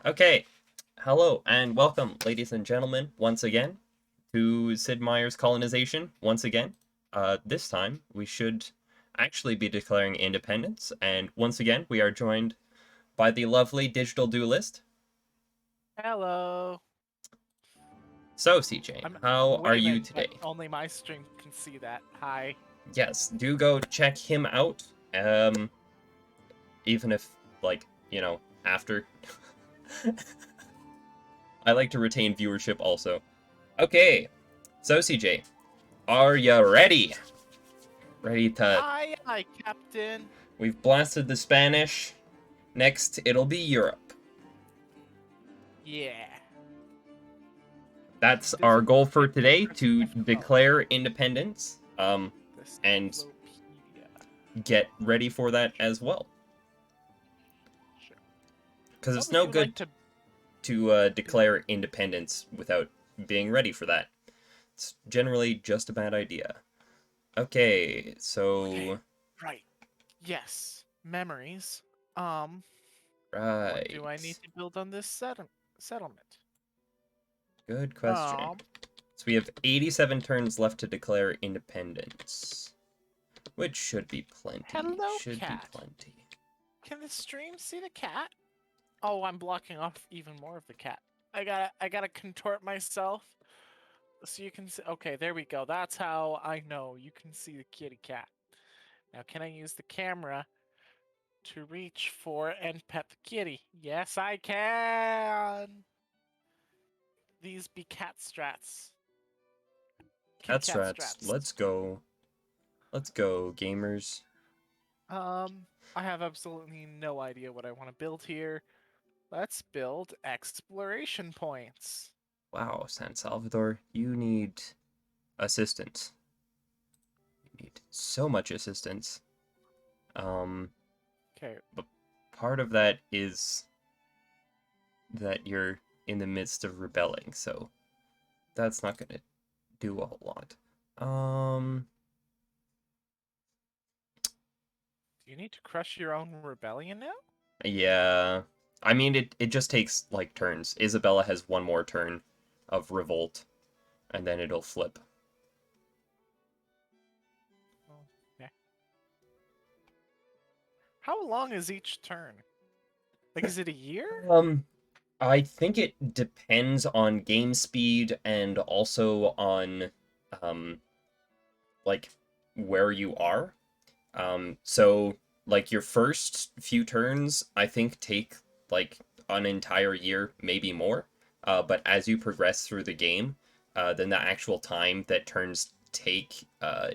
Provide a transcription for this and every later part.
Okay, hello and welcome, ladies and gentlemen, once again to Sid Meier's colonization. Once again, this time we should actually be declaring independence, and once again we are joined by the lovely digital duelist. Hello. So, CJ, how are Wait a you minute, but today? only my stream can see that. Hi. Yes, do go check him out. Even if, like, after. I like to retain viewership also. Okay, so CJ, are you ready? Ready to Aye, aye, Captain. We've blasted the Spanish. Next, it'll be Europe. Yeah. That's Does our it goal for get more today, to prescriptive? Oh, declare independence, the and cyclopedia. get ready for that as well. Sure. Because What it's would no you like good to to build? declare independence without being ready for that. It's generally just a bad idea. Okay, Okay. so... Right. Yes. Memories. What do I need Right. to build on this settlement? Good question. Um, So we have 87 turns left to declare independence. Which should be plenty. hello, Should be cat. plenty. Can the stream see the cat? Oh, I'm blocking off even more of the cat. I gotta contort myself so you can see. Okay, there we go. That's how I know you can see the kitty cat. Now, can I use the camera to reach for and pet the kitty? Yes, I can. These be cat strats. Kitty Cat cat strats. strats. Let's go. Let's go, gamers. I have absolutely no idea what I want to build here. Let's build exploration points. Wow, San Salvador, you need assistance. You need so much assistance. Um, Okay, but part of that is that you're in the midst of rebelling, so that's not gonna do a whole lot. do you need to crush your own rebellion now? Yeah. I mean, it just takes, like, turns. Isabella has one more turn of revolt, and then it'll flip. Oh, yeah. How long is each turn? Like, is it a year? Um, I think it depends on game speed and also on, um, like, where you are. So, like, your first few turns, I think, take, like, an entire year, maybe more. But as you progress through the game, then the actual time that turns take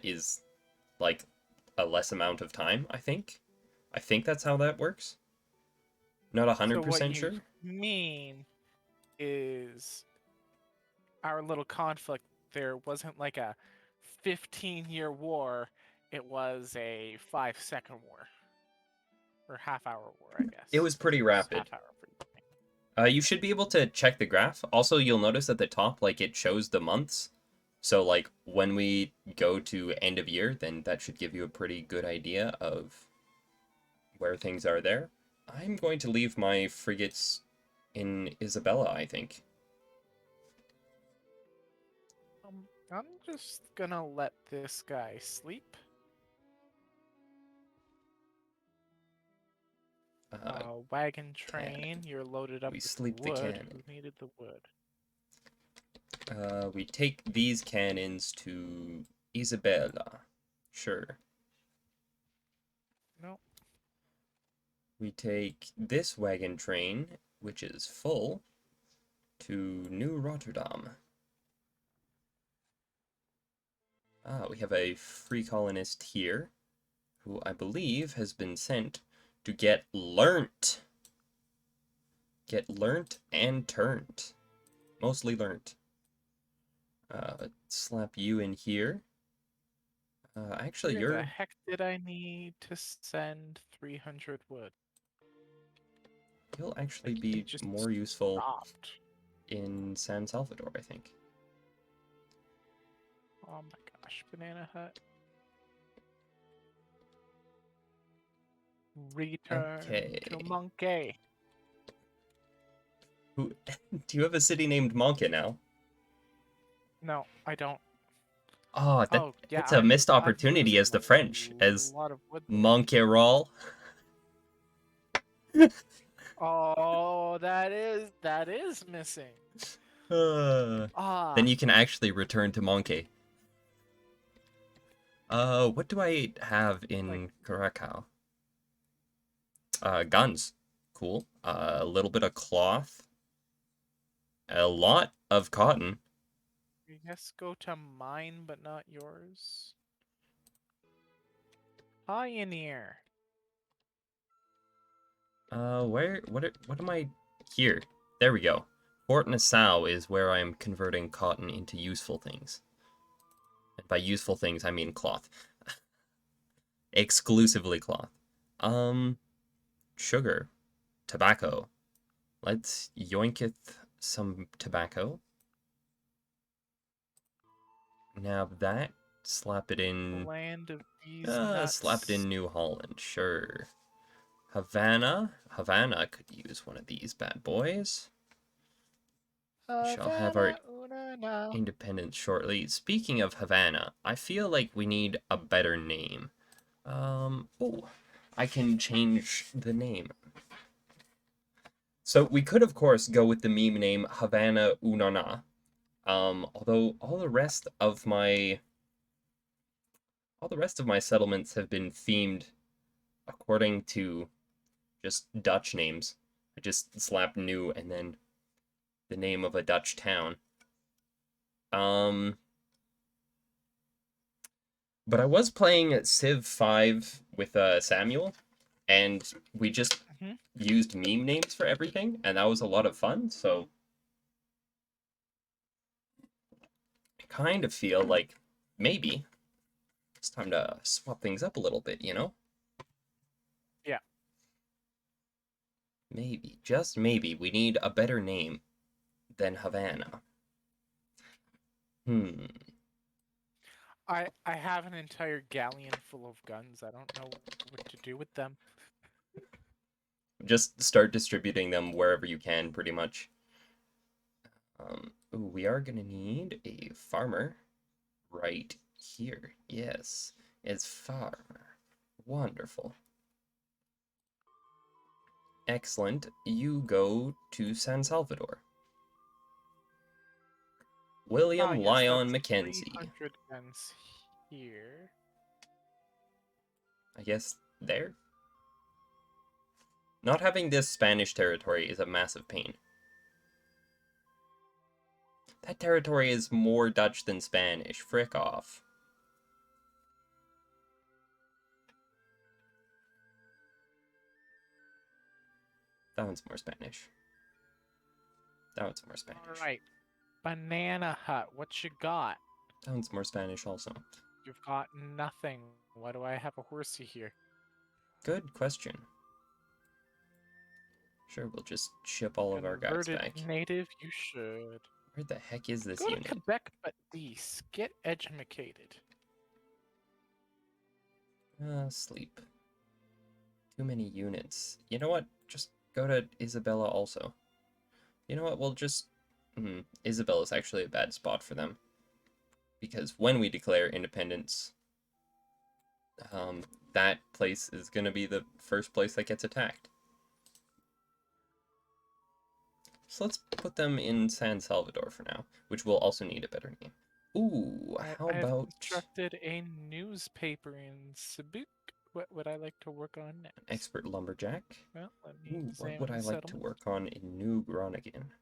is, like, a less amount of time, I think. I think that's how that works. Not So what 100% you sure. mean is our little conflict there wasn't like a 15-year war, it was a 5-second war. Or half-hour war, I It guess. was pretty It's rapid. half-hour for you. You should be able to check the graph. Also, you'll notice at the top, like, it shows the months. So, like, when we go to end of year, then that should give you a pretty good idea of where things are there. I'm going to leave my frigates in Isabella, I think. I'm just gonna let this guy sleep. Wagon Cannon. train, you're loaded up We with sleep the wood. Who cannon. needed the wood? We take these cannons to Isabella. Sure. No. We take this wagon train, which is full, to New Rotterdam. Ah, we have a free colonist here, who I believe has been sent to get learnt. Get learnt and turned. Mostly learnt. Slap you in here. Actually, Where the you're... heck did I need to send 300 wood? You'll actually Like, it be just more useful stopped. in San Salvador, I think. Oh my gosh, Banana Hut. Return to Okay. Monkey. Who do you have a city named Monka now? No, I don't. Oh, Oh, yeah, that's a missed I'm opportunity losing as a the French, as lot of wood there. Monkeyroll. Oh, that is missing. Uh, then Ah, you can actually return to Monkey. What do I have like in Curacao? Guns. Cool. A little bit of cloth. A lot of cotton. I guess go to mine, but not yours. Pioneer. What am I here? There we go. Fort Nassau is where I'm converting cotton into useful things. And by useful things, I mean cloth. Exclusively cloth. Um, Sugar. Tobacco. Let's yoinketh some tobacco. Nab that. Slap it The in. land of these Slap it nuts. in New Holland. Sure. Havana. Havana could use one of these bad boys. We shall have our Havana una now. independence shortly. Speaking of Havana, I feel like we need a better name. Oh, I can change the name. So we could, of course, go with the meme name Havana Unana. Although all the rest of my settlements have been themed according to just Dutch names. I just slapped new and then the name of a Dutch town. Um, but I was playing Civ 5 with Samuel, and we just Hmm. used meme names for everything, and that was a lot of fun, so I kind of feel like maybe it's time to swap things up a little bit, you know? Yeah, Maybe, just maybe, we need a better name than Havana. Hmm. I have an entire galleon full of guns. I don't know what to do with them. Just start distributing them wherever you can, pretty much. Ooh, we are gonna need a farmer right here. Yes, it's farmer. Wonderful. Excellent. You go to San Salvador. Ah, William yes, Lyon that's Mackenzie. 300 guns here. I guess there? Not having this Spanish territory is a massive pain. That territory is more Dutch than Spanish. Frick off. That one's more Spanish. That one's more All Spanish. right, Banana Hut. What you got? That one's more Spanish also. You've got nothing. Why do I have a horsey here? Good question. Sure, we'll just ship all of our guys Converted back. native, you should. Where the heck is this Go to unit? Quebec, but these. Get educated. Sleep. Too many units. You know what? Just go to Isabella also. You know what? We'll just... Isabella's actually a bad spot for them. Because when we declare independence, that place is going to be the first place that gets attacked. So let's put them in San Salvador for now, which will also need a better name. Ooh, how I have about constructed a newspaper in Cebu. What would I like to work on next? expert lumberjack? Well, let me Ooh, what would examine I the like to settlement. work on in New Groningen?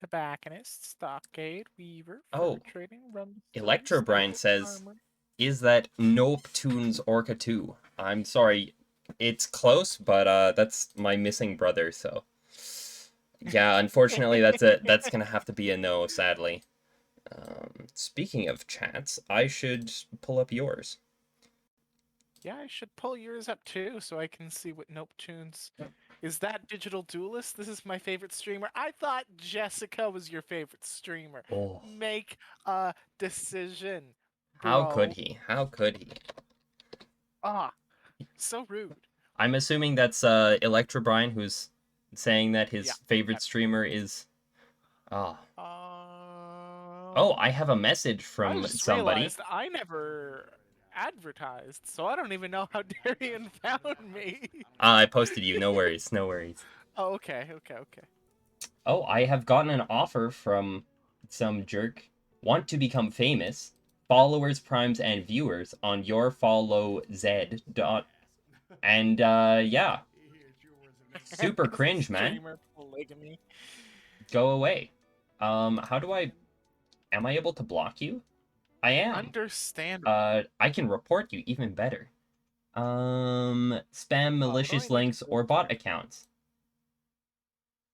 Tobacconist, stockade, weaver, fur Oh, trading, rum distillery, Electrobrine stable, says, farmer. is that Nope Tunes Orca 2? I'm sorry, it's close, but that's my missing brother, so yeah, unfortunately that's gonna have to be a no, sadly. Speaking of chats, I should pull up yours. Yeah, I should pull yours up too so I can see what Nope Tunes. Is that Digital Duelist? This is my favorite streamer. I thought Jessica was your favorite streamer. Oh, Make a decision, how could bro. he? How could he? Ah, so rude. I'm assuming that's Electrobrine, who's saying that his Yeah. favorite streamer is. Ah. Oh, Um, I have a message I from just somebody. realized I never advertised, so I don't even know how Darian found me. I posted you. No worries. No worries. Oh, okay, okay, okay. Oh, I have gotten an offer from some jerk. Want to become famous? Followers, primes, and viewers on your follow Z dot. And yeah, super cringe, man. Streamer polygamy. Go away. How do I? Am I able to block you? I am. Understandable. I can report you even better. Spam Oh, what do I malicious need to links or bot report? accounts.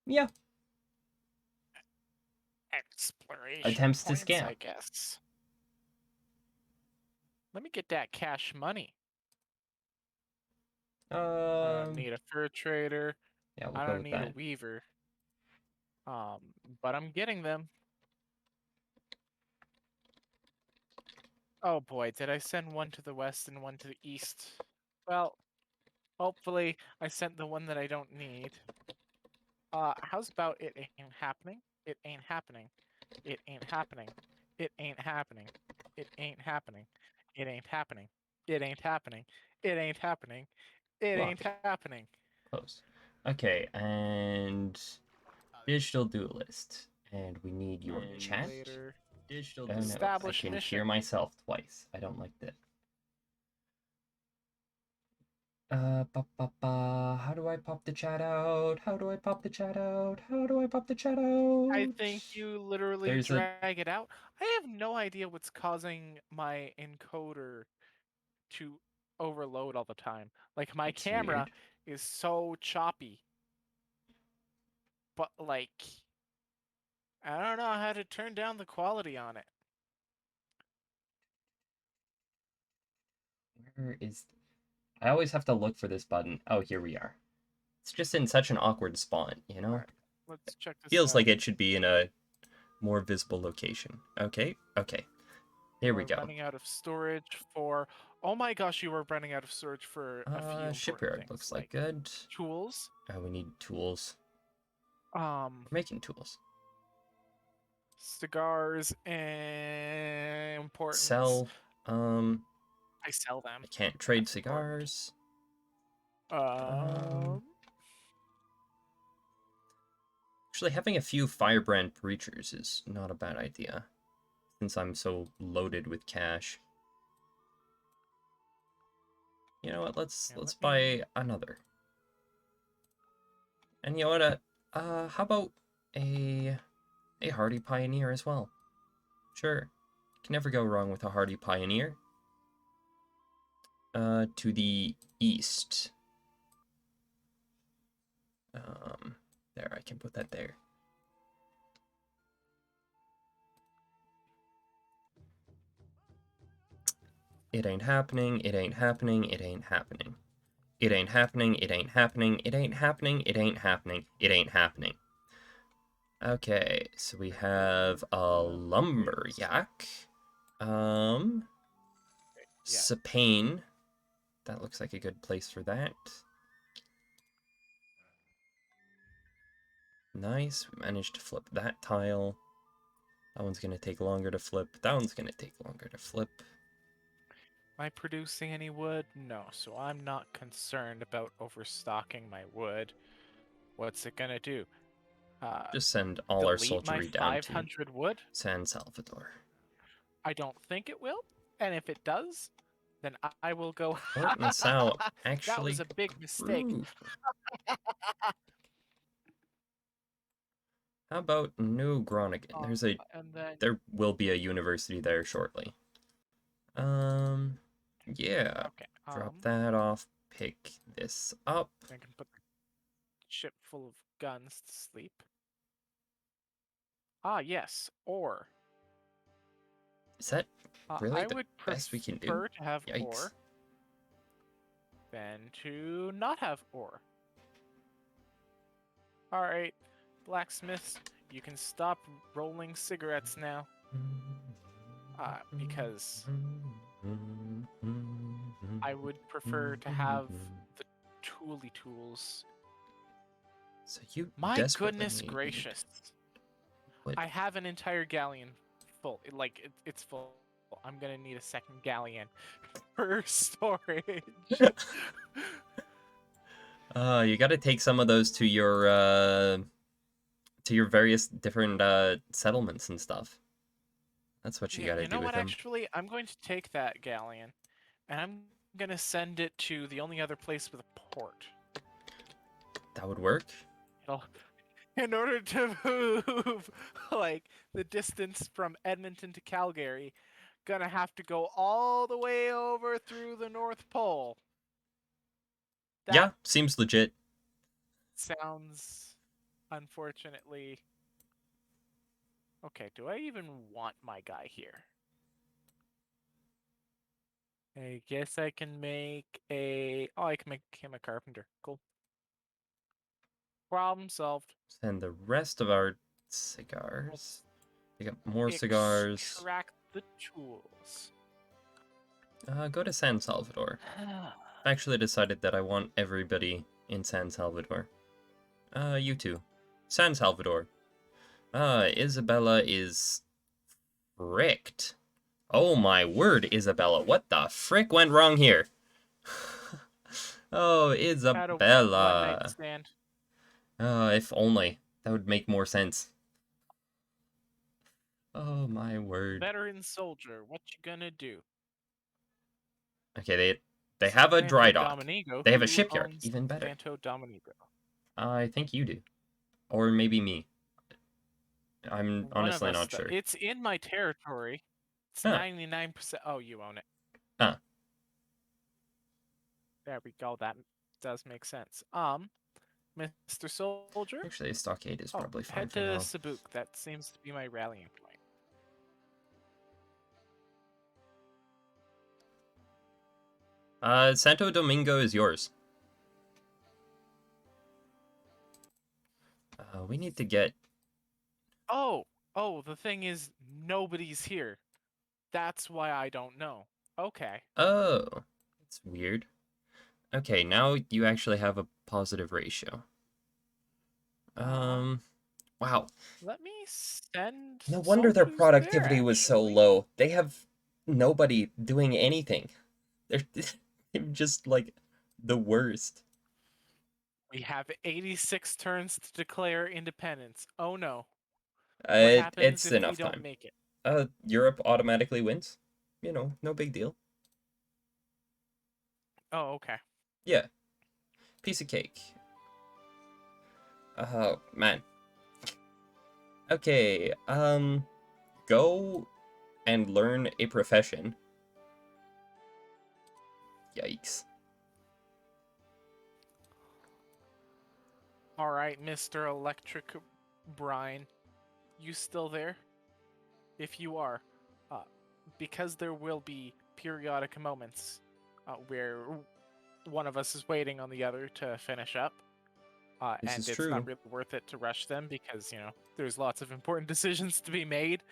Yeah, Exploration attempts to points, scam. I guess. Let me get that cash money. I don't Um, need a fur trader. yeah, we'll I go don't with need a that. weaver. Um, but I'm getting them. Oh boy, did I send one to the west and one to the east? Well, hopefully I sent the one that I don't need. How's about it ain't happening? It ain't happening. It ain't happening. It ain't happening. It ain't happening. It ain't happening. It ain't happening. It ain't happening. It ain't Blocked. happening. Close. Okay, and digital duelist. And we need your chat. Later. Oh no, I Establish can hear mission. myself twice. I don't like that. How do I pop the chat out? How do I pop the chat out? How do I pop the chat I out? think you literally There's a. drag it out. I have no idea what's causing my encoder to overload all the time. Like my That's camera weird. is so choppy, but like I don't know how to turn down the quality on it. Where is. I always have to look for this button. Oh, here we are. It's just in such an awkward spot, you All know? right, let's check this Feels like out. it should be in a more visible location. Okay, okay. Here You we are go. running out of storage for. Oh my gosh, you are running out of storage for a few important Shipyard things looks like like good. tools, Oh, we need tools. um, We're making tools. cigars, and importance. Sell. Um, I sell them. I can't trade That's important. cigars. Um, Um, actually, having a few firebrand preachers is not a bad idea, since I'm so loaded with cash. You know what? Let's yeah, let's let me. buy another. And you know what? How about a a hardy pioneer as well? Sure, can never go wrong with a hardy pioneer. To the east. Um, there, I can put that there. It ain't happening, it ain't happening, it ain't happening. It ain't happening, it ain't happening, it ain't happening, it ain't happening, it ain't happening. Okay, so we have a lumberjack. Um, Yeah, Sapane. That looks like a good place for that. Nice, we managed to flip that tile. That one's gonna take longer to flip. That one's gonna take longer to flip. am I producing any wood? No, so I'm not concerned about overstocking my wood. What's it gonna do? Uh, Just send all our delete my soldiery down to 500 wood? San Salvador. I don't think it will. And if it does, then I will go. Port Nassau That was actually a big mistake. grew. How about New Groningen? And then, There will be a university there shortly. Um, yeah. okay, Drop that off. Pick this up. I can put the ship full of guns to sleep. Ah, yes, ore. Is that really I the would best we can do? prefer to have Yikes. ore than to not have ore. All right, blacksmiths, you can stop rolling cigarettes now. Because I would prefer to have the tooly tools. So you My desperately goodness need gracious. wood. I have an entire galleon full. It's full. I'm gonna need a second galleon for storage. You got to take some of those to your various different settlements and stuff. That's what you Yeah, got to you do know with what? them. Actually, I'm going to take that galleon, and I'm gonna send it to the only other place with a port. That would work. It'll, in order to move like the distance from Edmonton to Calgary, gonna have to go all the way over through the North Pole. That Yeah, seems legit. sounds unfortunately. Okay, do I even want my guy here? I guess I can make a. Oh, I can make him a carpenter. Cool. Problem solved. And the rest of our cigars. Let's We got more cigars. extract the tools. Go to San Salvador. I actually decided that I want everybody in San Salvador. You too. San Salvador. Isabella is fricked. Oh my word, Isabella. What the frick went wrong here? Oh, Had a one night Isabella. stand. If only. That would make more sense. Oh my word. Veteran soldier, what you gonna do? Okay, they have a dry Santo dock. Domingo. They have a Who shipyard. owns Even better. Santo Domingo? I think you do. Or maybe me. I'm One of honestly us. not sure. It's in my territory. It's Huh. 99%. Oh, you own it. Huh. There we go. That does make sense. Mr. Soldier. Actually, a stockade is Oh, probably fine head for to now. Sabuk. That seems to be my rallying point. Santo Domingo is yours. We need to get... Oh, the thing is, nobody's here. That's why I don't know. Okay. Oh, that's weird. Okay, now you actually have a positive ratio. Um, Wow. let me send No wonder their soldiers there, productivity was so actually. low. They have nobody doing anything. They're, they're just like the worst. We have 86 turns to declare independence. Oh no. What happens It's if we enough don't time. make it? Europe automatically wins. You know, no big deal. Oh, okay. Yeah, piece of cake. Oh, man. Okay, go and learn a profession. Yikes. All right, Mr. Electric Brine. You still there? If you are, uh, because there will be periodic moments where one of us is waiting on the other to finish up, This and is it's not true. really worth it to rush them because there's lots of important decisions to be made,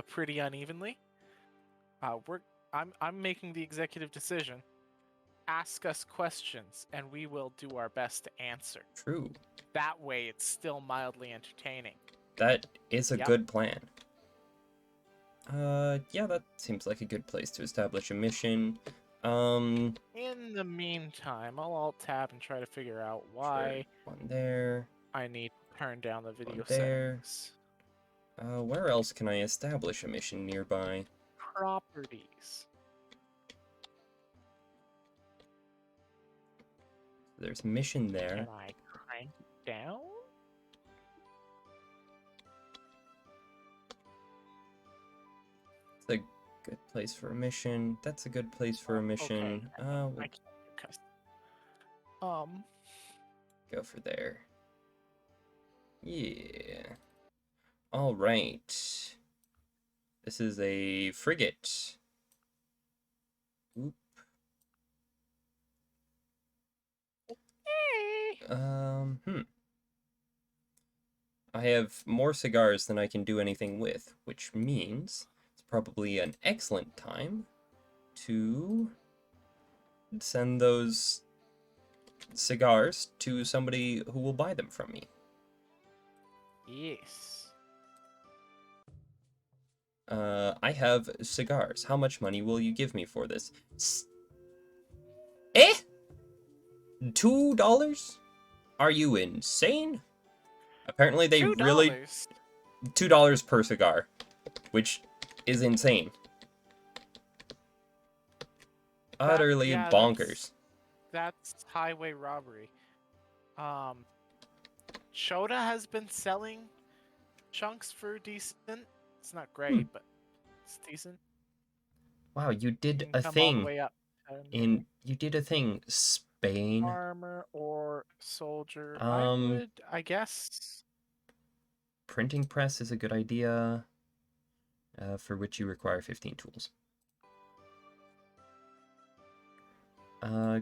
pretty unevenly. We're I'm making the executive decision. Ask us questions, and we will do our best to answer. True. That way, it's still mildly entertaining. That is a Yep. good plan. Yeah, that seems like a good place to establish a mission. In the meantime, I'll alt tab and try to figure out Sure. why One there, I need to turn down the video one there. settings. Where else can I establish a mission nearby? Properties. There's mission there. Can I crank it down? It's a good place for a mission. That's a good place for a mission. Okay. We'll I can't do custom. go for there. Yeah. All right. This is a frigate. Oop. Hey. I have more cigars than I can do anything with, which means it's probably an excellent time to send those cigars to somebody who will buy them from me. Yes. I have cigars. How much money will you give me for this? Eh? $2? Are you insane? Apparently they really $2. $2 per cigar, which is insane. Utterly Yeah, bonkers. that's highway robbery. Um, Shota has been selling chunks for decent. It's not Hmm. great, but it's decent. Wow, you You did can a come all the thing way up to in maybe you did a thing, Spain. armor or soldier. Um, I guess. Printing press is a good idea, for which you require 15 tools.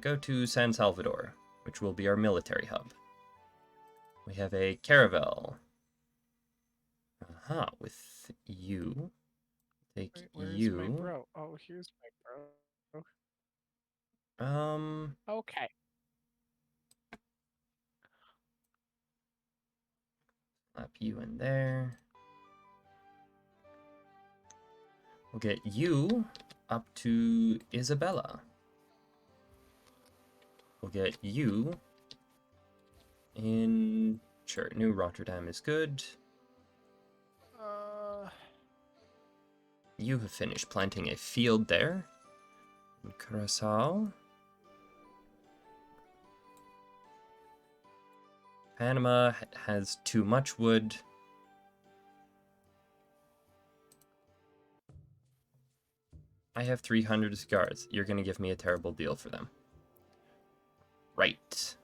Go to San Salvador, which will be our military hub. We have a caravel. Aha, with you. Take Where's my you. bro? Oh, here's my bro. Um, Okay. Slap you in there. We'll get you up to Isabella. We'll get you in... Sure, New Rotterdam is good. Uh, You have finished planting a field there. In Curacao. Panama has too much wood. I have 300 cigars. You're going to give me a terrible deal for them. Right.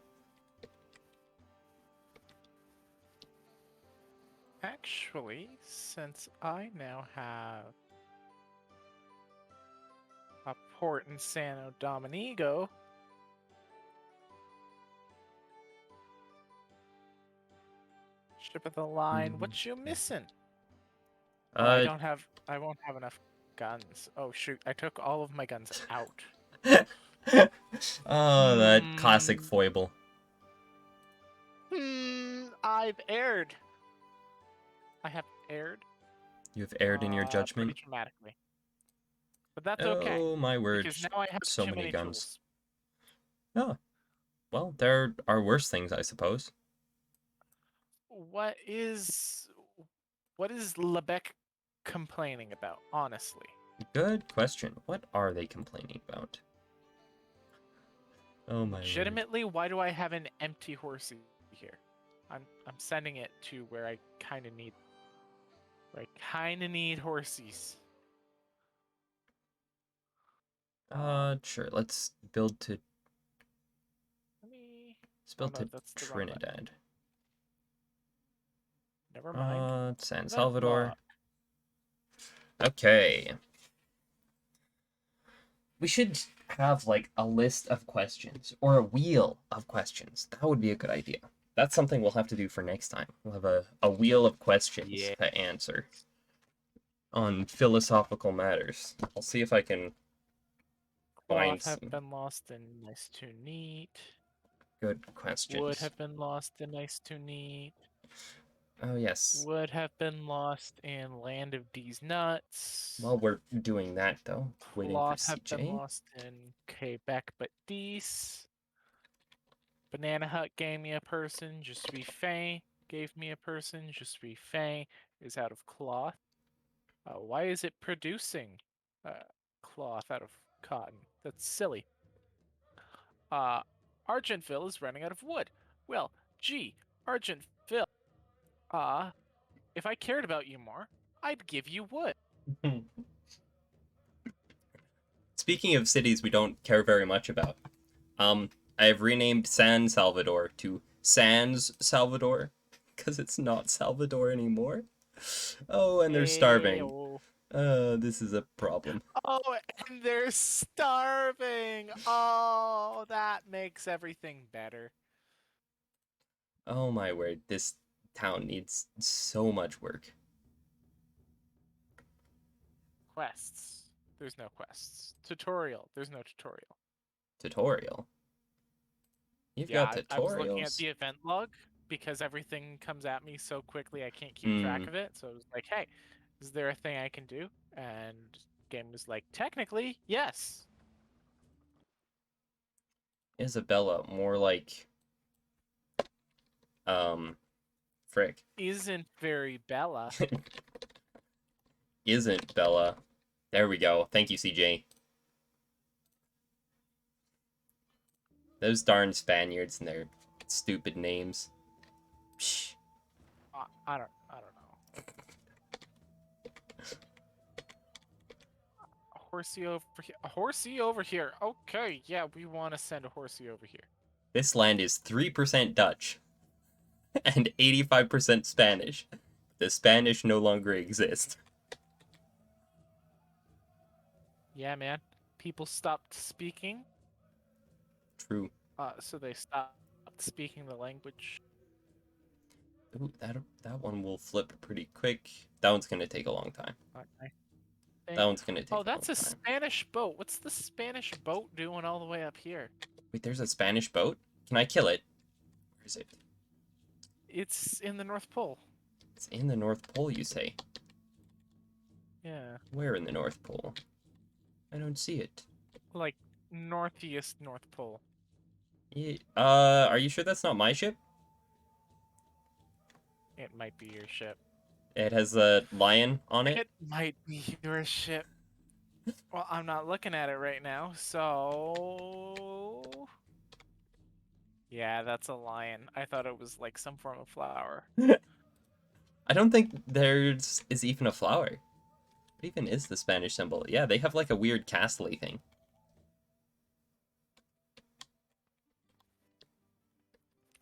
actually, since I now have a port in Santo Domingo, ship of the line, what you missing? Oh, Uh, I won't have enough guns. Oh shoot, I took all of my guns out. oh, that classic Hmm. foible. I've aired. I have aired. You have erred in your Pretty judgment. dramatically. But that's okay, Oh, my word. because now I have So too many many guns. tools. Oh, well, there are worse things, I suppose. What is what is Lebec complaining about, honestly? Good question. What are they complaining about? Oh, my word. Legitimately, why do I have an empty horsey here? I'm sending it to where I kinda need horsies. Sure. Let's build to Let me let's Oh build no, to that's the wrong button. Trinidad. Never mind. San Event Salvador. log. Okay. We should have like a list of questions or a wheel of questions. That would be a good idea. That's something we'll have to do for next time. We'll have a wheel of questions Yeah. to answer on philosophical matters. I'll see if I can find Cloth have some been lost in nice to neat. good Would questions. have been lost in nice to neat. Oh, yes. Would have been lost in Land of D's Nuts. While we're doing that, though, waiting for Cloth have been CJ. lost in Quebec but D's. Banana Hut gave me a person, just to be Fey. Gave me a person, just to be Fey. Is out of cloth. Why is it producing cloth out of cotton? That's silly. Uh, Argentville is running out of wood. Well, gee, Argentville, uh, if I cared about you more, I'd give you wood. Speaking of cities we don't care very much about, um, I have renamed San Salvador to Sans Salvador because it's not Salvador anymore. Oh, and they're starving. Ayo. This is a problem. Oh, and they're starving. Oh, that makes everything better. Oh my word, this town needs so much work. Quests. There's no quests. Tutorial. There's no tutorial. Tutorial. You've Yeah, got I was looking at tutorials? the event log. because everything comes at me so quickly I can't keep track Hmm. of it. So it was like, hey, is there a thing I can do? And game was like, technically, yes. Isabella, more like um, frick. Isn't very Bella. Isn't Bella. There we go. Thank you, CJ. Those darn Spaniards and their stupid names. Psh. I don't know. A horsey over here. A horsey over here. Okay, yeah, we want to send a horsey over here. This land is 3% Dutch and 85% Spanish. The Spanish no longer exist. Yeah, man. People stopped speaking, True. so they stopped speaking the language. Ooh, that one will flip pretty quick. That one's gonna take a long time. I That think. one's gonna take Oh, a long that's a time. Spanish boat. What's the Spanish boat doing all the way up here? Wait, there's a Spanish boat? Can I kill it? Where is it? It's in the North Pole. It's in the North Pole, you say? Yeah, Where in the North Pole? I don't see it. like northeast North Pole. Are you sure that's not my ship? It might be your ship. It has a lion on it. It might be your ship. Well, I'm not looking at it right now, so yeah, that's a lion. I thought it was like some form of flower. I don't think there's is even a flower. What even is the Spanish symbol? Yeah, they have like a weird castle-y thing.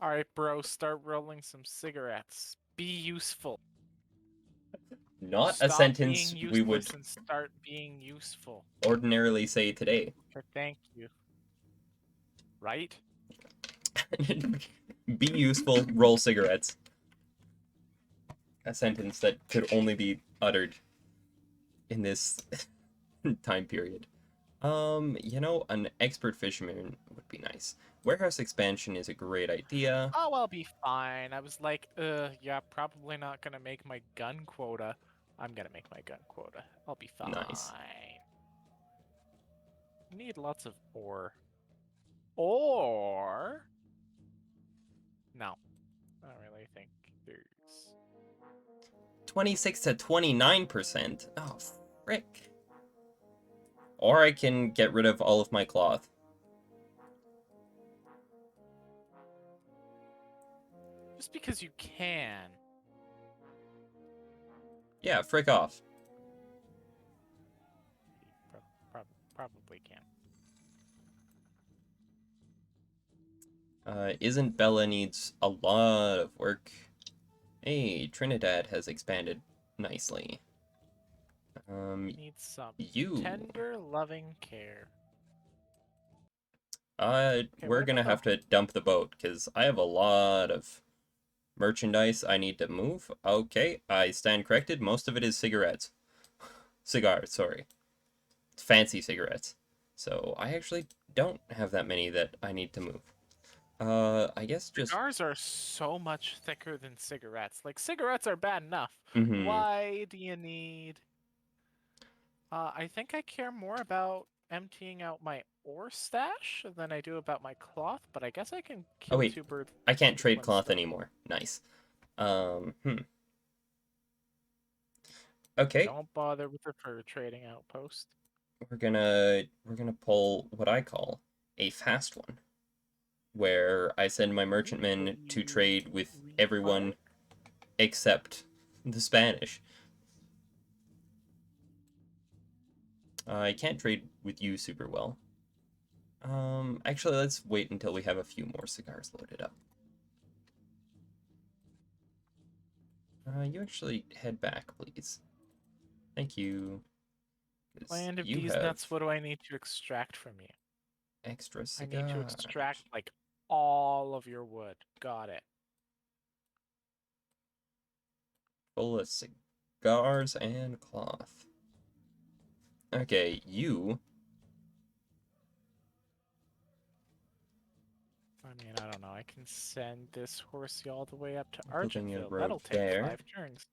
All right, bro, start rolling some cigarettes. Be useful. Not a Stop sentence being we would useless and start being useful. ordinarily say today. Okay, thank you. Right? Be useful, roll cigarettes. A sentence that could only be uttered in this time period. An expert fisherman would be nice. Warehouse expansion is a great idea. Oh, I'll be fine. I was like, yeah, probably not gonna make my gun quota. I'm gonna make my gun quota. I'll be fine. Nice. Need lots of ore. Or no, I don't really think there's 26 to 29%. Oh, frick. Or I can get rid of all of my cloth. just because you can. Yeah, frick off. You probably can. Isn't Bella needs a lot of work. Hey, Trinidad has expanded nicely. Needs some You. tender, loving care. Okay, We're what gonna about the have to dump the boat, because I have a lot of merchandise I need to move. Okay, I stand corrected. Most of it is cigarettes. Cigars, sorry. Fancy cigarettes. So I actually don't have that many that I need to move. I guess just... cigars are so much thicker than cigarettes. Like cigarettes are bad enough. Mm-hmm. Why do you need I think I care more about emptying out my ore stash than I do about my cloth, but I guess I can Oh, kill wait. two birds I can't with trade one cloth stone. anymore. Nice. Hmm. Okay. Don't bother with the fur trading outpost. We're gonna pull what I call a fast one, where I send my Will merchantmen to you trade with everyone repark? except the Spanish. I can't trade with you super well. Actually, let's wait until we have a few more cigars loaded up. You actually head back, please. Thank you. 'Cause Land of you these have nuts, what do I need to extract from you? extra I need to cigars. extract like all of your wood. Got it. Full of cigars and cloth. Okay, you I mean, I don't know. I can send this horsey all the way up to Building a Argentville. road That'll take there. 5 turns.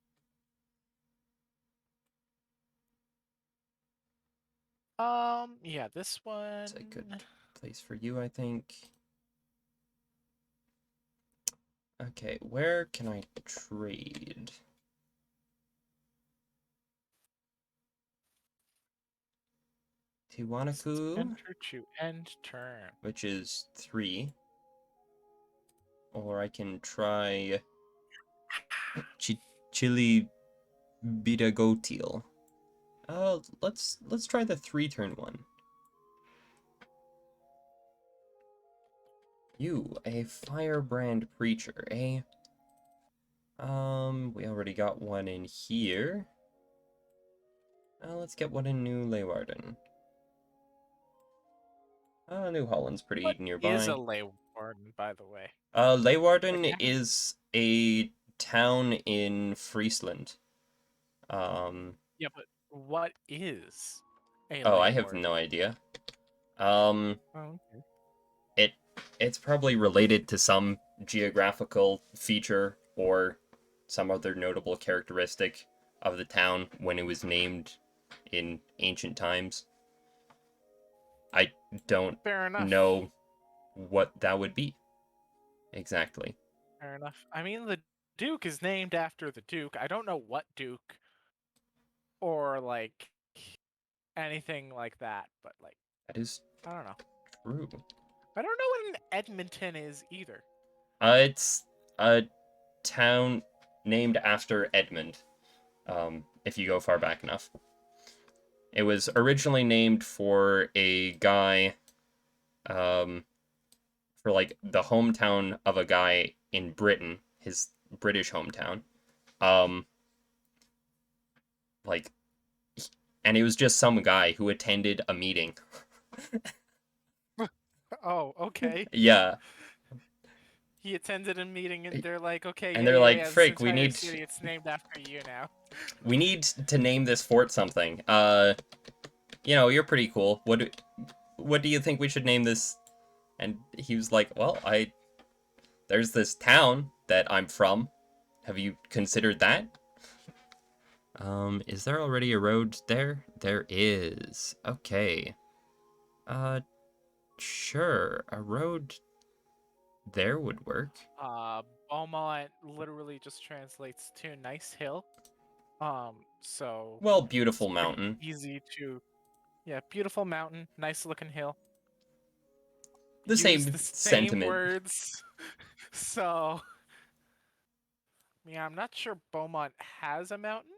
Yeah, this It's a good one. place for you, I think. Okay, where can I trade? Tiwanaku, Enter to end turn. which is 3. Or I can try Chili Bidagotil. Let's try the 3-turn one. You, a firebrand preacher, eh? We already got one in here. Let's get one in New Leeuwarden. New Holland's pretty What is nearby. a lay warden, by the way? Like, Leeuwarden is a town in Friesland. yeah, but what is a Oh, lay I have warden? no idea. Um, Oh, okay. it it's probably related to some geographical feature or some other notable characteristic of the town when it was named in ancient times. I don't Fair enough. know what that would be exactly. Fair enough. I mean, the Duke is named after the Duke. I don't know what Duke or like anything like that, but like That is I don't know. true. I don't know what an Edmonton is either. It's a town named after Edmund, if you go far back enough. It was originally named for a guy, um, for like the hometown of a guy in Britain, his British hometown. Um, like, and it was just some guy who attended a meeting. Oh, okay. Yeah, He attended a meeting and they're like, okay, and yeah, they're yeah, like, yeah, this "Frick, entire city, it's named after you now. we need to name this fort something. You're pretty cool. What do you think we should name this?" And he was like, "Well, there's this town that I'm from. Have you considered that?" Is there already a road there? There is. Okay. Uh, sure. A road there would work. Beaumont literally just translates to nice hill. So Well, it's beautiful pretty mountain. easy to, yeah, beautiful mountain, nice looking hill. The Use same the same sentiment. words. So, yeah, I'm not sure Beaumont has a mountain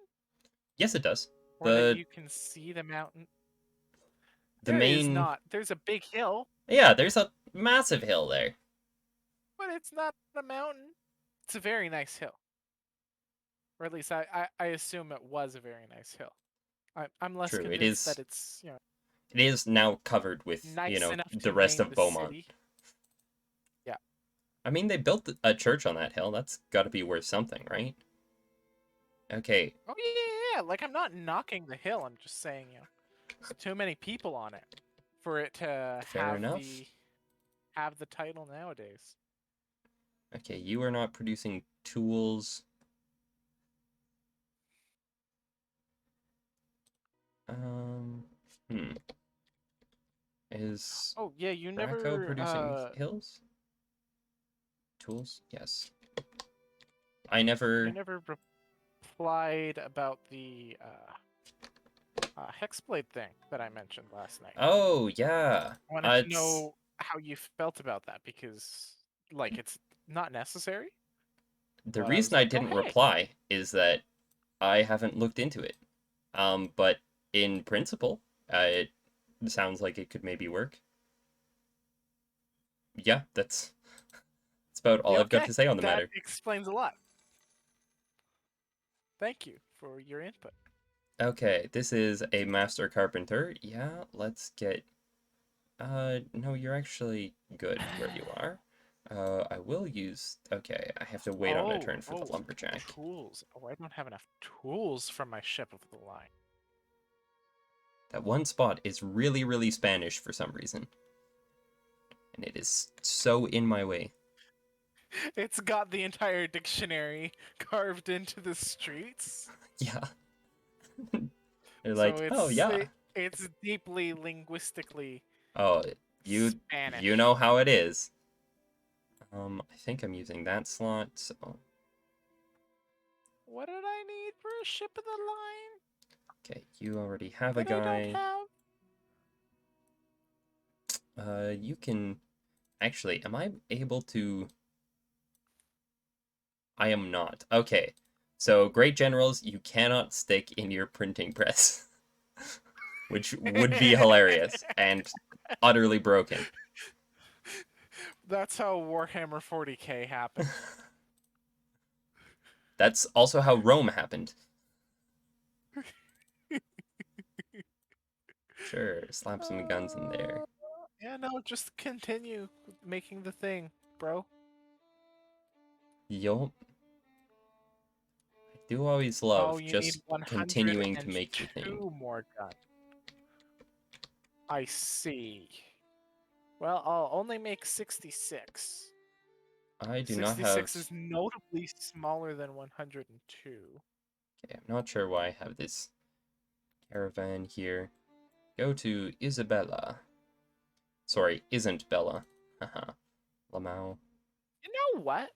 Yes, it does. or that The you can see the mountain. the There is main not. There's a big hill, Yeah, there's a massive hill there. but it's not a mountain. It's a very nice hill. Or at least I assume it was a very nice hill. I'm less True, it convinced is that it's, it is now covered with, nice enough the to rest name of the Beaumont. city. Yeah. I mean, they built a church on that hill. That's got to be worth something, right? Okay, Oh yeah, yeah, yeah. Like I'm not knocking the hill. I'm just saying, there's too many people on it for it to fair enough. have the title nowadays. Okay, you are not producing tools. Um, hmm. Is Oh yeah, you Bracco never producing hills? Tools? Yes. I you never. never replied about the hexblade thing that I mentioned last night. Oh, yeah. I wanted to It's know how you felt about that because like it's not necessary, the but I was reason I like, oh didn't hey, reply is that I haven't looked into it. But in principle, it sounds like it could maybe work. Yeah, that's about all yeah, I've got okay, to say on the that matter. explains a lot. Thank you for your input. Okay, this is a master carpenter. Yeah, let's get. No, you're actually good where you are. I will use. Okay, I have to wait on a Oh, turn for the oh, lumberjack. tools. Oh, I don't have enough tools for my ship of the line. That one spot is really, really Spanish for some reason. and it is so in my way. It's got the entire dictionary carved into the streets. Yeah. They're So like, oh yeah, it's deeply linguistically oh you Spanish. know how it is. I think I'm using that slot. So What did I need for a ship of the line okay, you already have a that I don't guy. have? You can actually. Am I able to? I am not. Okay. So great generals, you cannot stick in your printing press, which would be hilarious and utterly broken. That's how Warhammer 40k happened. That's also how Rome happened. Sure, slap some guns in there. Yeah, no, just continue making the thing, bro. Yup. I do always Oh, love you need just continuing to make the thing. 102 more guns. I see. Well, I'll only make 66. I do not have... 66 is notably smaller than 102. Okay, I'm not sure why I have this caravan here. Go to Isabella. Sorry, isn't Bella. Haha. Lamau. You know what?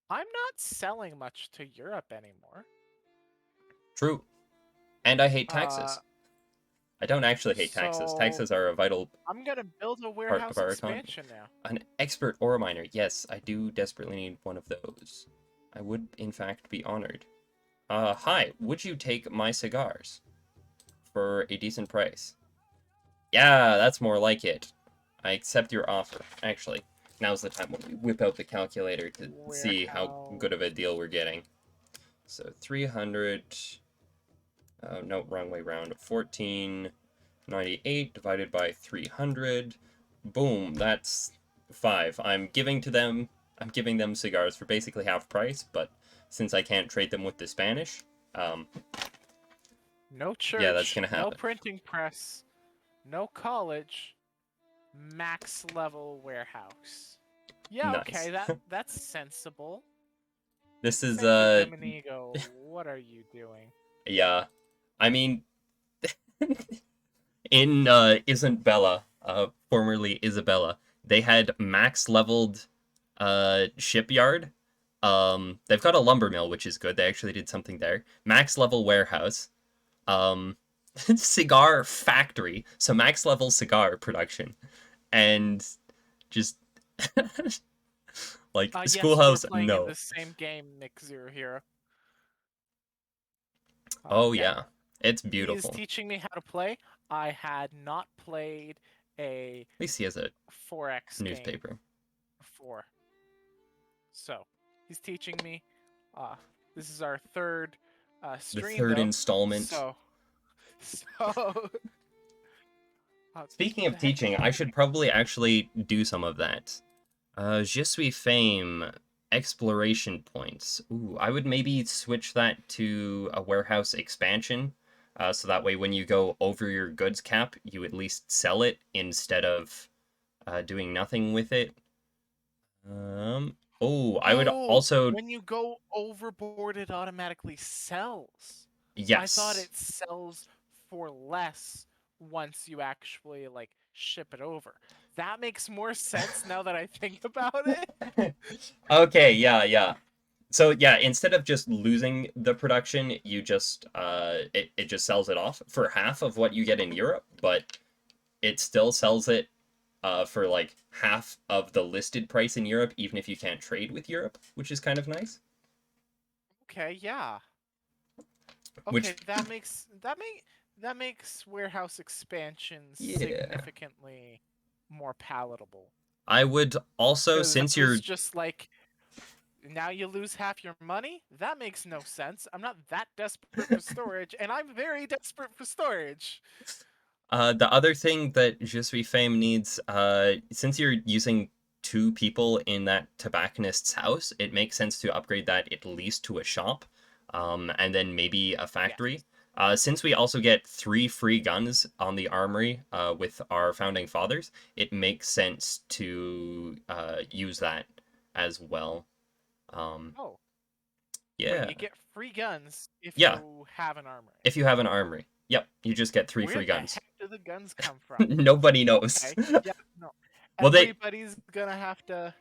I'm not selling much to Europe anymore. True. And I hate Uh, taxes. I don't actually hate taxes. so Taxes are a vital I'm gonna build a part of warehouse our economy. expansion now. An expert ore miner. Yes, I do desperately need one of those. I would, in fact, be honored. Hi, would you take my cigars for a decent price? Yeah, that's more like it. I accept your offer. Actually, now's the time when we whip out the calculator to see how good of a Warehouse. deal we're getting. So 300... no, wrong way round. 1498 divided by 300. Boom, that's 5. I'm giving them cigars for basically half price, but since I can't trade them with the Spanish, No yeah, that's church, gonna no happen. printing press, no college, max level warehouse. Yeah, okay, Nice. that's sensible. This is, Thank you, Dominigo. What are you doing? yeah. I mean, in, Isn't Bella, formerly Isabella, they had max leveled, shipyard. They've got a lumber mill, which is good. They actually did something there. Max level warehouse. Um, cigar factory. So max level cigar production. And just like Yes, we're schoolhouse, playing in no. the same game, Nick Zero Hero. Oh Yeah, yeah, it's he is beautiful. teaching me how to play. I had not played a At least he has a 4X game newspaper. before. So, he's teaching me. Uh, this is our third The stream, third though. installment. So, Speaking what of the heck was teaching, I that? should probably actually do some of that. Je suis fame exploration points. Ooh, I would maybe switch that to a warehouse expansion. So that way when you go over your goods cap, you at least sell it instead of doing nothing with it. I would Oh, also... when you go overboard, it automatically sells. I thought Yes. it sells for less once you actually like ship it over. That makes more sense now that I think about it. Okay, yeah, yeah. So yeah, instead of just losing the production, you just it just sells it off for half of what you get in Europe, but it still sells it for like half of the listed price in Europe, even if you can't trade with Europe, which is kind of nice. Okay, yeah. Which, Okay, that makes warehouse expansions yeah, significantly more palatable. I would also, Because since I was you're... just like, now you lose half your money? That makes no sense. I'm not that desperate for storage, and I'm very desperate for storage. The other thing that Je suis fame needs, since you're using two people in that tobacconist's house, it makes sense to upgrade that at least to a shop, and then maybe a Yes. factory. Since we also get 3 free guns on the armory with our founding fathers, it makes sense to use that as well. Um, Oh, wait, yeah, you get free guns if yeah. you have an armory. If you have an armory, yep, you just get three Where free the guns. heck do the guns come from? Nobody knows. Okay, yeah, no. Well, Everybody's gonna have to.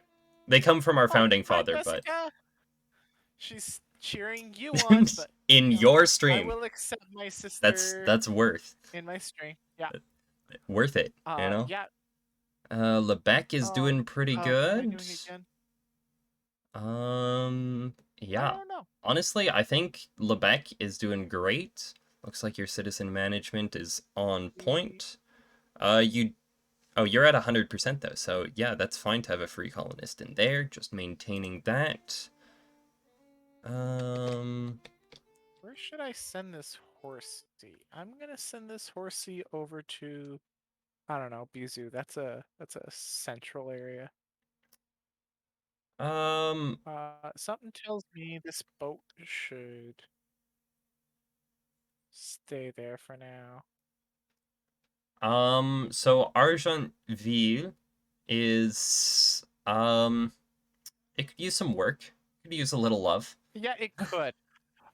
they come from our Oh, founding hi, father, but Jessica. She's cheering you on, but in you know, your I stream, will accept my that's sister that's worth in my stream. Yeah. worth it, you know. Yeah. Lebec is Um. doing pretty What am I good. doing again? I Yeah. don't know. Honestly, I think Lebec is doing great. Looks like your citizen management is on The- point. You Oh, you're at 100% though, so yeah, that's fine to have a free colonist in there. Just maintaining that. Um, Where should I send this horsey? I'm gonna send this horsey over to I don't know, Bizu. That's a central area. um, Something tells me this boat should stay there for now. so Argentville is, it could use some work. Could use a little love. Yeah, it could.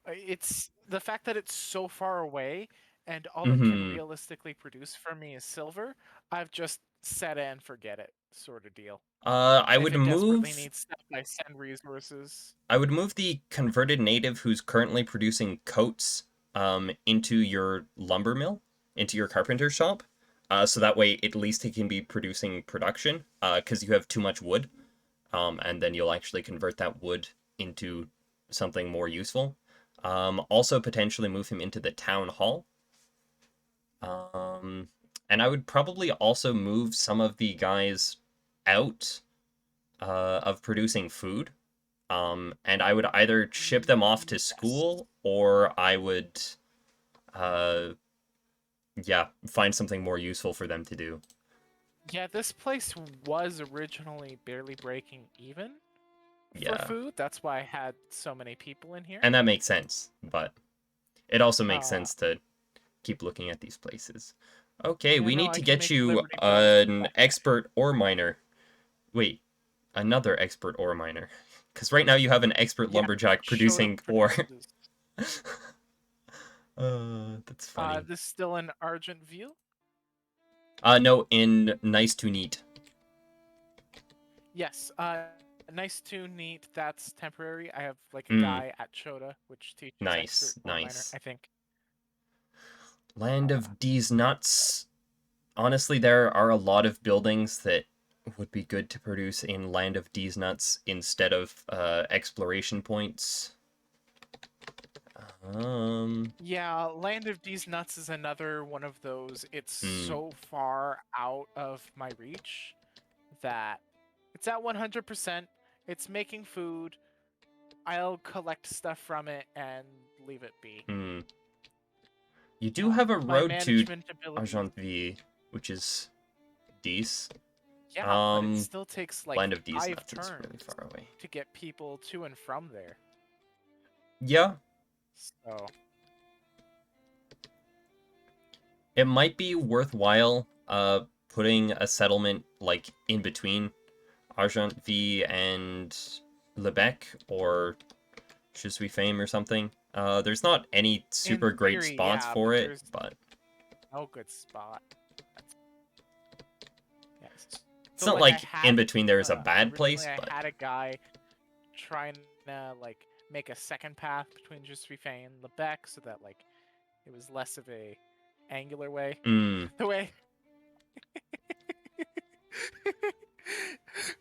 It's the fact that it's so far away and all it can Mm-hmm. realistically produce for me is silver. I've just set it and forget it sort of deal. I If would it desperately move needs stuff, I send resources. I would move the converted native who's currently producing coats into your lumber mill, into your carpenter shop. So that way, at least he can be producing production, because you have too much wood, and then you'll actually convert that wood into something more useful. Also, potentially move him into the town hall. Um, and I would probably also move some of the guys out of producing food, and I would either ship them off to Yes. school or I would, uh, yeah, find something more useful for them to do. Yeah, this place was originally barely breaking even for Yeah, food. That's why I had so many people in here. and that makes sense, but it also makes Uh, sense to keep looking at these places. Okay, yeah, we no, need I to can get make you Liberty Bros an back there. expert ore miner. Wait, another expert ore miner. Because right now you have an expert Yeah, lumberjack Shota producing ore. produces. That's funny. This still an Argent View? No, in nice to neat. Yes. Nice to neat. That's temporary. I have like a Mm, guy at Chota, which teaches expert nice, ore miner. nice. I think. Land Uh, of D's nuts. Honestly, there are a lot of buildings that would be good to produce in Land of D's nuts instead of exploration points. Um, yeah, Land of D's Nuts is another one of those. It's mm, so far out of my reach that it's at 100%. It's making food. I'll collect stuff from it and leave it be. mm. You do have a My road to management abilities. Argentville, which is decent. Yeah, but it still takes like Land of D's 5 nuts is really turns far away. to get people to and from there. Yeah, So, it might be worthwhile putting a settlement like in between Argentville and Lebec or Fame or something. There's not any in super great theory, spots yeah, for but it, there's but no good spot. Yes. it's So not like I like in had between there is a bad originally place, I but had a guy trying to like make a second path between Justify and Lebec so that like it was less of a angular way. mm, The way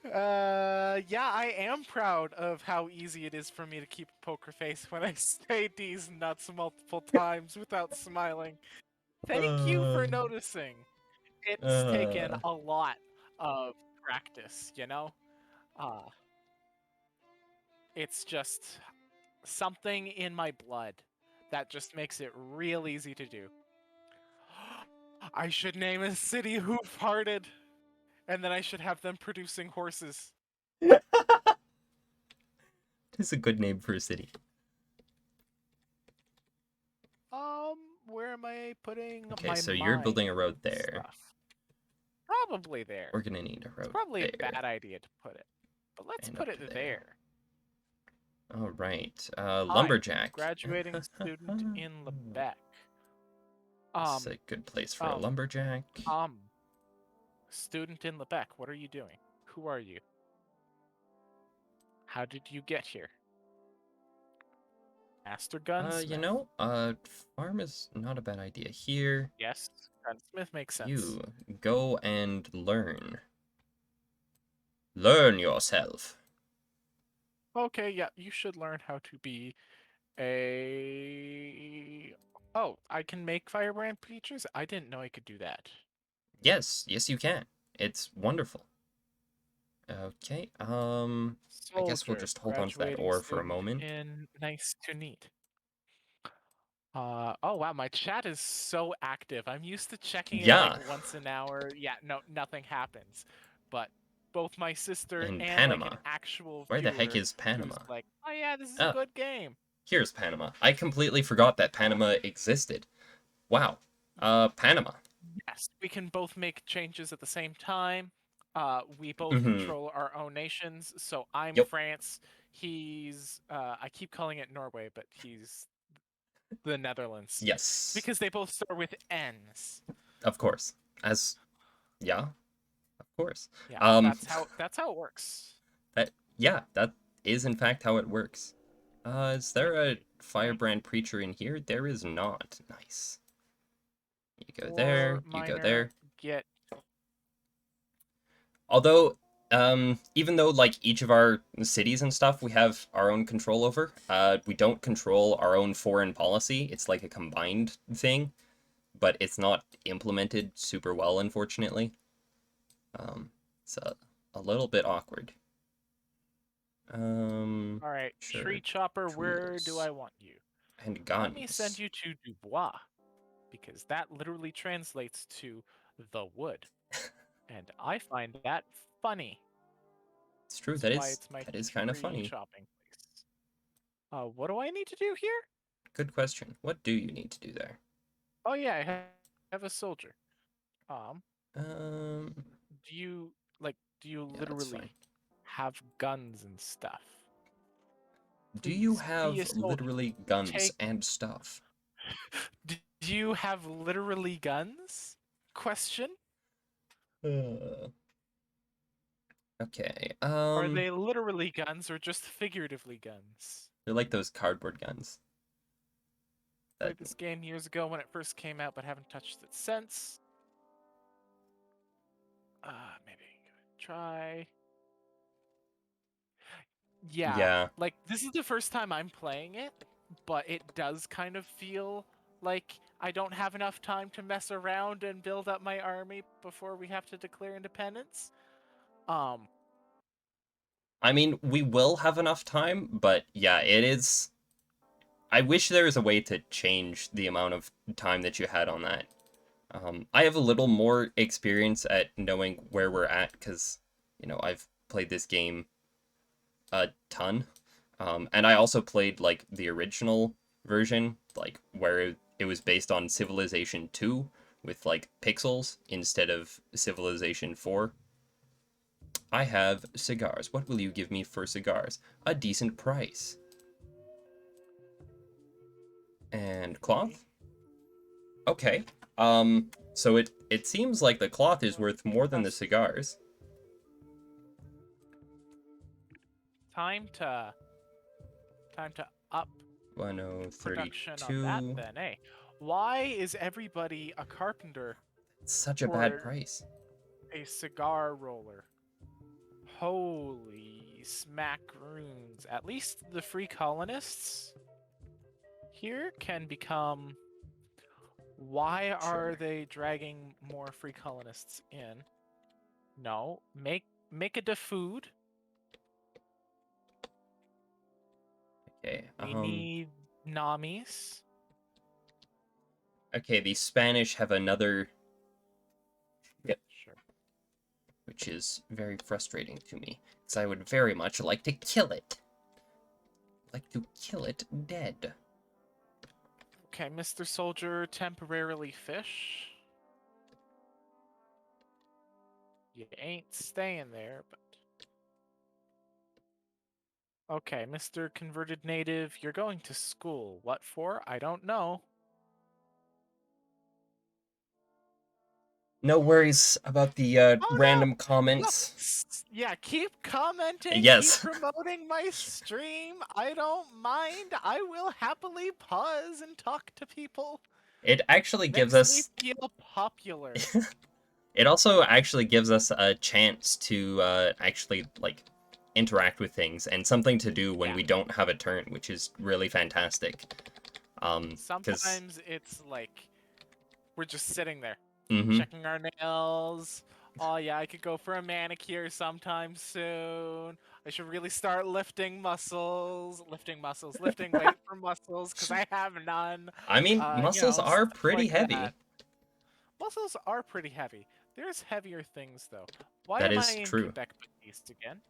yeah, I am proud of how easy it is for me to keep a poker face when I say these nuts multiple times without smiling. Thank you uh, for noticing. It's taken uh, a lot of practice, you know? Uh, it's just something in my blood that just makes it real easy to do. I should name a city Hoof Hearted, and then I should have them producing horses. it's a good name for a city. Um, putting Okay, my so you're building a mine road there. stuff? Probably there. We're gonna need a It's road probably a there. bad idea to put it, but let's And put up it to there. there. All right. Hi, Lumberjack. graduating student in Lebec. This is Um, a good place for a um, lumberjack. um, student in Lebec, what are you doing? Who are you? How did you get here? Master Gunsmith. Farm is not a bad idea here. Yes, Gunsmith makes sense. You go and learn. Learn yourself. Okay, yeah, you should learn how to be a... Oh, I can make firebrand creatures? I didn't know I could do that. Yes, yes you can. It's wonderful. Okay, I guess we'll Soldier, just hold on to that graduating ore for a student moment. in nice to neat. Oh wow, my chat is so active. I'm used to checking it like Yeah, once an hour. Yeah, no, nothing happens. But both my sister in and like an Panama. actual Where the heck viewer is who's Panama? like, oh yeah, this is a Oh, good game. here's Panama. I completely forgot that Panama existed. Wow. Panama. Yes, we can both make changes at the same time. We both Mm-hmm. control our own nations. So I'm Yep. France. He's I keep calling it Norway, but he's the Netherlands Yes. because they both start with N's. Of course. As yeah, of course. Yeah, Um that's how it works. that is in fact how it works. Is there a Right. firebrand preacher in here? There is not. Nice. You go Or there, you go miner there. get Although, even though like each of our cities and stuff we have our own control over, we don't control our own foreign policy. It's like a combined thing, but it's not implemented super well, unfortunately. It's a little bit awkward. all right, Sure. tree chopper, where do Tools I want you? and Let me send guns. you to Dubois because that literally translates to the wood. And I find that funny. It's true. That's why it's my That is kind of tree funny. chopping place. What do I need to do here? Good question. What do you need to do there? Oh yeah, I have a soldier. Um, Um, do you like do you yeah, that's fine. literally have guns and stuff? Do you Please be a have soldier. literally guns Take and stuff? Do you have literally guns? Question. Uh, okay. Are they literally guns or just figuratively guns? They're like those cardboard guns. That Played this game years ago when it first came out, but haven't touched it since. Maybe give it a try. Yeah, yeah. like this is the first time I'm playing it, but it does kind of feel like I don't have enough time to mess around and build up my army before we have to declare independence. Um, I mean, we will have enough time, but yeah, it is. I wish there was a way to change the amount of time that you had on that. I have a little more experience at knowing where we're at because, I've played this game a ton. And I also played like the original version, like where it was based on Civilization 2 with like pixels instead of Civilization 4. I have cigars. What will you give me for cigars? A decent price. And okay. cloth? Okay. So it seems like the cloth is worth more than the cigars. Time to up production on that 1032. then, eh? Why is everybody a carpenter It's such a bad or price. a cigar roller? Holy smackaroons. At least the free colonists here can become... Why are Sure. they dragging more free colonists in? No, make it a food. Okay. We need Namis. Okay, the Spanish have another, yep, Sure. which is very frustrating to me, because I would very much like to kill it. Like to kill it dead. Okay, Mr. Soldier, temporarily fish. You ain't staying there, but... Okay, Mr. Converted Native, you're going to school. What for? I don't know. No worries about the Oh no! random No! comments. Yeah, keep commenting, keep Yes, promoting my stream. I don't mind. I will happily pause and talk to people. it actually gives Makes me us. feel popular. It also actually gives us a chance to actually like interact with things and something to do when Yeah. we don't have a turn, which is really fantastic. Because Sometimes it's like we're just sitting there, mm-hmm. checking our nails. Oh yeah, I could go for a manicure sometime soon. I should really start lifting weight for muscles, because I have none. I mean, muscles are Stuff pretty like that. heavy. Muscles are pretty heavy. There's heavier things though. Why That am I is in true. Quebec East again?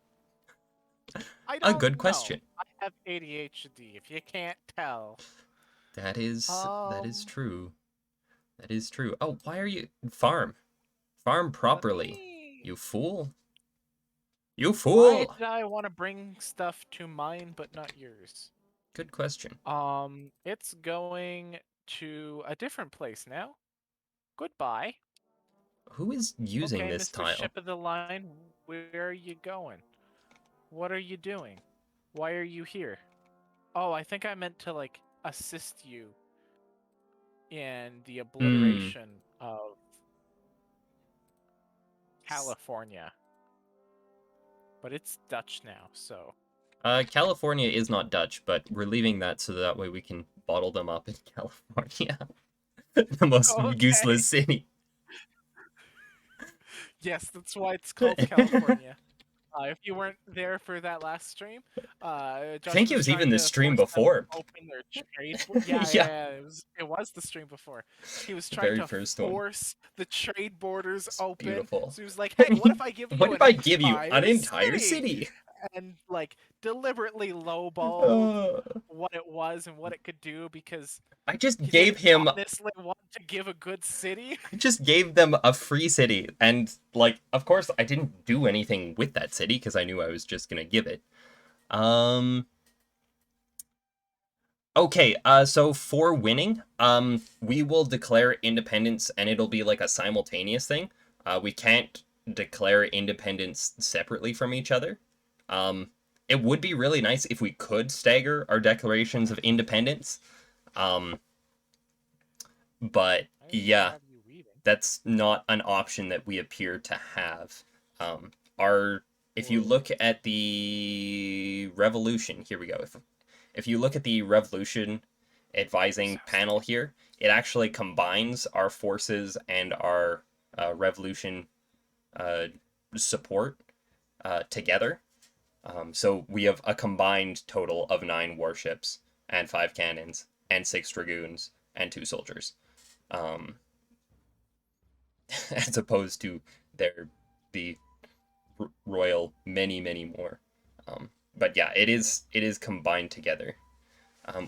I A don't good know. question. I have ADHD, if you can't tell. That is Um, true. That is true. Oh, why are you farm? Farm let properly. me... You fool. You Why fool. did I want to bring stuff to mine but not yours? Good question. It's going to a different place now. Goodbye. Who is using Okay, this Mr. tile? Ship of the Line, where are you going? What are you doing? Why are you here? Oh, I think I meant to, like, assist you in the Hmm. obliteration of California. But it's Dutch now, so... California is not Dutch, but we're leaving that so that way we can bottle them up in California. The most Okay. useless city. Yes, that's why it's called California. If you weren't there for that last stream, I Josh think it was was even trying the to stream force them to before. open their trade. Yeah, yeah, Yeah, yeah. It was the stream before. He was the trying very to first one. force the trade borders It's open. beautiful. So he was like, "Hey, what if I give What you if an I give you an entire entire city?" city? And like deliberately lowballed Uh, what it was and what it could do, because I just he gave didn't him honestly want to give a good city. I just gave them a free city, and like, of course, I didn't do anything with that city because I knew I was just gonna give it. Um. Okay. So for winning, we will declare independence, and it'll be like a simultaneous thing. We can't declare independence separately from each other. Um. It would be really nice if we could stagger our declarations of independence. Um. But I will yeah, have you weaving. that's not an option that we appear to have. Our if you look Whoops. at the revolution, here we go. If you look at the revolution advising So panel here, it actually combines our forces and our revolution uh, support together. So we have a combined total of 9 warships and 5 cannons and 6 dragoons and 2 soldiers. Um, as opposed to there the royal many more. But yeah, it is combined together.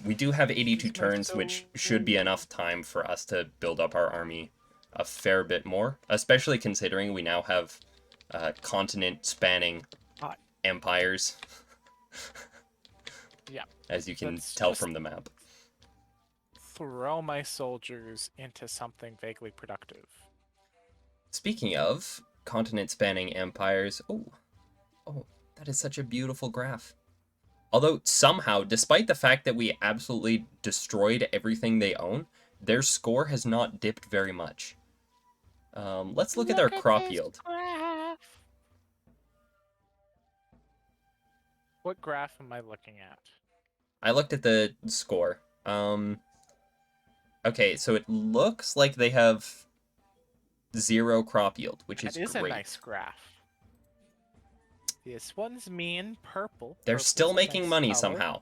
We do have 82 Use my turns, which should be enough time for us to build up our army a fair bit more, especially considering we now have continent spanning uh, empires, yeah. as you can Let's tell just from the map. throw my soldiers into something vaguely productive. Speaking of continent spanning empires, oh, that is such a beautiful graph. Although somehow, despite the fact that we absolutely destroyed everything they own, their score has not dipped very much. Let's look at their Look at crop this yield. graph. What graph am I looking at? I looked at the score. Okay, so it looks like they have 0 crop yield, which That is is a nice great. graph. This one's me in purple. They're still Purple's a making nice money color. somehow.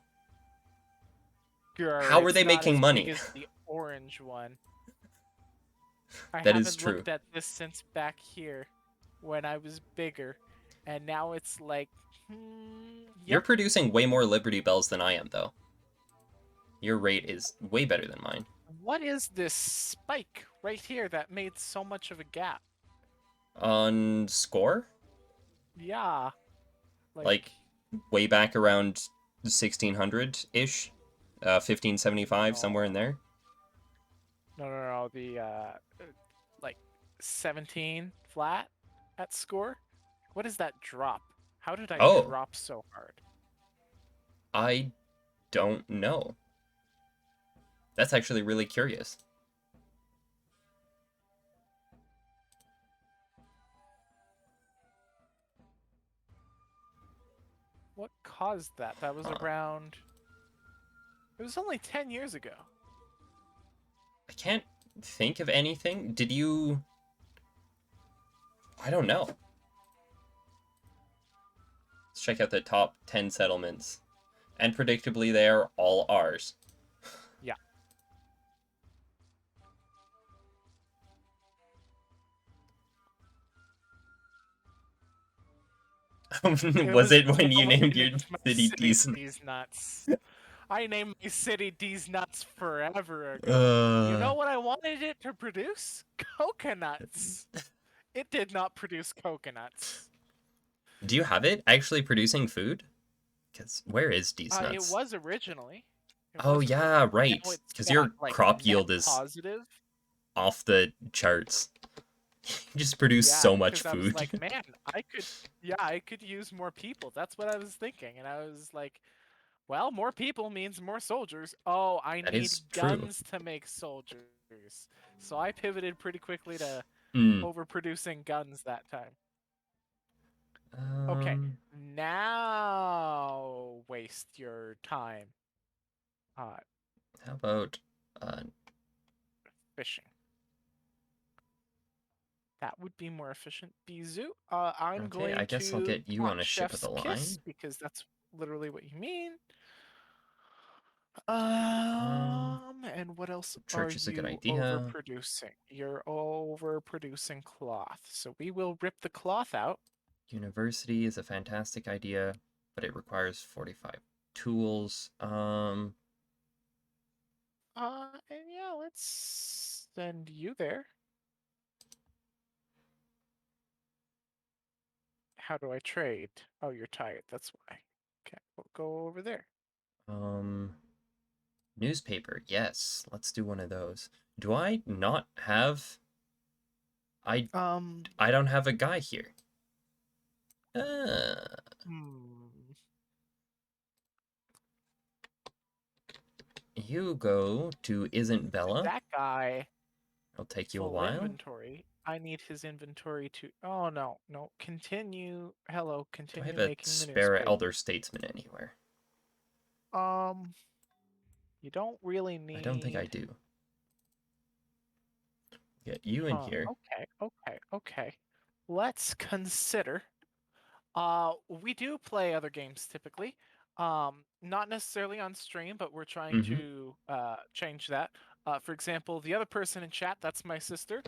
Grr, How are it's they not making as big money? as the orange one. I That is haven't true. looked at this since back here when I was bigger. And now it's like, You're yep. producing way more Liberty Bells than I am, though. Your rate is way better than mine. What is this spike right here that made so much of a gap? On score, Yeah, like like way back around 1600 ish, 1575, somewhere in no, there. no. The like 17 flat at score. What is that drop? How did I Oh, drop so hard? I don't know. That's actually really curious. What caused that? That was Huh. around. It was only 10 years ago. I can't think of anything. Did you? I don't know. Let's check out the top 10 settlements. And predictably, they are all ours. Yeah. It Was was it when you until I named your named my city city decent? D's Nuts. I named my city D's Nuts forever ago. You Uh, know what I wanted it to produce? Coconuts. It did not produce coconuts. do you have it actually producing food? Because where is these It nuts? was originally. It Oh was yeah, now right. it's Because yeah your like crop net yield is positive. off the charts. You just produce Yeah, so much because I was food. like, man, I could yeah I could use more people. That's what I was thinking, and I was like, well, more people means more soldiers. Oh, I That need is true. guns to make soldiers. So I pivoted pretty quickly to Hmm. overproducing guns that time. Okay, Um. now waste your time uh, How about uh? fishing. That would be more efficient. Bizu, I'm Okay, I going guess I'll to get you not on a ship of chef's the kiss line. because that's literally what you mean. Um. And what else are Church is a good you idea. overproducing? You're overproducing cloth. So we will rip the cloth out. University is a fantastic idea, but it requires 45 tools. And yeah, let's send you there. How do I trade? Oh, you're tired. That's why. Okay, we'll go over there. Um, Newspaper. Yes, let's do one of those. Do I not have? I Um, I don't have a guy here. Uh, hmm. you go to Isn't Bella. That guy, It'll take you a full while. inventory. I need his inventory to. Oh no, no. Continue. Hello. Do I have Continue a making the spare newspaper. elder statesman anywhere? Um, you don't really I don't think I need. do. Get you in Huh. here. Okay. Let's consider. We do play other games typically. Not necessarily on stream, but we're trying Mm-hmm. to change that. For example, the other person in chat, that's my sister.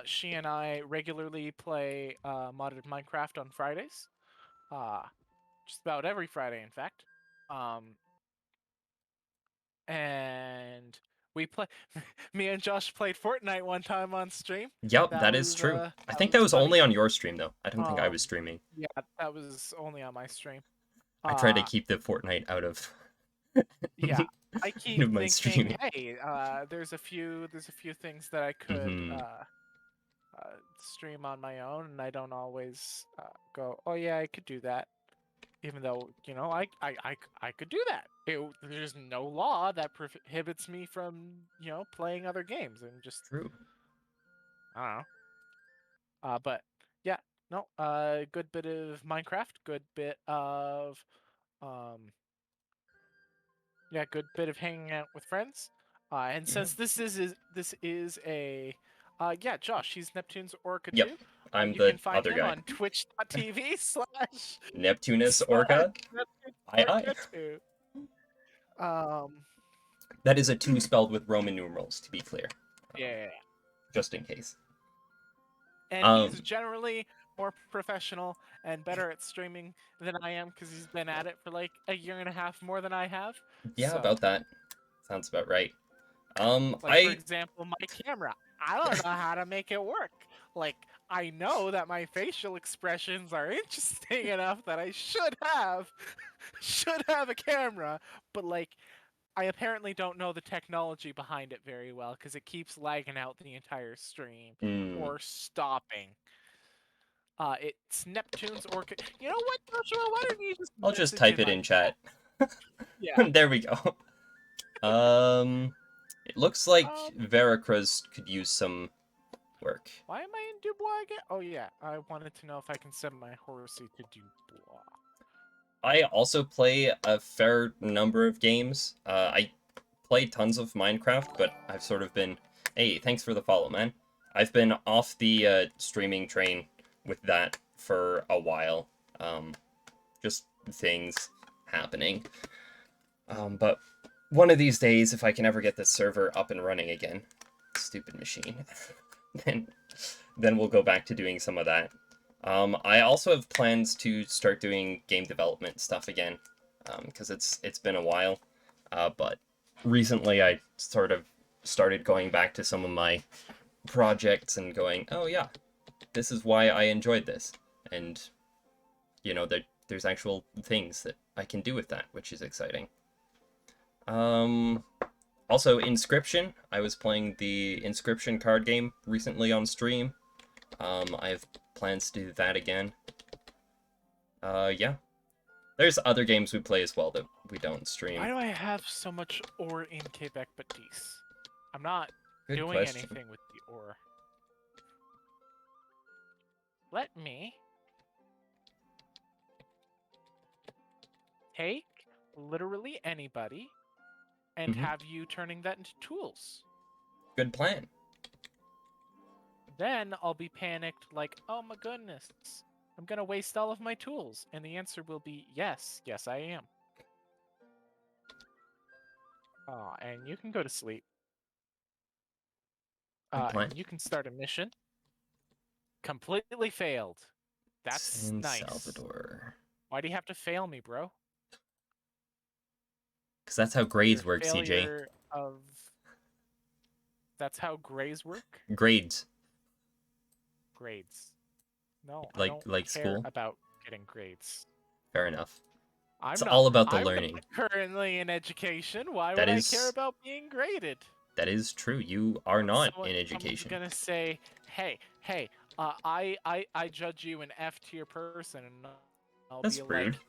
She and I regularly play modded Minecraft on Fridays. Uh, just about every Friday, in fact. Um, and we play. Me and Josh played Fortnite one time on stream. Yep, That that is was true. I think that was was funny. only on your stream though. I don't think I was Um, streaming. yeah, that was only on my stream. I try to Uh, keep the Fortnite out of yeah, I out keep of my thinking, streaming. hey, there's a few things that I could Mm-hmm. stream on my own, and I don't always go, oh yeah, I could do that. Even though I could do that. There's no law that prohibits me from playing other games and just True. I don't know. But yeah, no, good bit of Minecraft, good bit of um, yeah, good bit of hanging out with friends. And Yep. since this is a yeah, Josh, he's Neptune's Orca Yep. too. I'm You can the find other him guy. on twitch.tv Neptunus slash Orca. Neptune's Aye aye. Orca too. Um, That is a two spelled with Roman numerals, to be clear, yeah, just in case. and he's Um, generally more professional and better at streaming than I am because he's been at it for like a year and a half more than I have. yeah, So about that. Sounds about right. Like, for I example, my camera. I don't know how to make it work. Like, I know that my facial expressions are interesting enough that I should have should have a camera, but like I apparently don't know the technology behind it very well because it keeps lagging out the entire stream mm, or stopping. It's Neptune's orchid. You know what, Joshua? Why don't you just I'll just message type in it my in chat? chat. Yeah. There we go. It looks like Um. Veracruz could use some work. Why am I in Dubois again? Oh yeah, I wanted to know if I can send my horsey to Dubois. I also play a fair number of games. I play tons of Minecraft, but I've sort of been... Hey, thanks for the follow, man. I've been off the streaming train with that for a while. Just things happening. But one of these days, if I can ever get this server up and running again, stupid machine, then then we'll go back to doing some of that. I also have plans to start doing game development stuff again, because it's been a while. But recently I sort of started going back to some of my projects and going, oh yeah, this is why I enjoyed this, and there's actual things that I can do with that, which is exciting. Um, Also, Inscription. I was playing the Inscription card game recently on stream. I have plans to do that again. Yeah. There's other games we play as well that we don't Why stream. do I have so much ore in Quebec Baptiste? I'm not Good doing question. anything with the ore. Let me take literally anybody and Hmm. have you turning that into tools. Good plan. Then I'll be panicked like, oh my goodness, I'm gonna waste all of my tools. And the answer will be yes, yes I am. Oh, and you can go to sleep. Good plan. And you can start a mission. Completely failed. That's San nice. Salvador. Why do you have to fail me, bro? Because that's how Your grades work, CJ. failure of... That's how grays work? Grades. Grades. No, I Like don't like care school. about getting grades. Fair enough. I'm It's not all about the I'm learning. not currently in education. Why That would I care is about being graded? that is true. You are not in Someone's education. gonna say, hey, I judge you an F tier person, and I'll That's be rude. like,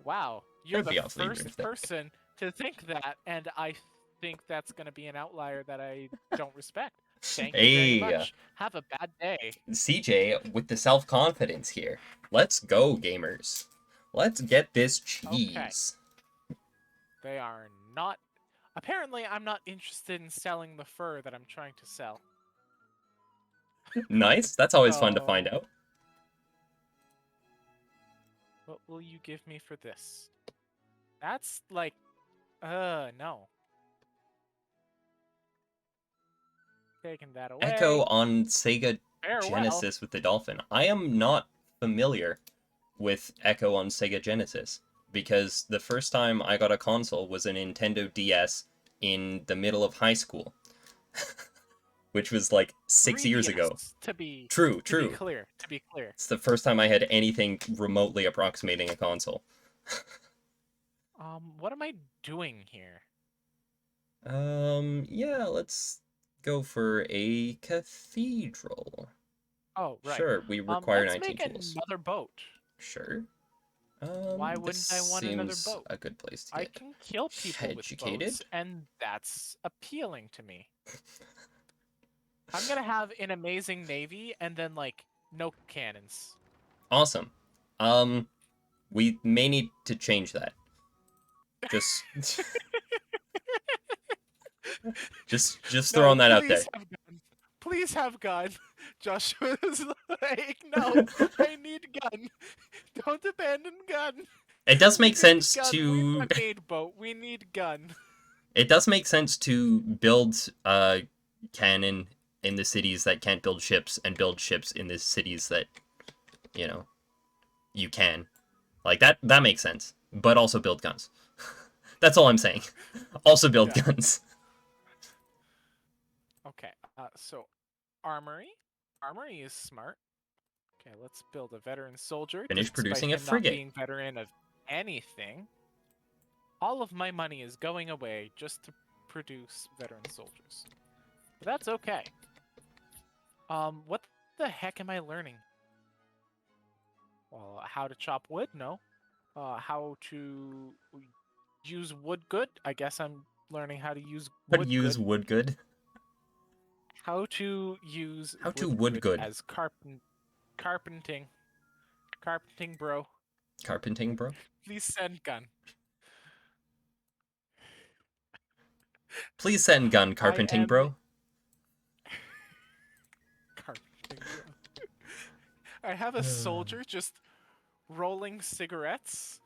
wow, you're That'd the be awfully rude first of them. person to think that, and I think that's gonna be an outlier that I don't respect. Thank you very Hey, much. Have a bad day. CJ with the self-confidence here. Let's go, gamers. Let's get this Okay, cheese. they are not. Apparently, I'm not interested in selling the fur that I'm trying to sell. Nice. That's always fun to find So, out. what will you give me for this? That's like, no. Taking that Echo away. on Sega Farewell. Genesis with the dolphin. I am not familiar with Echo on Sega Genesis because the first time I got a console was a Nintendo DS in the middle of high school, which was like 6 years ago. 3DS to be True, to be true. clear. To be clear. It's the first time I had anything remotely approximating a console. What am I doing here? Yeah, let's go for a cathedral. Oh, right. Sure, we require Let's 19 make tools. another boat. Sure. Why This wouldn't I want another seems boat? a good place to I get can kill people with boats, educated. and that's appealing to me. I'm gonna have an amazing navy, and then like no cannons. Awesome. Um, we may need to change that. Just, just No, throwing that out there. please have gun. Please have gun. Joshua's like, no, I need gun. Don't abandon gun. It does We make need sense gun. We're to. a maid boat. We need gun. It does make sense to build cannon in the cities that can't build ships, and build ships in the cities that you know you can. Like that makes sense. But also build guns. That's all I'm saying. Also build Yeah. guns. So armory. Armory is smart. Okay, let's build a veteran soldier, Finish despite producing a him not frigate. being veteran of anything. All of my money is going away just to produce veteran soldiers. But that's okay. What the heck am I learning? Well, how to chop wood? No. How to use wood good? I guess I'm learning how to use How to wood use good. wood good. How to use How to wood wood good good. as carpenting. Carpenting, bro. Carpenting, bro. Please send gun. Please send gun, I carpenting, am bro. carpenting, bro. I have a soldier just rolling cigars,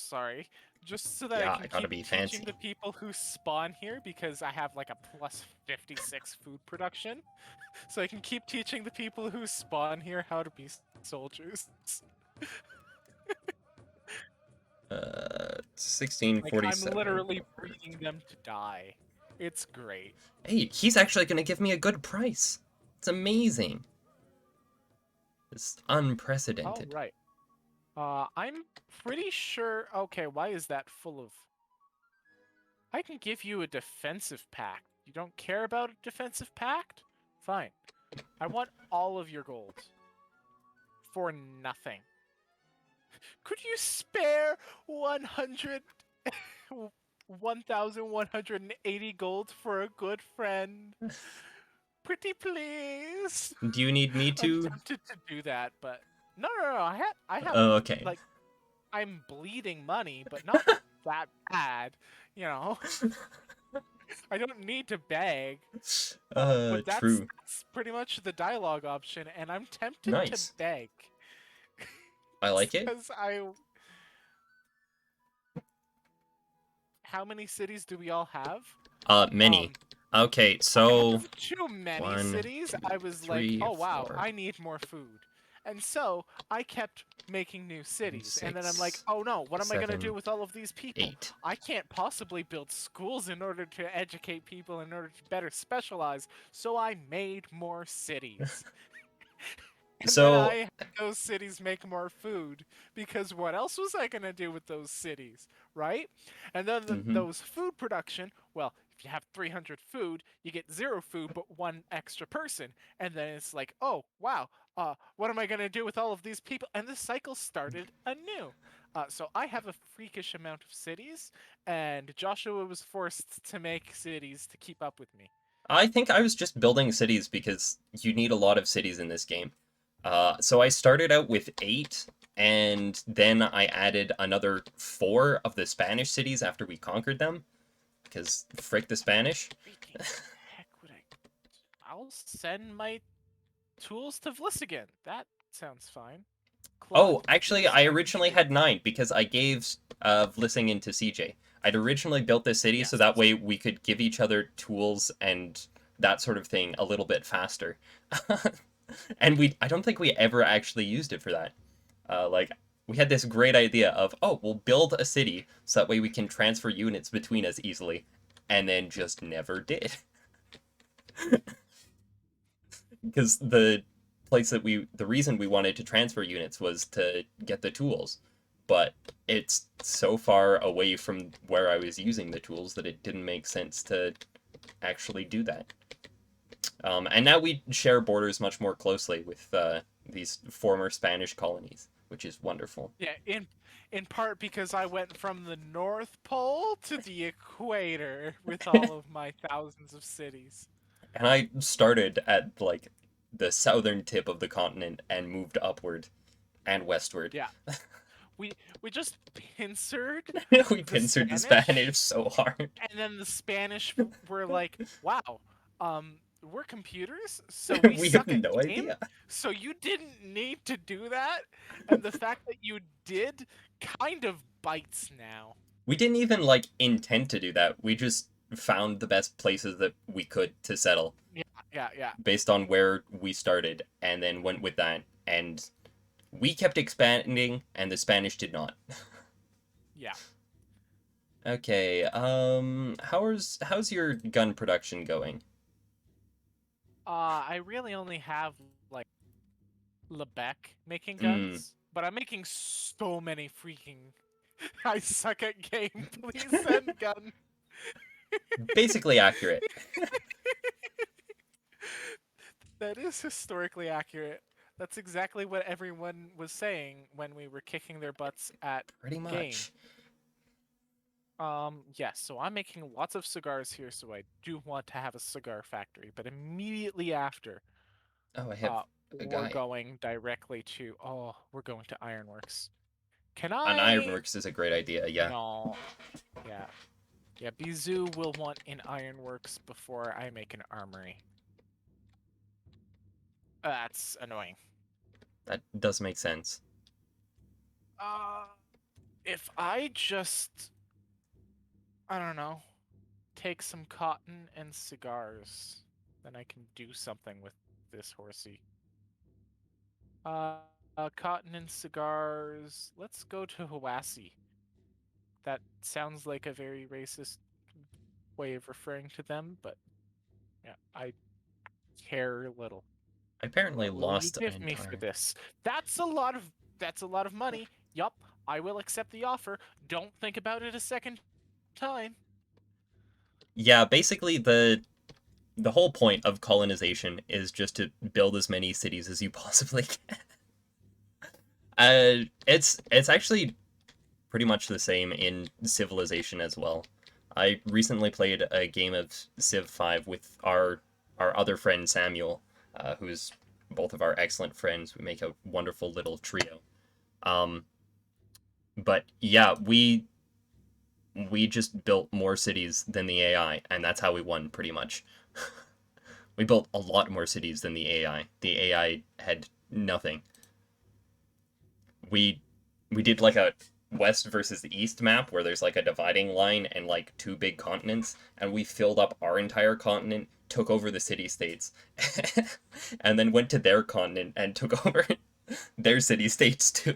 sorry, just so that I Yeah, can I gotta keep be teaching fancy. the people who spawn here because I have like a plus 56 food production. So I can keep teaching the people who spawn here how to be soldiers. Like I'm 1647. literally breeding them to die. It's great. Hey, he's actually gonna give me a good price. It's amazing. It's All unprecedented. right. I'm pretty sure. Okay, why is that full of? I can give you a defensive pact. You don't care about a defensive pact? Fine. I want all of your gold. For nothing. Could you spare 100... 1,180 gold for a good friend? Pretty please. Do you need me I'm to? tempted to do that, but no. I have Oh, okay. like I'm bleeding money, but not that bad, you know. I don't need to beg. But True. that's pretty much the dialogue option, and I'm tempted to Nice. beg. I like it. Because I. How many cities do we all have? Many. Um, Okay, I so have too many one, cities. two, I was like, three, oh wow, four, I need more food. And so I kept making new five, cities. And then I'm like, six, oh no, what am I going to do seven, with all of these people? 8. I can't possibly build schools in order to educate people in order to better specialize. So I made more cities. And then I So, had those cities make more food because what else was I going to do with those cities, right? And then mhm. those food production, well, if you have 300 food, you get 0 food but 1 extra person. And then it's like, oh, wow, what am I going to do with all of these people? And the cycle started anew. So I have a freakish amount of cities, and Joshua was forced to make cities to keep up with me. I think I was just building cities because you need a lot of cities in this game. So I started out with 8, and then I added another 4 of the Spanish cities after we conquered them, because frick the Spanish. Freaking heck would I... I'll send my tools to Vlissingen. That sounds fine. Cloth, Oh, actually, please I send originally trade. had 9 because I gave Vlissingen to CJ. I'd originally built this city so Yes. that way we could give each other tools and that sort of thing a little bit faster. And I don't think we ever actually used it for that. Like, we had this great idea of, oh, we'll build a city so that way we can transfer units between us easily, and then just never did. Because the reason we wanted to transfer units was to get the tools, but it's so far away from where I was using the tools that it didn't make sense to actually do that. And now we share borders much more closely with these former Spanish colonies, which is wonderful. Yeah, in part because I went from the North Pole to the equator with all of my thousands of cities. And I started at like the southern tip of the continent and moved upward and westward. Yeah. We just pincered We the pincered the Spanish, Spanish so hard. and then the Spanish were like, "Wow, we're computers, so we We have suck at no game, idea. so you didn't need to do that." And the fact that you did kind of bites now. We didn't even like intend to do that. We just found the best places that we could to settle Yeah, yeah. based on where we started and then went with that. And we kept expanding and the Spanish did not. Yeah. Okay, how's your gun production going? I really only have like Lebec making Mm, guns, but I'm making so many freaking. I suck at game. Please send gun. basically accurate. That is historically accurate. That's exactly what everyone was saying when we were kicking their butts at Pretty game. much. Yes, so I'm making lots of cigars here, so I do want to have a cigar factory, but immediately after, Oh, I have uh, a we're guy. going directly to, we're going to Ironworks. Can An I? ironworks is a great idea, yeah. No. Yeah. Yeah, Bizou will want an Ironworks before I make an armory. That's annoying. That does make sense. Uh, if I just, I don't know, take some cotton and cigars, then I can do something with this horsey. Uh, Cotton and cigars. Let's go to Hawassi. That sounds like a very racist way of referring to them, but yeah, I care little. I apparently What will you lost an give me for entire... this? That's a lot of money. Yup, I will accept the offer. Don't think about it a second time. Yeah, basically the whole point of colonization is just to build as many cities as you possibly can. It's actually pretty much the same in Civilization as well. I recently played a game of Civ 5 with our other friend Samuel, who's both of our excellent friends. We make a wonderful little trio. Um, but yeah, we just built more cities than the AI, and that's how we won pretty much. We built a lot more cities than the AI. The AI had nothing. We we did like a west versus the east map where there's like a dividing line and like two big continents, and we filled up our entire continent, took over the city states, and then went to their continent and took over their city states too.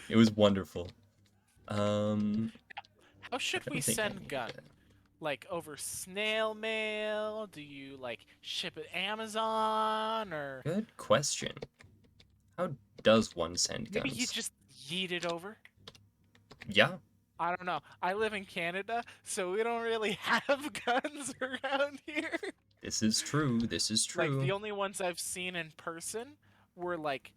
It was wonderful. How I should we don't think I send need gun? Like over snail mail? Do you like ship it Amazon or good question. How does one send maybe you guns? just yeet it over? Yeah, I don't know. I live in Canada, so we don't really have guns around here. this is true. This is Like true. the only ones I've seen in person were like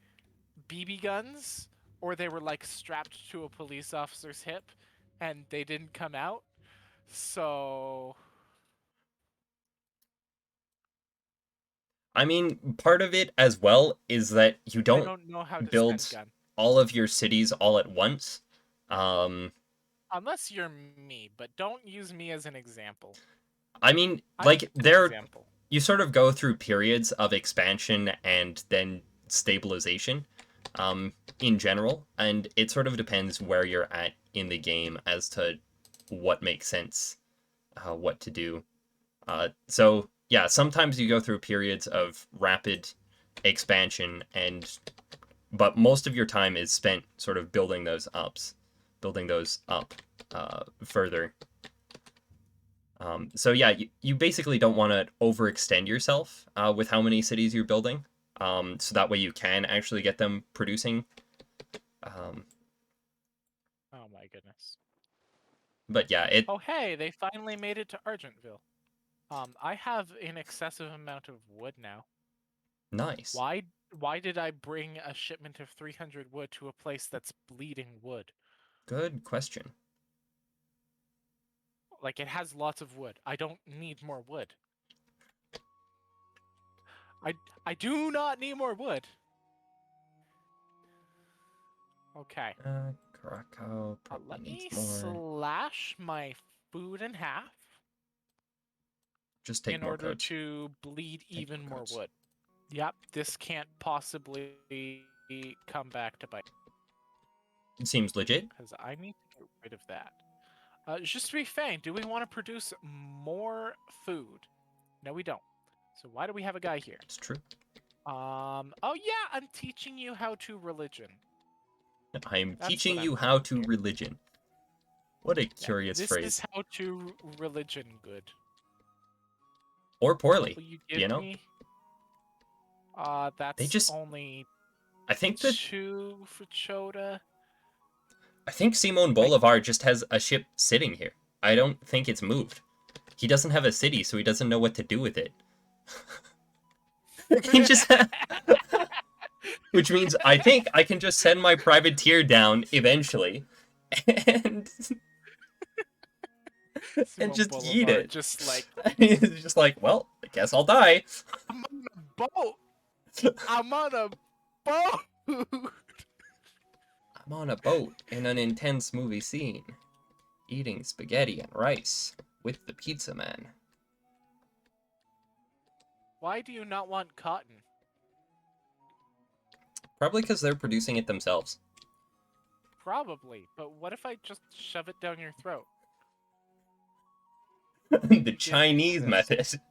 BB guns or they were like strapped to a police officer's hip and they didn't come out. So I mean, part of it as well is that you I don't don't know how to send build gun. all of your cities all at once. Um, Unless you're me, but don't use me as an example. I mean, I'm like, just an there, example. you sort of go through periods of expansion and then stabilization, in general, and it sort of depends where you're at in the game as to what makes sense, what to do. So yeah, sometimes you go through periods of rapid expansion, and but most of your time is spent sort of building those up further. So yeah, you basically don't want to overextend yourself with how many cities you're building, so that way you can actually get them producing. Um, Oh my goodness. but yeah, it Oh hey, they finally made it to Argentville. I have an excessive amount of wood now. nice. Why did I bring a shipment of 300 wood to a place that's bleeding wood? Good question. Like it has lots of wood. I don't need more wood. I I do not need more wood. Okay. Krakow probably Let needs me more. slash my food in half Just take in more order coach. to bleed Take even more more coach. wood. Yep, this can't possibly come back to bite It seems legit. because I need to get rid of that. Just to be fair, do we want to produce more food? No, we don't. So why do we have a guy here? It's true. Oh yeah, I'm teaching you how to religion. I'm That's teaching what I'm you how doing to here. religion. What a Yeah, curious this is phrase. how to religion good. or poorly. Will you You give know, me? they That's just. only I think that 2 for Chota. I think Simon I Bolivar just has a ship sitting here. I don't think it's moved. He doesn't have a city, so he doesn't know what to do with it. He just which means I think I can just send my privateer down eventually and Simon just eat Boulevard, it. just like He's just like, well, I guess I'll die. I'm on a boat. I'm on a boat. I'm on a boat in an intense movie scene, eating spaghetti and rice with the pizza man. Why do you not want cotton? Probably because they're producing it themselves. Probably, but what if I just shove it down your throat? The You give me Chinese this. method.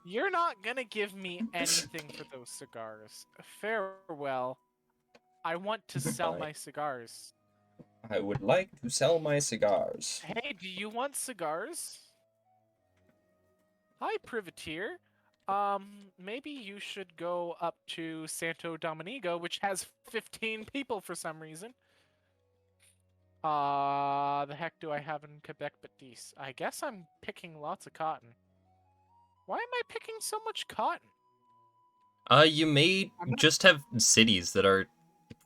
You're not gonna give me anything for those cigars. Farewell. I want to sell Goodbye. my cigars. I would like to sell my cigars. Hey, do you want cigars? Hi, privateer. Maybe you should go up to Santo Domingo, which has 15 people for some reason. The heck do I have in Quebec but these? I guess I'm picking lots of cotton. Why am I picking so much cotton? You may I'm not... just have cities that are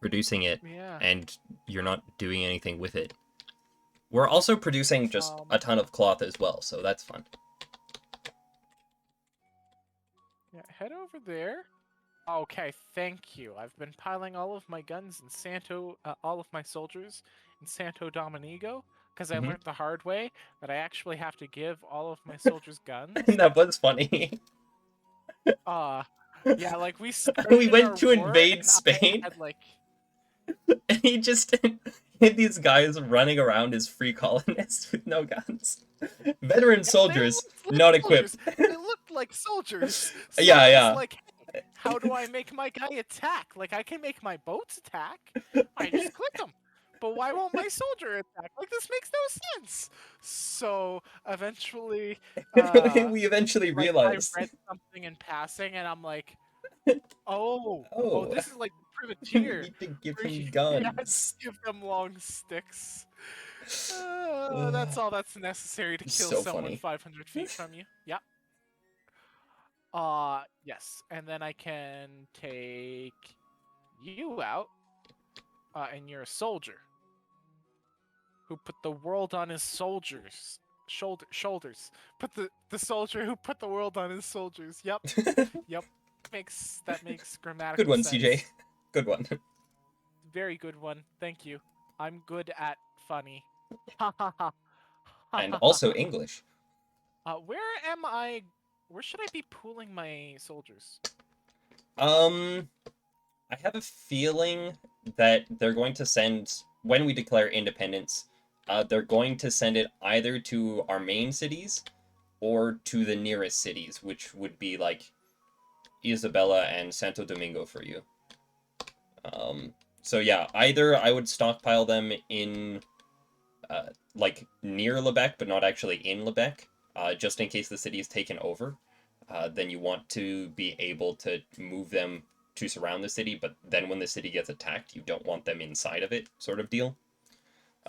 producing it, Yeah. and you're not doing anything with it. We're also producing just Um, a ton of cloth as well, so that's fun. yeah, head over there. Okay, thank you. I've been piling all of my guns in all of my soldiers in Santo Domingo, because I Hmm. learned the hard way that I actually have to give all of my soldiers guns. That was funny. Uh, yeah, like we We started went our to war invade and I Spain, had like, and he just had these guys running around as free colonists with no guns. Veteran yeah, they soldiers, looked like not soldiers. equipped. They looked like soldiers. So Yeah, I was yeah. like, hey, how do I make my guy attack? Like I can make my boats attack. I just click them. But why won't my soldier attack? Like this makes no sense. So eventually, We eventually like I realized. read something in passing, and I'm like, oh, Oh, this is like we privateer, need to give where him you had to guns. give them long sticks. That's Ugh, all that's necessary to kill so someone funny. 500 feet from you. Yeah. Yes, and then I can take you out, and you're a soldier who put the world on his soldiers shoulders. Put the soldier who put the world on his soldiers. Yep, yep. That makes Good grammatical one, CJ. sense. Good one. Very good one. Thank you. I'm good at funny. Ha ha ha. Ha And ha ha also ha. English. Where am I? Where should I be pooling my soldiers? Um, I have a feeling that they're going to send, when we declare independence, they're going to send it either to our main cities or to the nearest cities, which would be like Isabela and Santo Domingo for you. So yeah, either I would stockpile them in like near Lebec, but not actually in Lebec, just in case the city is taken over. Then you want to be able to move them to surround the city, but then when the city gets attacked, you don't want them inside of it, sort of deal.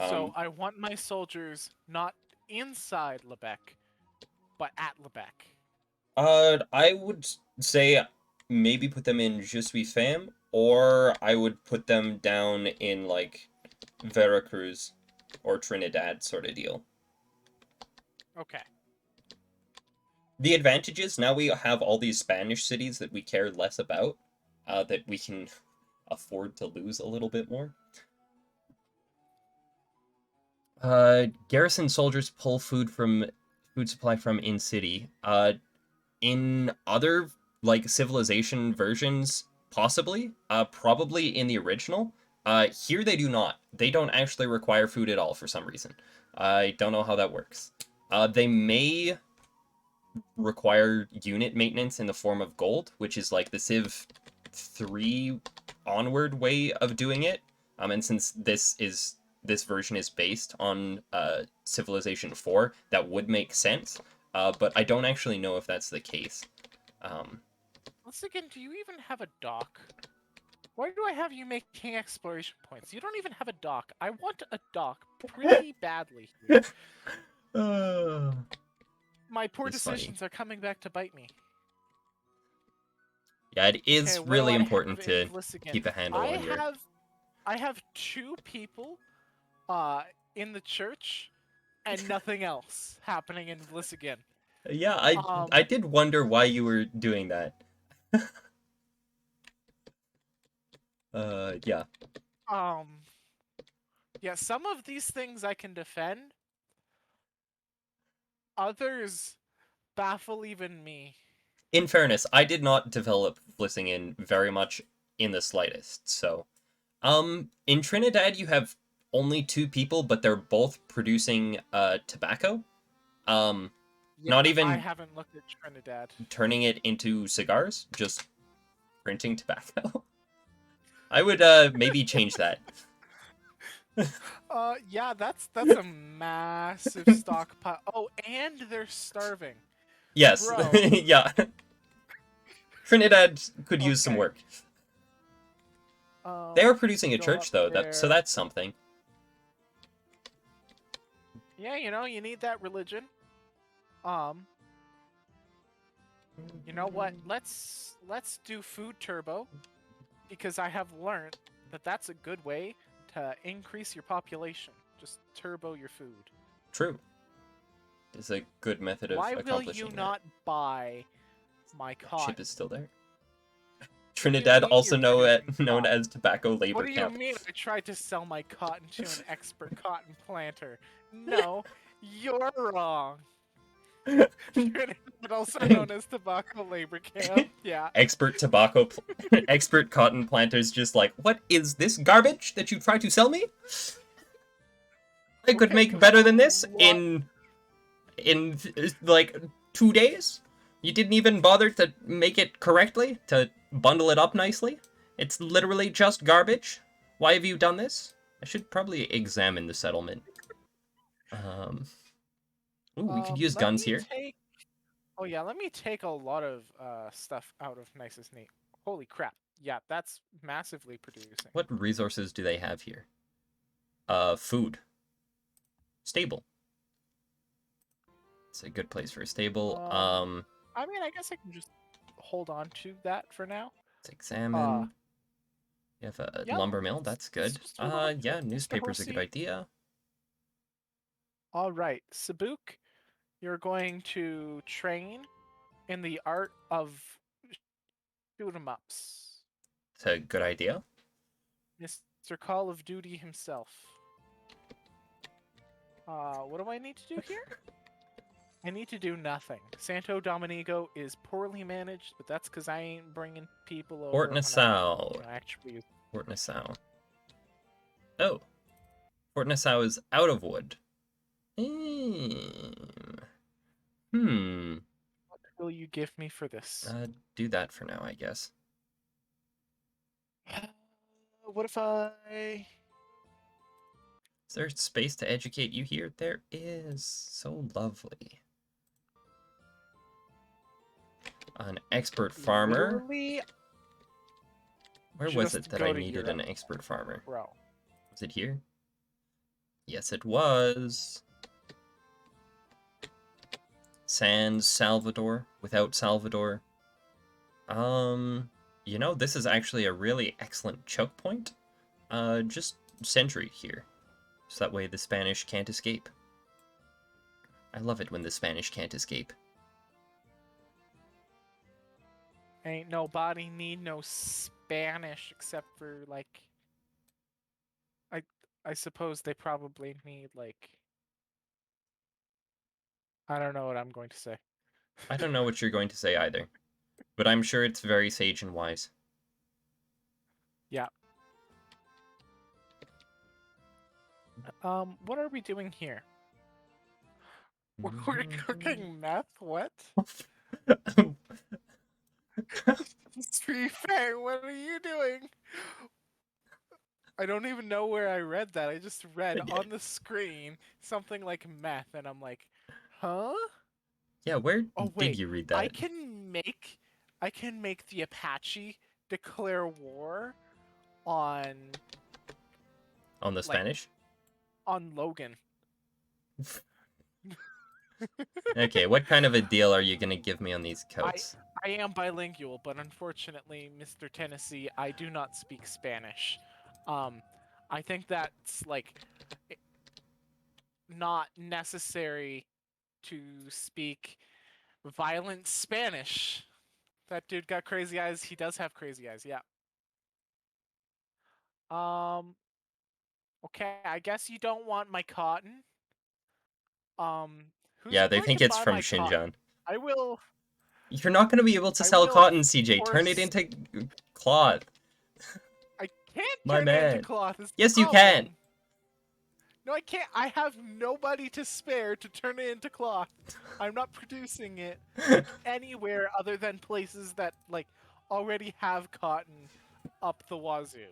So Um, I want my soldiers not inside Lebec, but at Lebec. I would say maybe put them in Je suis femme, or I would put them down in like Veracruz or Trinidad, sort of deal. Okay. The advantage is now we have all these Spanish cities that we care less about, that we can afford to lose a little bit more. Garrison soldiers pull food supply from in city. In other like civilization versions, possibly. Probably in the original. Here they do not. They don't actually require food at all for some reason. I don't know how that works. They may require unit maintenance in the form of gold, which is like the Civ 3 onward way of doing it. And since this version is based on Civilization 4, that would make sense. but I don't actually know if that's the case. Um, Once again, do you even have a dock? Why do I have you making exploration points? You don't even have a dock. I want a dock pretty badly here. uh, My poor it's funny. decisions are coming back to bite me. Yeah, it Okay, is what do really I have important in to Vlissingen? keep a handle I on your. have I have 2 people uh in the church and nothing else happening in Vlissingen. Yeah, I Um did wonder why you were doing that. Yeah. um yeah, some of these things I can defend. Others baffle even me. In fairness, I did not develop Vlissingen very much in the slightest. So, in Trinidad, you have only two people, but they're both producing tobacco. Um, Yeah, not I even haven't looked at Trinidad. turning it into cigars, just printing tobacco. I would maybe change that. Yeah, that's a massive stockpile. Oh, and they're starving. Yes, Bro. yeah. Trinidad could use some Okay. work. They are producing a Go up church though, so there. that's something. Yeah, you need that religion. Um, you know what? Let's do food turbo because I have learned that that's a good way to increase your population. Just turbo your food. True. It's a good method of Why will you accomplishing that. not buy my That ship cotton? is still there. What do you Trinidad, mean also you're producing known cotton? as tobacco What labor do you camp. mean I tried to sell my cotton to an expert cotton planter? No, you're wrong. Trinidad, also known as tobacco labor camp. Yeah. Expert expert cotton planters just like, what is this garbage that you try to sell me? I could Okay, make you have better a than this lot. in like 2 days. You didn't even bother to make it correctly, to bundle it up nicely. It's literally just garbage. Why have you done this? I should probably examine the settlement. Um, ooh, we could use Let guns me here. take. Oh yeah, let me take a lot of stuff out of Nice's Neat. Holy crap! Yeah, that's massively producing. What resources do they have here? Food. Stable. It's a good place for a stable. I mean, I guess I can just hold on to that for now. Let's Uh, examine. You have a yeah, lumber mill. That's let's good. just hold on to Yeah, it, Mr. newspaper's a good Horsey. idea. All right, Sabuk, you're going to train in the art of shoot 'em ups. It's a good idea. Mr. Call of Duty himself. What do I need to do here? I need to do nothing. Santo Domingo is poorly managed, but that's because I ain't bringing people Fort over when I, Nassau. actually use. Fort Nassau. Oh, Fort Nassau is out of wood. Hmm. What will you give me for this? Do that for now, I guess. What if I... Is there space to educate you here? There is. So lovely. An expert farmer. Literally Where was it just that I go to needed an Europe, expert farmer? bro. Was it here? Yes, it was. Sans Salvador. Without Salvador. This is actually a really excellent choke point. Just sentry here. So that way the Spanish can't escape. I love it when the Spanish can't escape. Ain't nobody need no Spanish except for, like... I, I suppose they probably need, like... I don't know what I'm going to say. I don't know what you're going to say either, but I'm sure it's very sage and wise. Yeah. What are we doing here? We're cooking meth? What? Seafaring, what are you doing? I don't even know where I read that. I just read on the screen something like meth, and I'm like, huh? Yeah, where Oh did wait, you read I that? can make I can make the Apache declare war on On the like Spanish? on Logan. Okay, what kind of a deal are you gonna give me on these I coats? I am bilingual, but unfortunately, Mr. Tennessee, I do not speak Spanish. Um, I think that's like not necessary to speak violent Spanish. That dude got crazy eyes. He does have crazy eyes. Yeah. Um. Okay. I guess you don't want my cotton. Um. Who's Yeah, they willing think to it's buy from my cotton? Xinjiang. I will. You're not gonna be able to I sell will cotton, CJ. Turn it force. into cloth, I can't my turn it into man. cloth. Is the Yes, you can. problem? No, I can't. I have nobody to spare to turn it into cloth. I'm not producing it anywhere other than places that like already have cotton up the wazoo.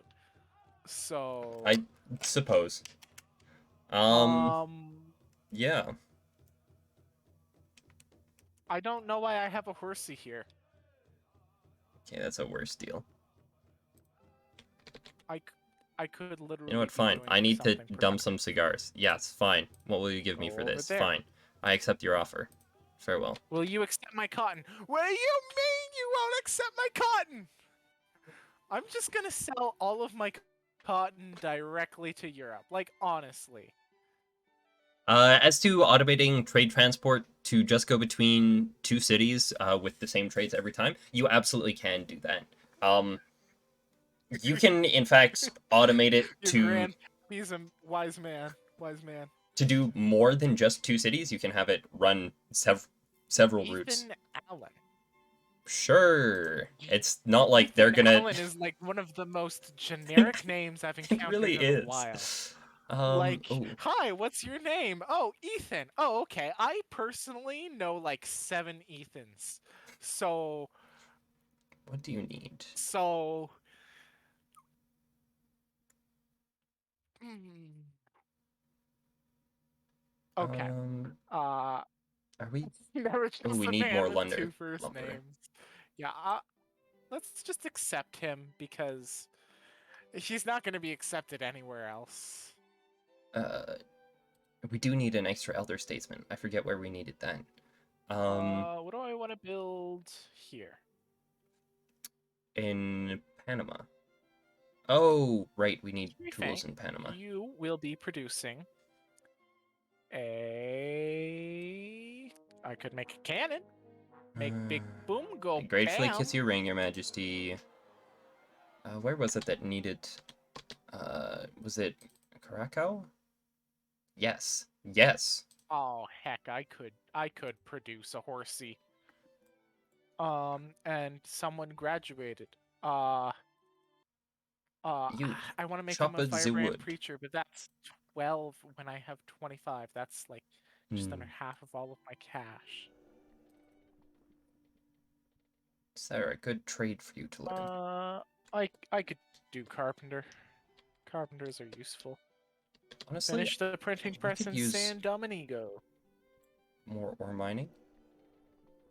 So, I suppose. Um, um, yeah. I don't know why I have a horsey here. Okay, that's a worse deal. I, c- I could You know literally what? be Fine. doing I need to something dump productive. some cigars. Yes, fine. What will you give me Go for over this? there. Fine. I accept your offer. Farewell. Will you accept my cotton? What do you mean you won't accept my cotton? I'm just gonna sell all of my cotton directly to Europe. Like, honestly. As to automating trade transport to just go between two cities with the same trades every time, you absolutely can do that. Um, you can, in fact, automate it Your he's a wise man. Wise man. to do more than just two cities. You can have it run several routes. Ethan Allen. Sure, it's not like they're Ethan gonna. Allen is like one of the most generic names I've It encountered really in a while. is. Like, Oh, hi, what's your name? Oh, Ethan. Oh, okay. I personally know like 7 Ethans. So, what do you need? so, mm, okay. Um, Uh, are we? never Oh, trust we a need man more with two lumber. first Lumber. names. Yeah, let's just accept him because he's not going to be accepted anywhere else. Uh, we do need an extra elder statesman. I forget where we needed that. Um, What do I want to build here? in Panama. Oh, right. We need Seafaring, tools in Panama. you will be producing a. I could make a cannon. Make big boom I go gratefully kiss bam. your ring, Your Majesty. Where was it that needed? Was it Curacao? Yes. Yes. Oh heck, I could produce a horsey. And someone graduated. Uh, You I want to make him chop a a the firebrand wood. preacher, but that's 12 when I have 25. That's like just under Hmm. half of all of my cash. Is there a good trade for you to learn? Uh, I could do carpenter. Carpenters are useful. Honestly, Finish the printing we press could in use San Dominigo. more ore mining.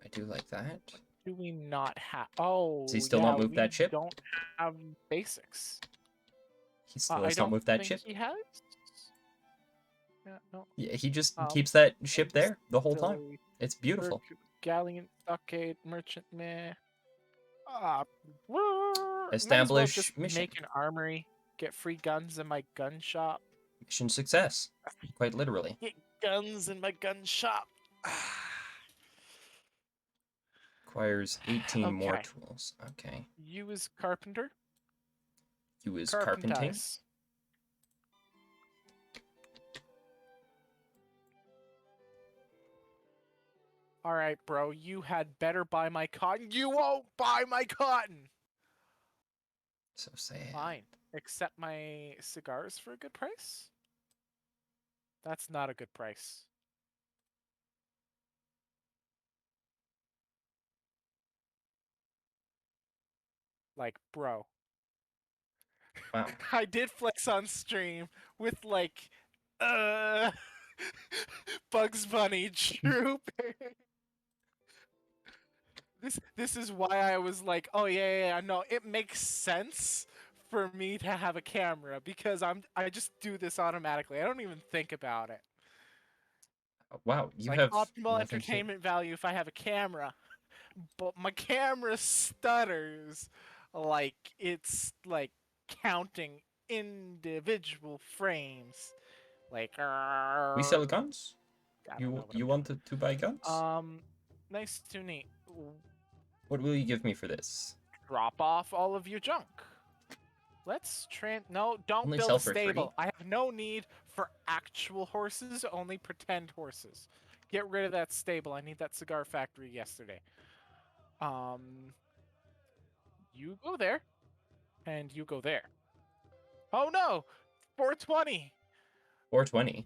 I do like that. Do we not have? Does he Oh, still yeah, not move we that ship? don't have basics. He still I has not don't moved that think ship? he has. Yeah, no. Yeah, he just Um, keeps that ship there the whole time. Distillery, It's Berg, beautiful. Galleon, Stockade, Merchant, meh. Ah, might as well just Establish mission. make an armory, get free guns in my gun shop. Mission success. Quite literally. Get guns in my gun shop. Requires 18 more Okay, tools. Okay. you as carpenter, You is carpenting. carpentize. All right, bro, you had better buy my cotton. You won't buy my cotton. So sad. Fine, accept my cigars for a good price. That's not a good price. Like, bro, Wow. I did flex on stream with like, uh, Bugs Bunny drooping. this is why I was like, oh yeah, no, it makes sense for me to have a camera because I just do this automatically. I don't even think about it. Wow, It's you like have optimal nothing to. entertainment value if I have a camera, but my camera stutters like it's like counting individual frames. Like, We I sell guns. don't You know what you I'm doing. wanted to buy guns? Nice to neat. What will you give me for this? Drop off all of your junk. No, don't Only build sell a for free? stable. I have no need for actual horses, only pretend horses. Get rid of that stable. I need that cigar factory yesterday. Um, you go there, and you go there. Oh no! 420! 420.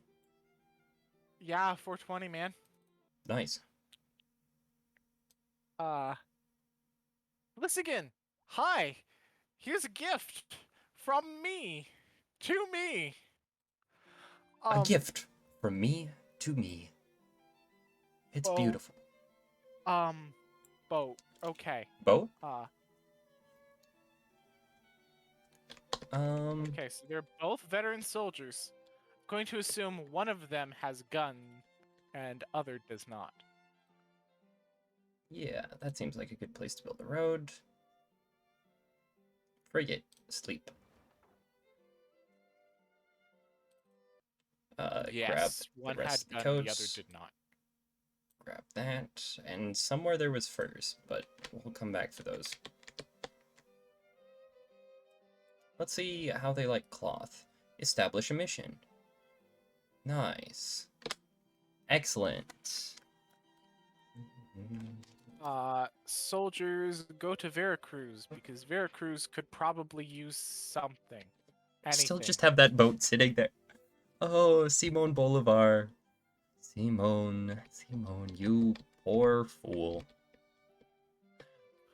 Yeah, 420, man. Nice. Uh, Lissigan! Hi! Here's a gift from me to me. A Um, gift from me to me. It's boat. beautiful. Um, boat. Okay. Bo? Uh, Um, okay, so they're both veteran soldiers. Going to assume one of them has gun and other does not. yeah, that seems like a good place to build a road. Frigate, sleep. Grab Yes, the one had rest of the gun, the other coats. did not. Grab that. And somewhere there was furs, but we'll come back for those. Let's see how they like cloth. Establish a mission. Nice. Excellent. Soldiers go to Veracruz because Veracruz could probably use something. Still Anything. just have that boat sitting there. Oh, Simon Bolivar. Simon, you poor fool.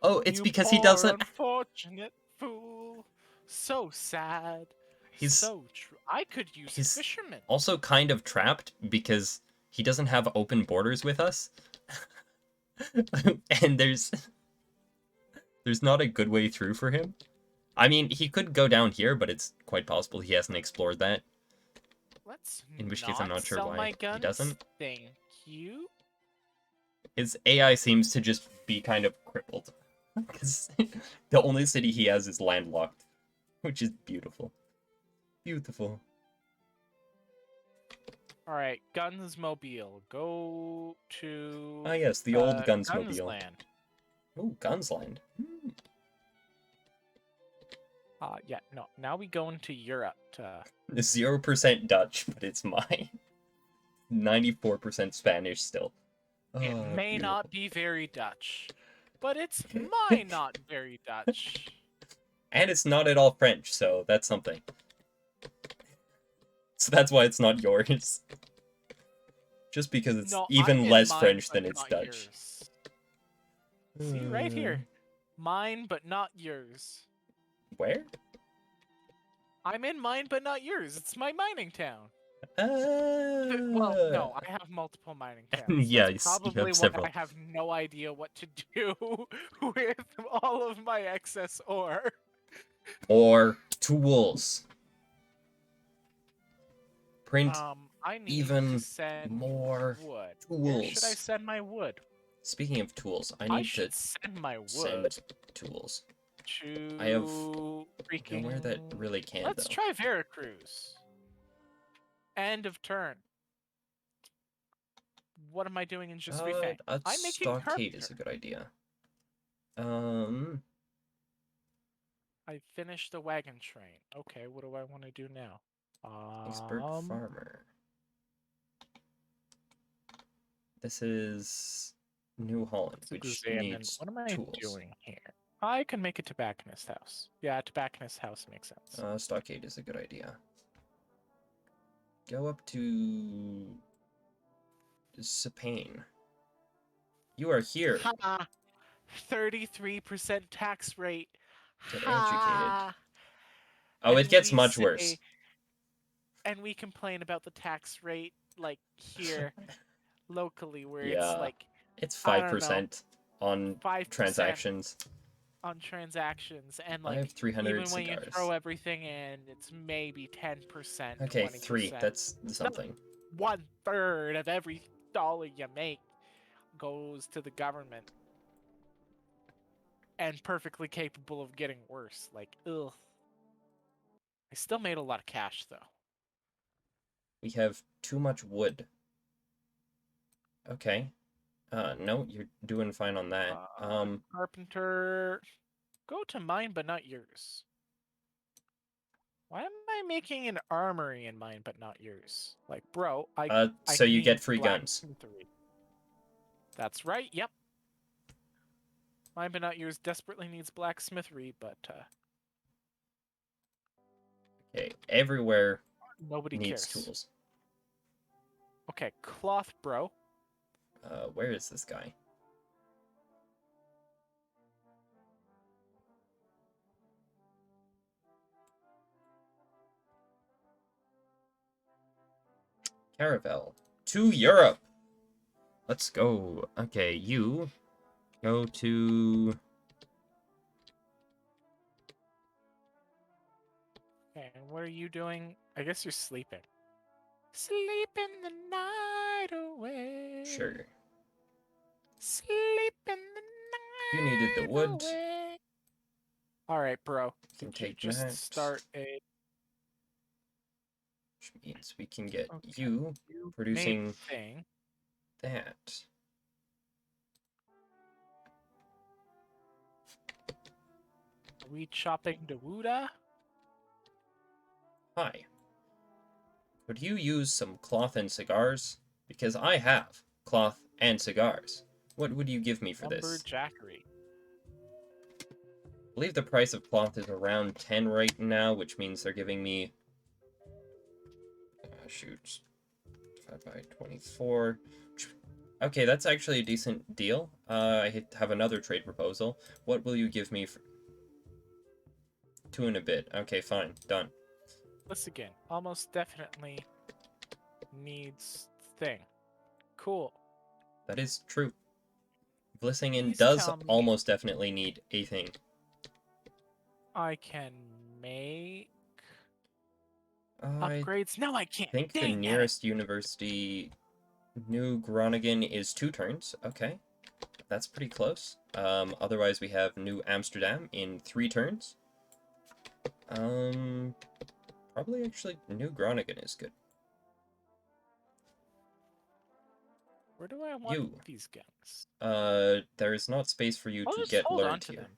Oh, it's You because he poor doesn't. unfortunate fool. So sad. He's So true. I could use a he's fisherman. also kind of trapped because he doesn't have open borders with us. And there's not a good way through for him. I mean, he could go down here, but it's quite possible he hasn't explored that. Let's In which case, I'm not not sure sell why my he guns. doesn't. Thank you. His AI seems to just be kind of crippled. Because the only city he has is landlocked, which is beautiful. Beautiful. Alright, Gunsmobile. Go to Ah, yes, the old Gunsmobile. Gunsland. Oh, Gunsland. Hmm. Yeah, no. Now we go into Europe to 0% Dutch, but it's mine. 94% Spanish still. it Oh, may beautiful. not be very Dutch, but it's my not very Dutch. And it's not at all French, so that's something. So that's why it's not yours. Just because it's No, I'm even in less mine, French but than it's not Dutch. yours. See, right here. Mine, but not yours. Where? I'm in mine, but not yours. It's my mining town. Well, Uh, no, I have multiple mining towns. That's yes, you probably have why I several. have no idea what to do with all of my excess ore. Or tools. Print I need to even send more wood. Where should I tools. send my wood? Speaking of tools, I I need to should send my wood send tools. I have to nowhere that freaking. really can, Let's though. try Veracruz. End of turn. What am I doing in just Seafaring? A I'm making stockade is carpenter. a good idea. Um, I finished the wagon train. Okay, what do I want to do now? expert farmer. This is New Holland, Let's which examine. needs What am I tools. doing here? I can make a tobacconist house. Yeah, tobacconist house makes sense. Stockade is a good idea. Go up to Seapain. You are here. Ha! 33% tax rate. Get educated. Ha! Oh, it And gets we much worse. say, and we complain about the tax rate, like here, locally, where it's Yeah, like, it's I don't know, 5%. on 5% transactions. on transactions, and I like have 300 even when you throw cigars. everything in, it's maybe 10%, Okay, 3. 20%. That's So something. 1/3 of every dollar you make goes to the government, and perfectly capable of getting worse. Like, ugh. I still made a lot of cash though. We have too much wood. Okay. No, you're doing fine on that. Carpenter, go to mine, but not yours. Why am I making an armory in mine, but not yours? Like, bro, I So you get need free guns. blacksmithery. That's right. Yep. Mine, but not yours, desperately needs blacksmithery, but Okay, everywhere nobody needs cares. tools. Okay, cloth, bro. Where is this guy? Caravel. To Europe! Let's go. Okay, you go to... Okay, and what are you doing? I guess you're sleeping. Sleeping the night away. Sure. Sleeping the You needed the night wood. away. All right, bro. Can Could you take just that. start a? Which means we can get Okay, you you made producing thing. that. Are we chopping the Wuda? Hi. Could you use some cloth and cigars? Because I have cloth and cigars. What would you give me for this? Lumberjackery. I believe the price of cloth is around 10 right now, which means they're giving me... shoot. Divided by 24. Okay, that's actually a decent deal. I have another trade proposal. What will you give me for... 2 and a bit. Okay, fine. Done. This again. Almost definitely needs thing. Cool. That is true. Vlissingen Please does tell me almost definitely need a thing. I can make I upgrades. No, I can't. think the Dang at it. nearest university, New Groningen, is 2 turns. Okay, that's pretty close. Otherwise we have New Amsterdam in 3 turns. Probably actually New Groningen is good. Where do I want You, these guns? there is not space for you I'll to just get hold on learned to here. them.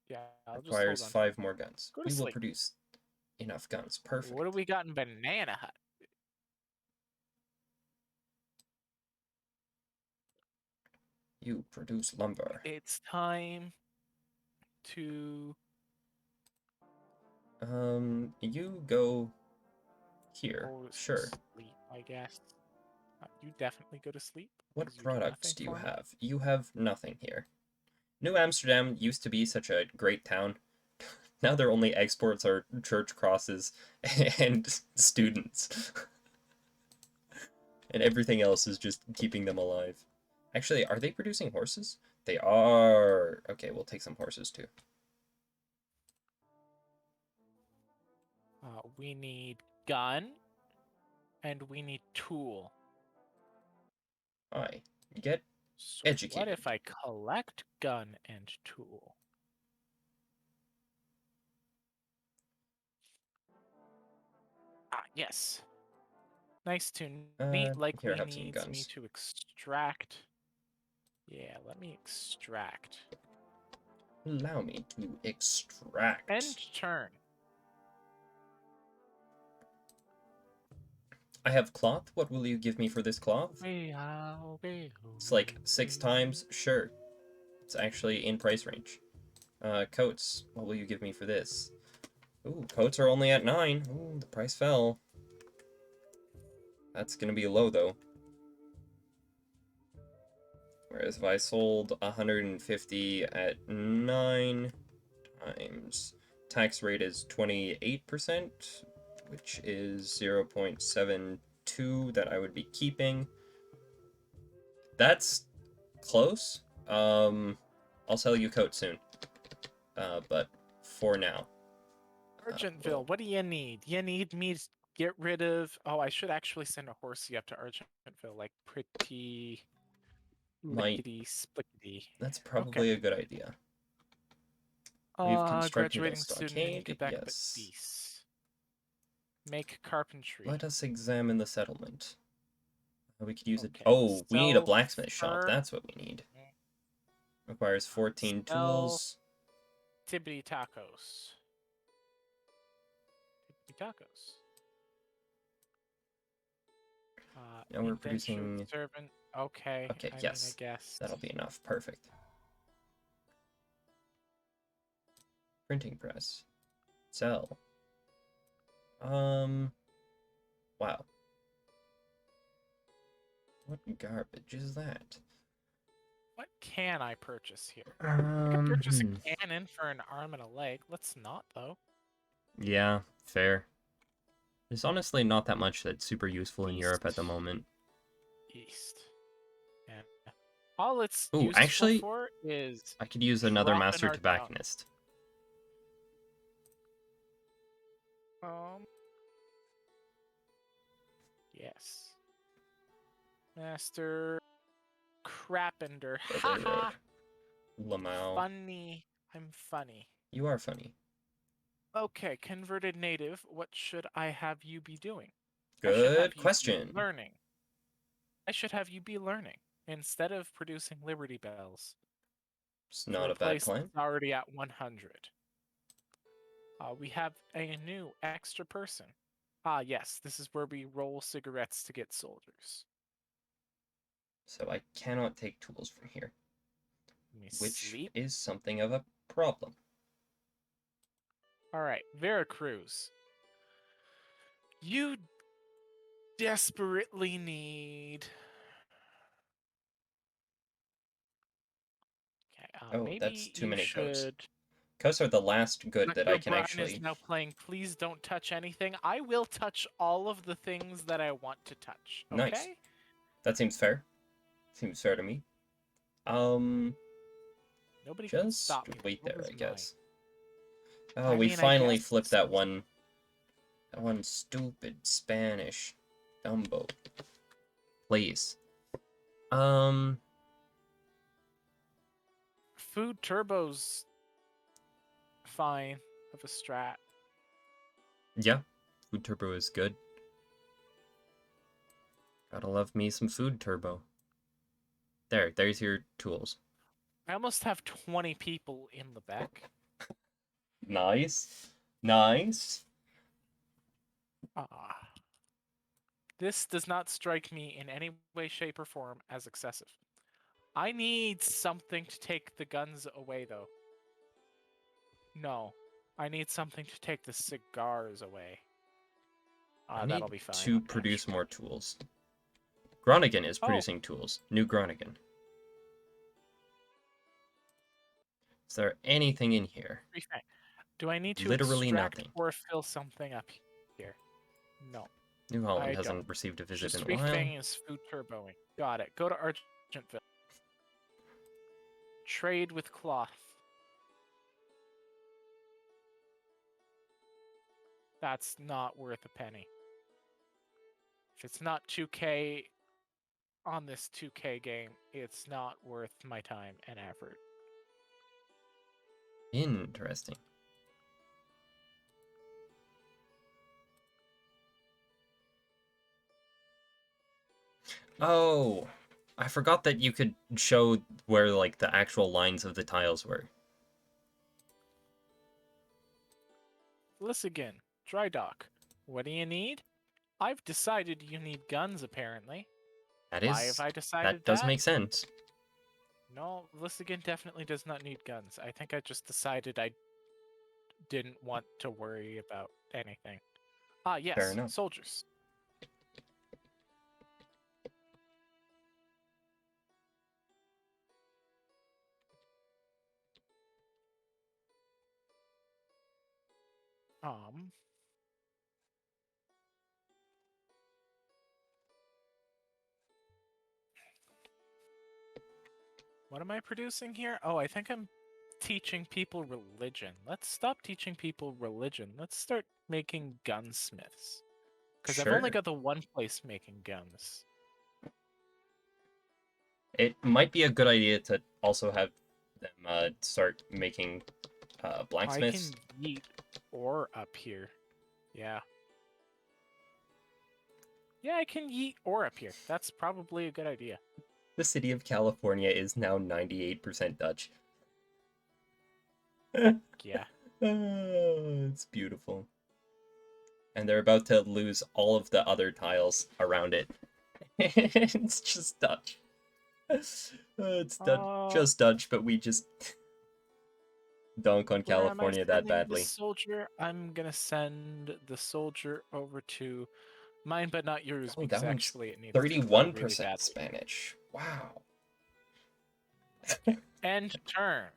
Yeah, I'll just hold Requires on to them. 5 more guns. Go to We will sleep. produce enough guns. What do Perfect. we got in Banana Hut? You produce lumber. It's time to You go here. go to Sure. sleep, I guess. You definitely go to sleep What because you do products nothing do you for me. have? You have nothing here. New Amsterdam used to be such a great town. Now their only exports are church crosses and students. And everything else is just keeping them alive. Actually, are they producing horses? They are. Okay, we'll take some horses too. We need gun and we need tool. Aye. Get So what educated. if I collect gun and tool? Yes. Nice to neat Here, likely have some needs me guns. to extract. Yeah, let me extract. Allow me to extract. End turn. I have cloth. What will you give me for this cloth? It's like 6 times. Sure. It's actually in price range. Coats. What will you give me for this? Ooh, coats are only at 9. Ooh, the price fell. That's gonna be low, though. Whereas if I sold 150 at 9 times... Tax rate is 28%, which is 0.72 that I would be keeping. That's close. I'll sell you coat soon. But for now, well, Argentville, what do you need? You need me to get rid of. Oh, I should actually send a horsey up to Argentville, like pretty might lickety splickety. that's Okay. probably a good idea. We've constructed a Graduating student in stockade. Quebec, but Yes. peace. Make carpentry. Let us examine the settlement. We could use it. Okay. Oh, we need a Sell blacksmith shop. fur. That's what we need. Requires 14 Sell tools. Tibbity tacos. Tibbity tacos. Now we're Indentured producing. servant. Okay. Okay, I mean, I yes. guess. That'll be enough. Perfect. Printing press. Sell. Wow. What garbage is that? What can I purchase here? I could purchase a cannon for an arm and a leg. Let's not, though. Yeah, fair. There's honestly not that much that's super useful in Europe at the East. moment. East. And all it's Ooh, useful actually, for is I could use another dropping master our dung. tobacconist. Yes. Master Crapender. Brother Haha. Lamau. Funny. I'm funny. You are funny. Okay, converted native. What should I have you be doing? I should have Good you be question. learning. I should have you be learning instead of producing Liberty Bells It's for not a a bad place plan. that's already at 100. We have a new extra person. Yes, this is where we roll cigarettes to get soldiers. So I cannot take tools from here, Let me which sleep. is something of a problem. All right, Veracruz. You desperately need. Okay, Oh, that's maybe too you many coats. should. Coats are the last good that I Dr. can Brian is actually... now playing Please Don't Touch Anything. I will touch all of the things that I want to touch, Nice. okay? That seems fair. Seems fair to me. Nobody can Just stop me. wait The there, world I is mine. guess. Oh, I we mean, I finally guess. flipped that one stupid Spanish Dumbo. Please. Um, Food Turbo's fine of a strat. yeah. Food Turbo is good. Gotta love me some Food Turbo. There's your tools. I almost have 20 people in the back. Nice. Nice. Ah. This does not strike me in any way, shape, or form as excessive. I need something to take the guns away, though. No. I need something to take the cigars away. I That'll need be fine to on produce Nash. more tools. Groningen is Oh, producing tools. New Groningen. Is there anything in here? refang. Do I need to Literally extract nothing. or fill something up here? No, New Holland I don't. hasn't received a visit Just in a while. refang is food turboing. Got it. Go to Argentville. Trade with cloth. That's not worth a penny. If it's not 2K on this 2K game, it's not worth my time and effort. Interesting. Oh, I forgot that you could show where, like, the actual lines of the tiles were. Listen again. Dry dock. What do you need? I've decided you need guns, apparently. Why have I decided That does that? make sense. No, Lissigan definitely does not need guns. I think I just decided I didn't want to worry about anything. Fair Yes, enough. soldiers. Um, What am I producing here? Oh, I think I'm teaching people religion. Let's stop teaching people religion. Let's start making gunsmiths. Because I've only Sure. got the one place making guns. It might be a good idea to also have them start making I blacksmiths. can yeet ore up here. Yeah. Yeah, I can yeet ore up here. That's probably a good idea. The city of California is now 98% Dutch. Yeah. It's beautiful. And they're about to lose all of the other tiles around it. It's just Dutch. It's Uh, just Dutch, but we just dunk on where am I California that sending the badly. soldier? I'm gonna send the soldier over to mine, but not yours, Oh, that because one's actually it needs to grow really 31% badly. Spanish. Wow. Okay. End turn.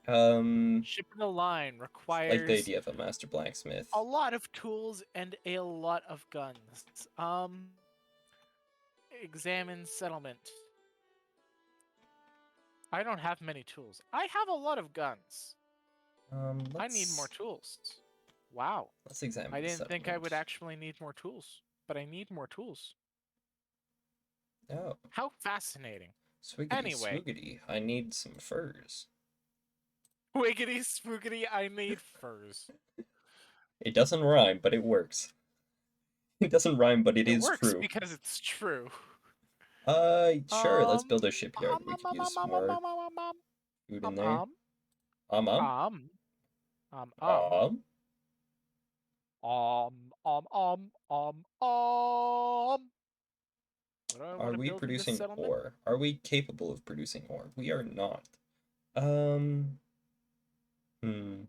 Um, Shipping a line like the requires idea of a master blacksmith. a lot of tools and a lot of guns. Examine settlement. I don't have many tools. I have a lot of guns. I need more Let's tools. Wow. examine I the didn't think I would settlement. actually need more tools, but I need more tools. Oh, How fascinating. swiggity Anyway, swoogity. I need some furs. wiggity spoogity, I need furs. It doesn't rhyme, but it works. It doesn't rhyme, but it It is works true. because it's true. Sure, let's build a shipyard. We could use some more Um, food in um, there. um, Um, um, um, um, um, um. um. What do I Are want to we build in this producing settlement? ore? Are we capable of producing ore? We are not. Um, hmm.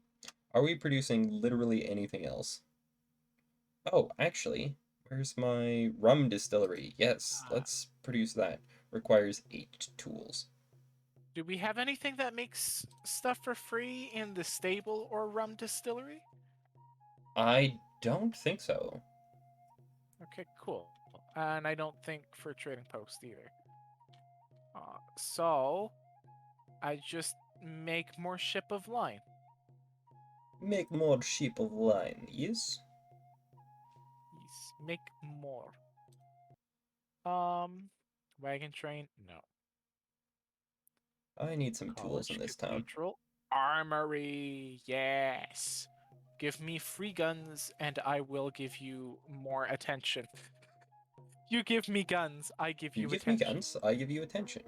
Are we producing literally anything else? Oh, actually, where's my rum distillery? Yes, Uh, let's produce that. Requires 8 tools. do we have anything that makes stuff for free in the stable or rum distillery? I don't think so. Okay, cool. And I don't think for trading post either. So I just make more ship of line. Make more ship of line, yes? Yes, make more. Um, wagon train, no. I need some tools in College this town. cathedral, armory, yes. Give me free guns, and I will give you more attention. You give me guns, I give You you give me attention. guns, I give you attention.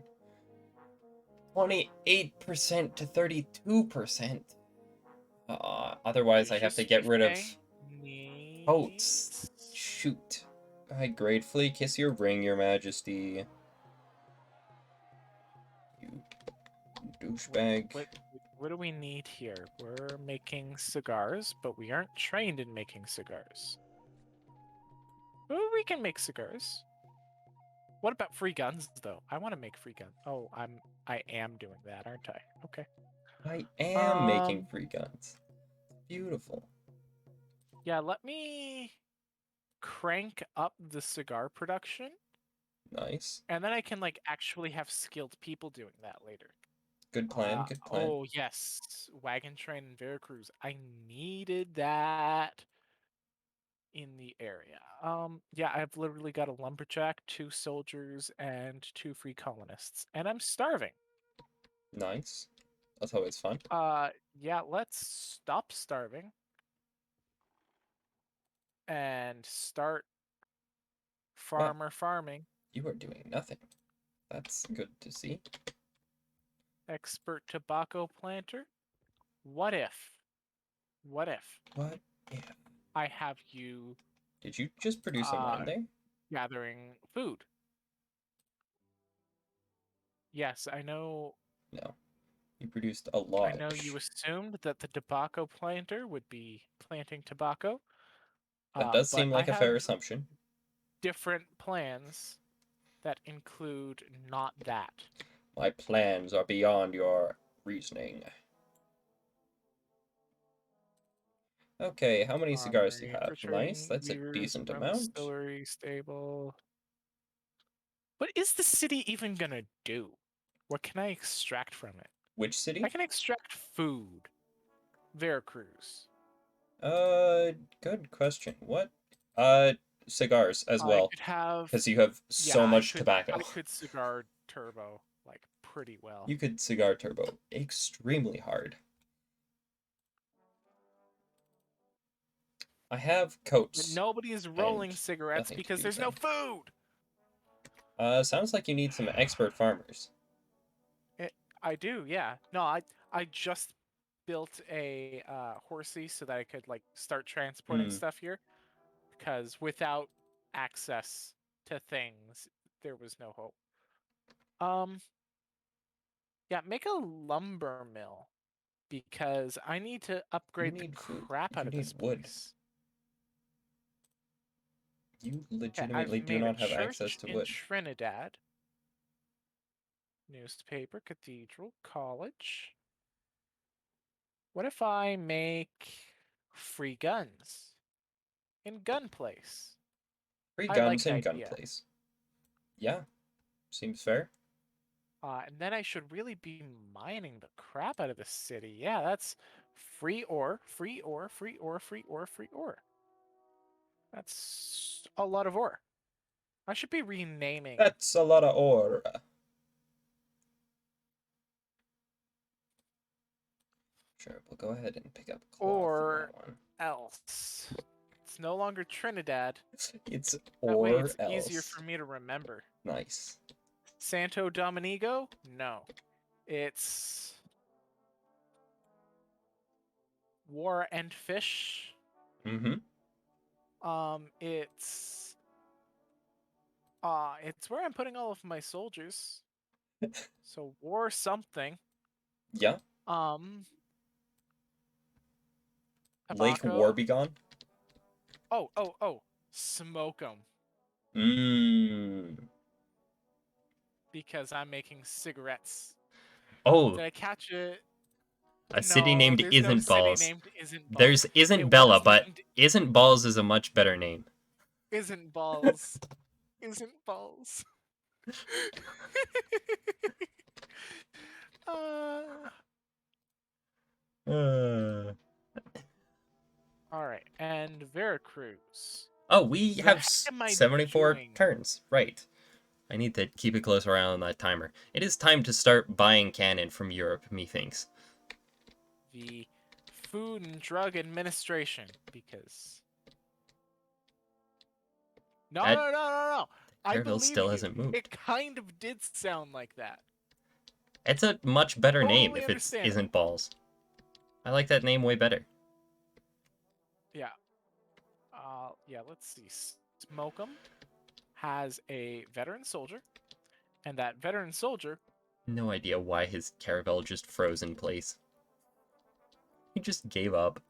28% to 32%. Otherwise I have to Gracious get rid of buffet boats. needs. Shoot. I gratefully kiss your ring, your majesty. You What, douchebag. what, what do we need here? We're making cigars, but we aren't trained in making cigars. Oh, we can make cigars. What about free guns, though? I want to make free guns. Oh, I am doing that, aren't I? Okay. I am making Um, free guns. Beautiful. yeah, let me crank up the cigar production, Nice. and then I can like actually have skilled people doing that later. Good plan, good plan. Oh yes, wagon train in Veracruz. I needed that in the area. Yeah, I've literally got a lumberjack, 2 soldiers, and 2 free colonists, and I'm starving. Nice. That's always fun. Yeah, let's stop starving and start Well, farmer farming. you are doing nothing. That's good to see. Expert tobacco planter. What if? What if What if? I have you Did you just produce a uh line there? gathering food? Yes, I know. No. You produced a I know you lodge. assumed that the tobacco planter would be planting tobacco, That does but seem I like a have fair assumption. different plans that include not that. My plans are beyond your reasoning. Okay, how many cigars do you Armory have? Nice, infiltrating that's a weavers, decent rum amount. distillery, stable. What is the city even gonna do? What can I extract from it? Which I city? can extract food. Veracruz. Good question. What? Uh, cigars as I well, could have, because you have yeah, so much tobacco. I could cigar turbo like pretty well. You could cigar turbo extremely hard. I have But coats nobody is rolling and cigarettes nothing to because do there's no them. food. Sounds like you need some expert farmers. It, I do, yeah. No, I just built a horsey so that I could like start transporting Hmm. stuff here because without access to things, there was no hope. Um, yeah, make a lumber mill because I need to You upgrade the need food. crap out You of need this wood. place. You Okay, legitimately I've do made a not have access church to in wood. Trinidad, newspaper, cathedral, college. What if I make free guns in gun place? Free I like guns the in gun idea. place. Yeah, seems fair. And then I should really be mining the crap out of the city. Yeah, that's free ore, free ore, free ore, free ore, free ore. That's a lot of ore. I should be renaming That's a lot of ore. Sure, we'll go ahead and pick up cloth on or that one. else. It's no longer Trinidad. It's That way or it's easier else. for me to remember. Nice. Santo Domingo? No. It's War and Fish. Mm-hmm. It's where I'm putting all of my soldiers. So war something. Yeah. Um Lake Tobacco. Warbegone. Oh. Smoke 'em Mmm. because I'm making cigarettes. Oh, Did I catch it? a city No, named there's no Isn't city Balls. named Isn't Balls. There's Isn't It Bella, was but named Isn't Balls is a much better name. Isn't Balls. Isn't Balls. uh, Uh. all right, and Veracruz. Oh, we The have heck am I 74 doing? turns. Right. I need to keep a close eye on that timer. It is time to start buying cannon from Europe, methinks. The Food and Drug Administration, because That no. I Caravel believe still you. hasn't moved. It kind of did sound like that. It's a much better name Totally if it isn't understandable. Balls. I like that name way better. Yeah. Yeah. Let's see. Smoke'em has a veteran soldier, and that veteran soldier. No idea why his Caravel just froze in place. He just gave up.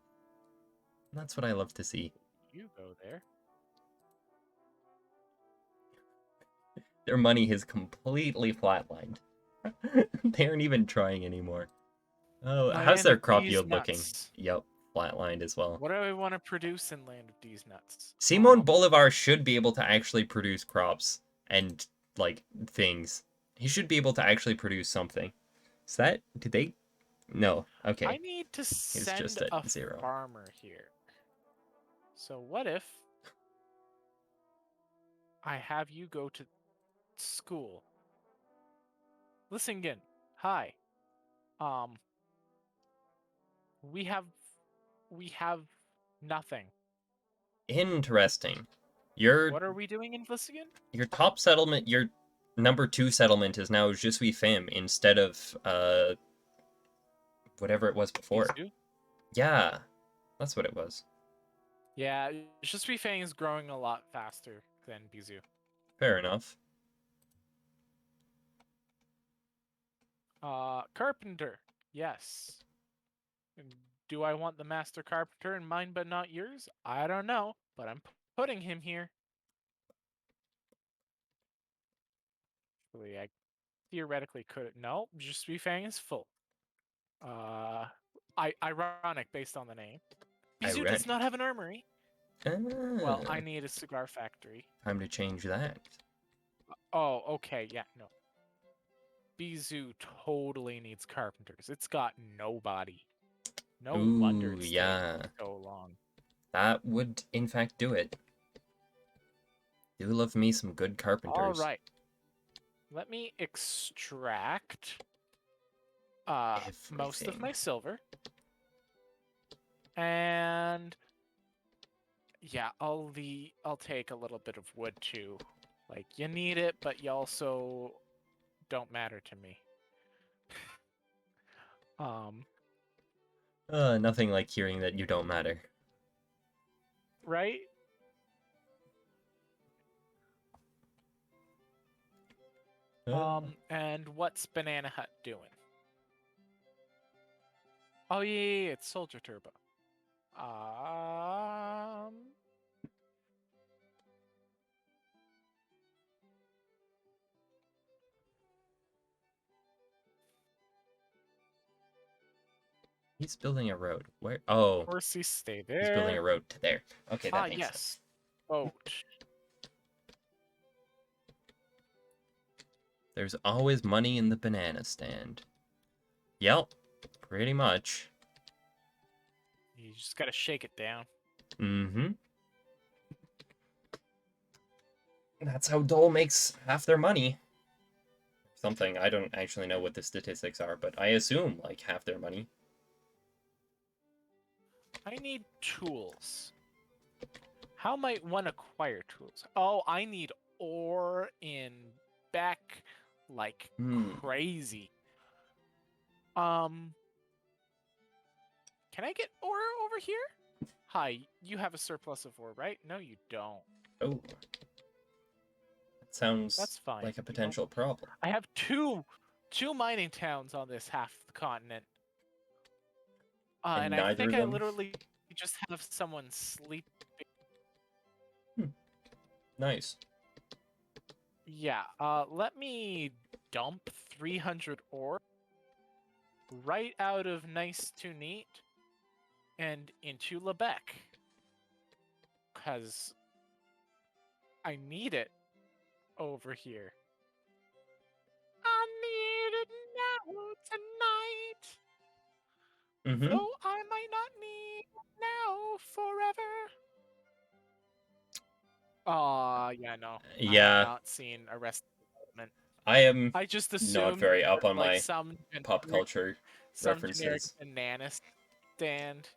That's what I love to see. You go there. Their money has completely flatlined. They aren't even trying anymore. Oh, how's Land their of crop D's yield looking? nuts. Yep, flatlined as well. What do I want to produce in Land of D's nuts? Simon Bolivar should be able to actually produce crops and, like, things. He should be able to actually produce something. Is that... Did they... No. I Okay. need to He's send just at a 0. farmer here. So what if I have you go to school? Listen again. Hi. Um, we have we have nothing. Interesting. Your What are we doing in Vlissingen? your top settlement, your number 2 settlement is now Je suis femme instead of whatever it was before. Bisou? Yeah, that's what it was. Yeah, Je suis Fang is growing a lot faster than Bisou. Fair enough. Carpenter. Yes. And do I want the master carpenter in mine but not yours? I don't know, but I'm putting him here. Actually, I theoretically could. No, Je suis Fang is full. Uh, ironic based on the name. Bisou does not Ironic. have an armory. Well, I Ah, need a cigar factory. time to change that. Oh, okay, yeah, no. Bizou totally needs carpenters. It's got nobody. No wonder Ooh, it's taking yeah. so long. That would, in fact, do it. Do love me some good All carpenters. right. Let me extract most of Everything. my silver. And yeah, I'll take a little bit of wood too. Like, you need it, but you also don't matter to me. Um, Nothing like hearing that you don't matter. right? Uh, And what's Banana Hut doing? Oh yeah, it's Soldier Turbo. Um, he's building a road. Where? Oh, Horsey, stay he's building there. a road to there. Okay, that Ah, makes sense. yes. Boat. There's always money in the banana stand. Yep, pretty much. You just gotta shake it down. Mm-hmm. That's how Dole makes half their money. Something. I don't actually know what the statistics are, but I assume like half their money. I need tools. How might one acquire tools? Oh, I need ore in back like Hmm. crazy. Can I get ore over here? Hi, you have a surplus of ore, right? No, you don't. Oh, that sounds That's fine. like a You don't. potential problem. I have two mining towns on this half of the continent. And And I neither think of I them. literally just have someone sleep. Hmm. Nice. Yeah, let me dump 300 ore right out of Nice to Neat and into Lebec. Because I need it over here. I need it now, tonight. Mm-hmm. Though I might not need it now forever. Yeah, no. I have Yeah, not seen Arrested Development. I am I just not assumed very that, up on like my pop culture some generic references. banana stand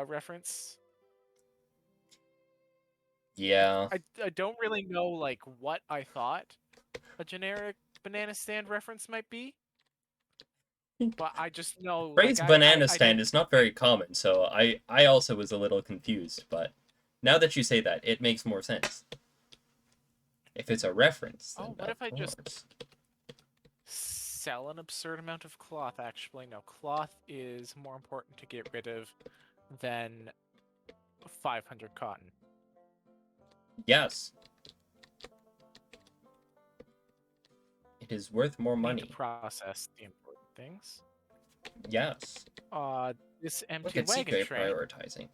reference. Yeah. I don't really know like what I thought a generic banana stand reference might be, but I just know like Phrase banana I stand didn't is not very common, so I also was a little confused, but now that you say that, it makes more sense. If it's a reference, oh, then what of if I just course. sell an absurd amount of cloth? Actually, no, cloth is more important to get rid of than 500 cotton. Yes. It is worth more Need to money. process the important things. Yes. This Look empty at wagon CJ train. prioritizing.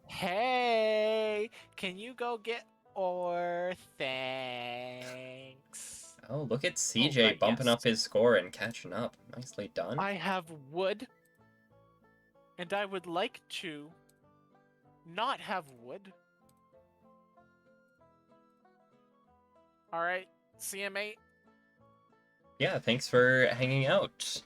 Hey, can you go get ore? Thanks. Oh, look at Oh, CJ right, bumping up yes. his score and catching up. Nicely done. I have wood, and I would like to not have wood. All right, CM8. Yeah, thanks for hanging out.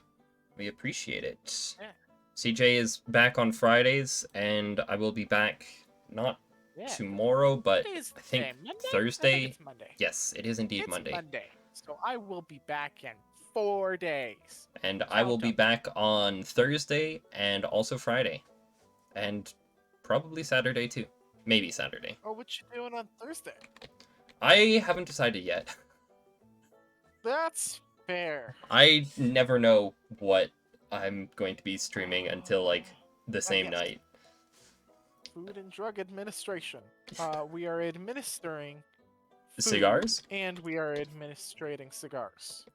We appreciate it. Yeah, CJ is back on Fridays, and I will be back not yeah. tomorrow, What but day is I today? think Monday? I think Thursday. it's Monday. Yes, it is indeed It's Monday. Monday. So I will be back in 4 days. And I will Count be 'em. back on Thursday and also Friday. And probably Saturday too. Maybe Saturday. Oh, what you doing on Thursday? I haven't decided yet. That's fair. I never know what I'm going to be streaming until like the Ah, same yes. night. Food and Drug Administration. We are administering food Cigars? and we are administrating cigars,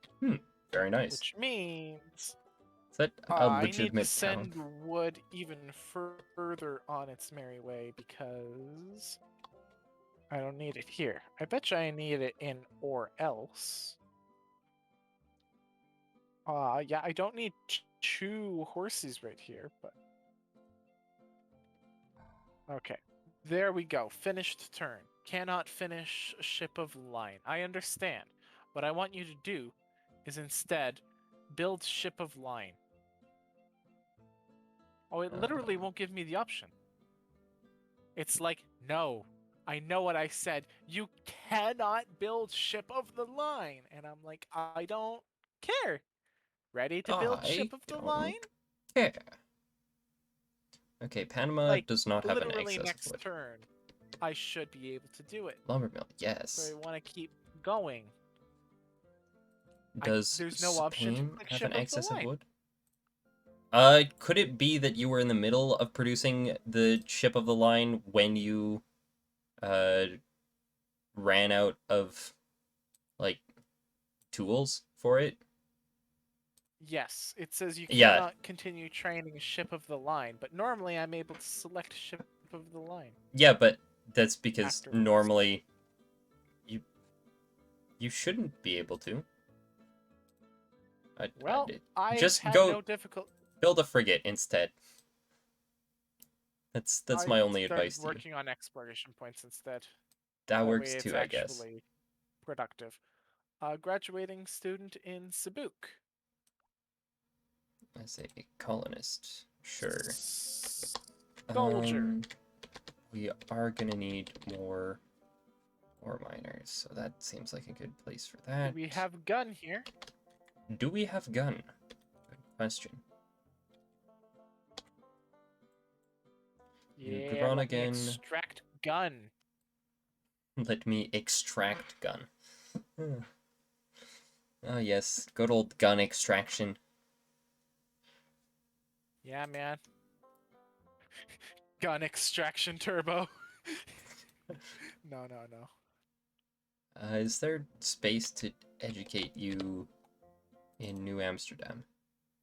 Very nice. which means Is that a I need to legitimate town? send wood even further on its merry way because I don't need it here. I bet you I need it in or else. Yeah, I don't need two horses right here, but okay. There we go. Finished turn. Cannot finish ship of line. I understand. What I want you to do is instead build ship of line. Oh, it literally won't give me the option. It's like, no, I know what I said. You cannot build ship of the line. And I'm like, I don't care. Ready to build I ship of the line? don't care. Okay, Panama Like, does not have an literally excess of next wood. turn, I should be able to do it. Lumber mill, So I yes. want to keep going. Does There's no option to Spain click have an ship of the excess of line. wood? Could it be that you were in the middle of producing the ship of the line when you, uh, ran out of, like, tools for it? Yes, it says you Yeah, cannot continue training ship of the line, but normally I'm able to select ship of the line yeah, but that's because afterwards. normally you you shouldn't be able to. Well, I've Just had go no difficulty. build a frigate instead. That's I my only started advice to you. working on exploration points instead. That That works way it's too, I guess. actually productive. Graduating student in Sabuk. As a colonist, sure. Soldier. Um, we are gonna need more ore miners, so that seems like a good place for Do that. we have gun here? Do we have gun? Good question. You Yeah, Gron let me again. extract gun. Let me extract gun. Oh yes, good old gun extraction. Yeah, man. Gun extraction turbo. No, no, no. Is there space to educate you in New Amsterdam?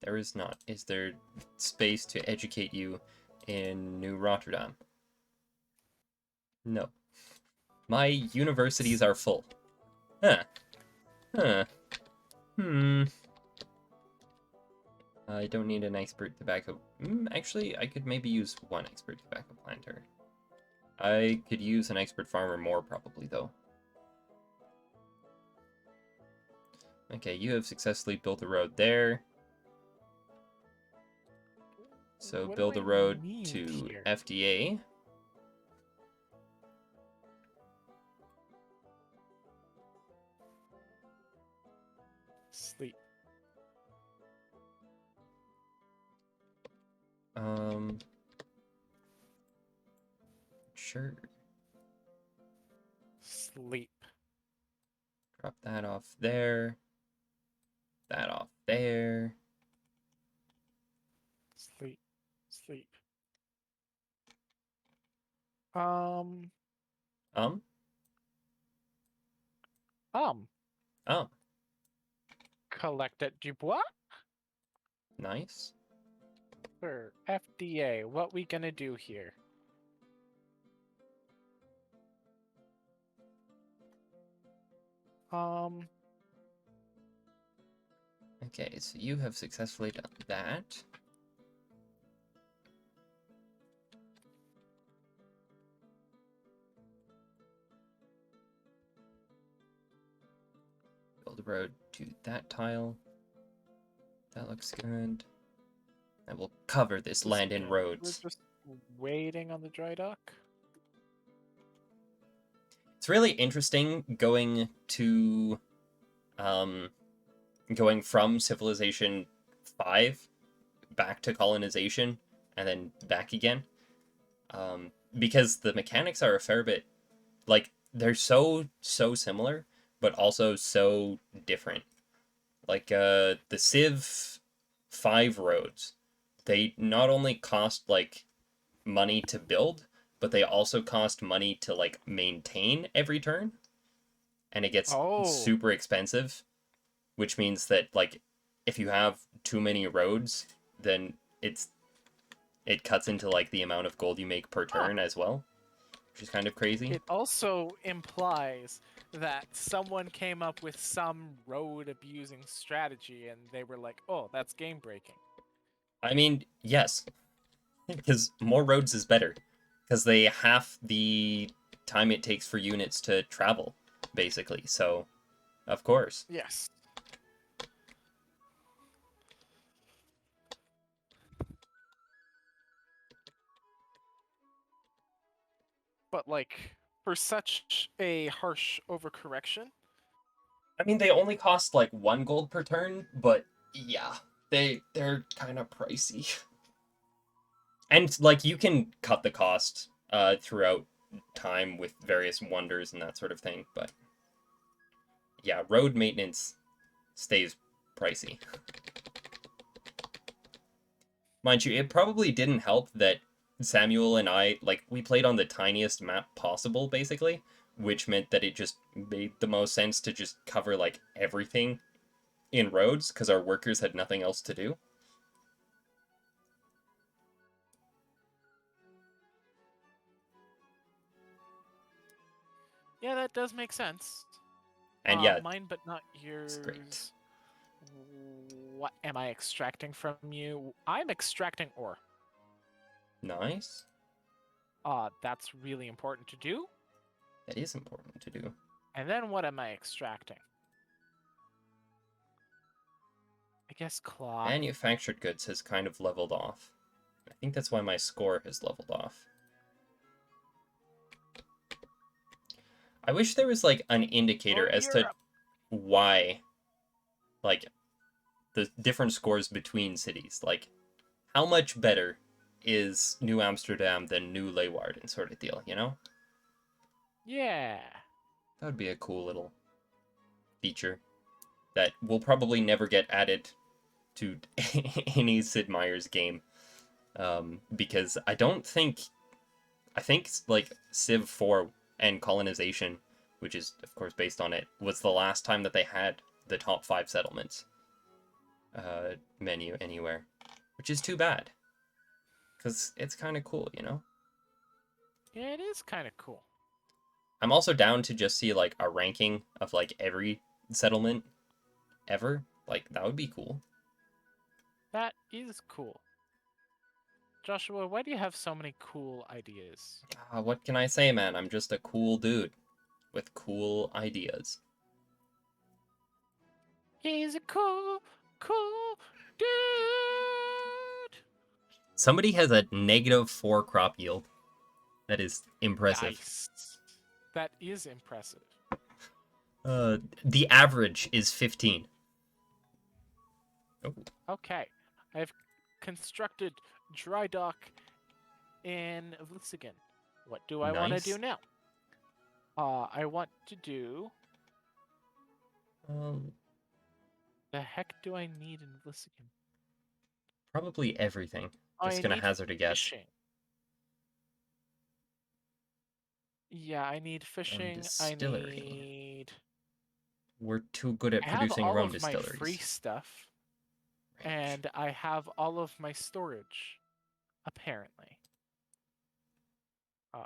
There is not. Is there space to educate you in New Rotterdam? No. My universities are full. Huh. Huh. Hmm. I don't need an expert tobacco. Actually, I could maybe use one expert tobacco planter. I could use an expert farmer more, probably, though. Okay, you have successfully built a road there. So What do build I a road need to here? FDA. Sleep. Um, sure. Sleep. Drop that off there. That off there. Sleep. Sleep. Um. Um, Um. oh, Collect at Dubois? nice. Sir, FDA, what we gonna do here? Um. Okay, so you have successfully done that. Build a road to that tile. That looks good. And we'll cover this land in We're roads. just waiting on the dry dock. It's really interesting um, going from Civilization 5 back to colonization and then back again. Because the mechanics are a fair bit, like, they're so similar, but also so different. Like, the Civ 5 roads, they not only cost, like, money to build, but they also cost money to, like, maintain every turn. And it gets Oh. super expensive, which means that, like, if you have too many roads, then it cuts into, like, the amount of gold you make per Huh. turn as well, which is kind of crazy. It also implies that someone came up with some road abusing strategy and they were like, oh, that's game breaking. I mean, yes, because more roads is better, because they half the time it takes for units to travel, basically. So, of course. Yes. But like for such a harsh overcorrection, I mean, they only cost like 1 gold per turn, but yeah, they're kind of pricey. And like you can cut the cost throughout time with various wonders and that sort of thing, but yeah, road maintenance stays pricey. Mind you, it probably didn't help that Samuel and I, like, we played on the tiniest map possible, basically, which meant that it just made the most sense to just cover, like, everything in roads, because our workers had nothing else to do. yeah, that does make sense. And yeah, Mine, but not it's great. yours. What am I extracting from you? I'm extracting ore. Nice. That's really important to do. That is important to do. And then what am I extracting? I guess cloth. Manufactured goods has kind of leveled off. I think that's why my score has leveled off. I wish there was like an indicator Oh, as to Europe. why, like, the different scores between cities. Like, how much better is New Amsterdam than New Leeuwarden sort of deal, you know? Yeah. That would be a cool little feature that will probably never get added to any Sid Meier's game. Because I think like Civ 4 and Colonization, which is of course based on it, was the last time that they had the top 5 settlements menu anywhere, which is too bad. Because it's kind of cool, you know? Yeah, it is kind of cool. I'm also down to just see like a ranking of like every settlement ever. Like that would be cool. That is cool. Joshua, why do you have so many cool ideas? What can I say, man? I'm just a cool dude with cool ideas. He's a cool, cool dude. Somebody has a -4 crop yield. That is impressive. Nice. That is impressive. The average is 15. Oh, Okay. I've constructed dry dock in Vlissingen. What do I want to do nice. now? I want to do... Um, The heck do I need in Vlissingen? probably everything. Just I gonna need hazard a guess. fishing. Yeah, I need And fishing. I distillery. need... We're too good at I have producing all rum of my free distilleries. stuff, Rich. and I have all of my storage, apparently.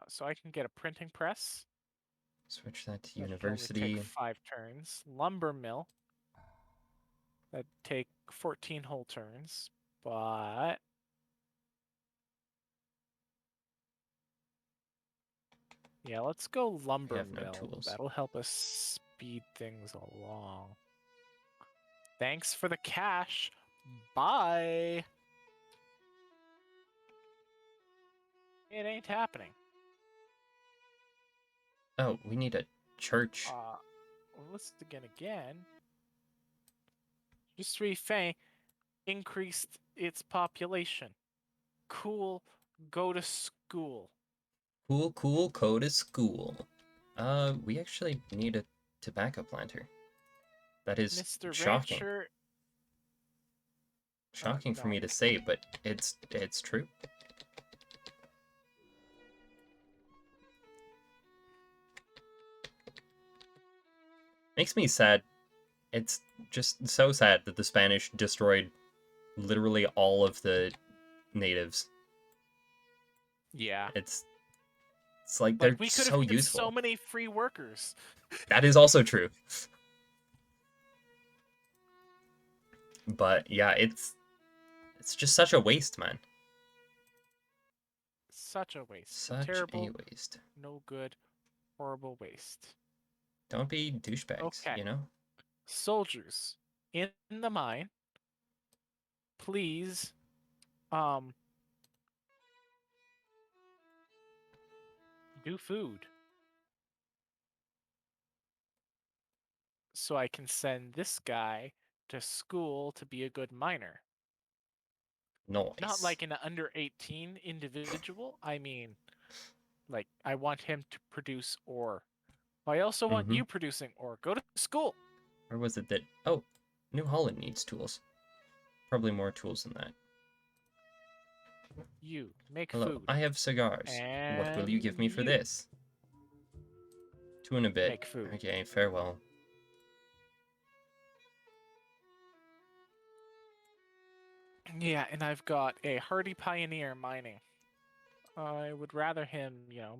So I can get a printing press. Switch that to That can only take university. 5 turns. Lumber mill. That take 14 whole turns, but yeah, let's go I lumber have no mill. tools. That'll help us speed things along. Thanks for the cash. Bye. It ain't happening. Oh, we need a church. Let's again. Seafaring increased its population. Cool. Go to school. Cool, cool, go to school. We actually need a tobacco planter. That is Mr. shocking. Rancher. Shocking for No. me to say, but it's true. Makes me sad. It's just so sad that the Spanish destroyed literally all of the natives. Yeah. It's It's like Like they're we could have so had so useful. many free workers. That is also true. But yeah, it's just such a waste, man. Such a waste. A Such a terrible, waste. no good, horrible waste. Don't be douchebags, Okay. you know? Soldiers in the mine, please um do food so I can send this guy to school to be a good miner. Not Noise. like an under 18 individual. I mean, like I want him to produce ore. I also want Mm-hmm. you producing ore. Go to school. Or was it that... Oh, New Holland needs tools. Probably more tools than that. You make Hello, food. I have cigars. What will you And give me for you this? 2 and a bit. make food. Okay, farewell. Yeah, and I've got a hardy pioneer mining. I would rather him,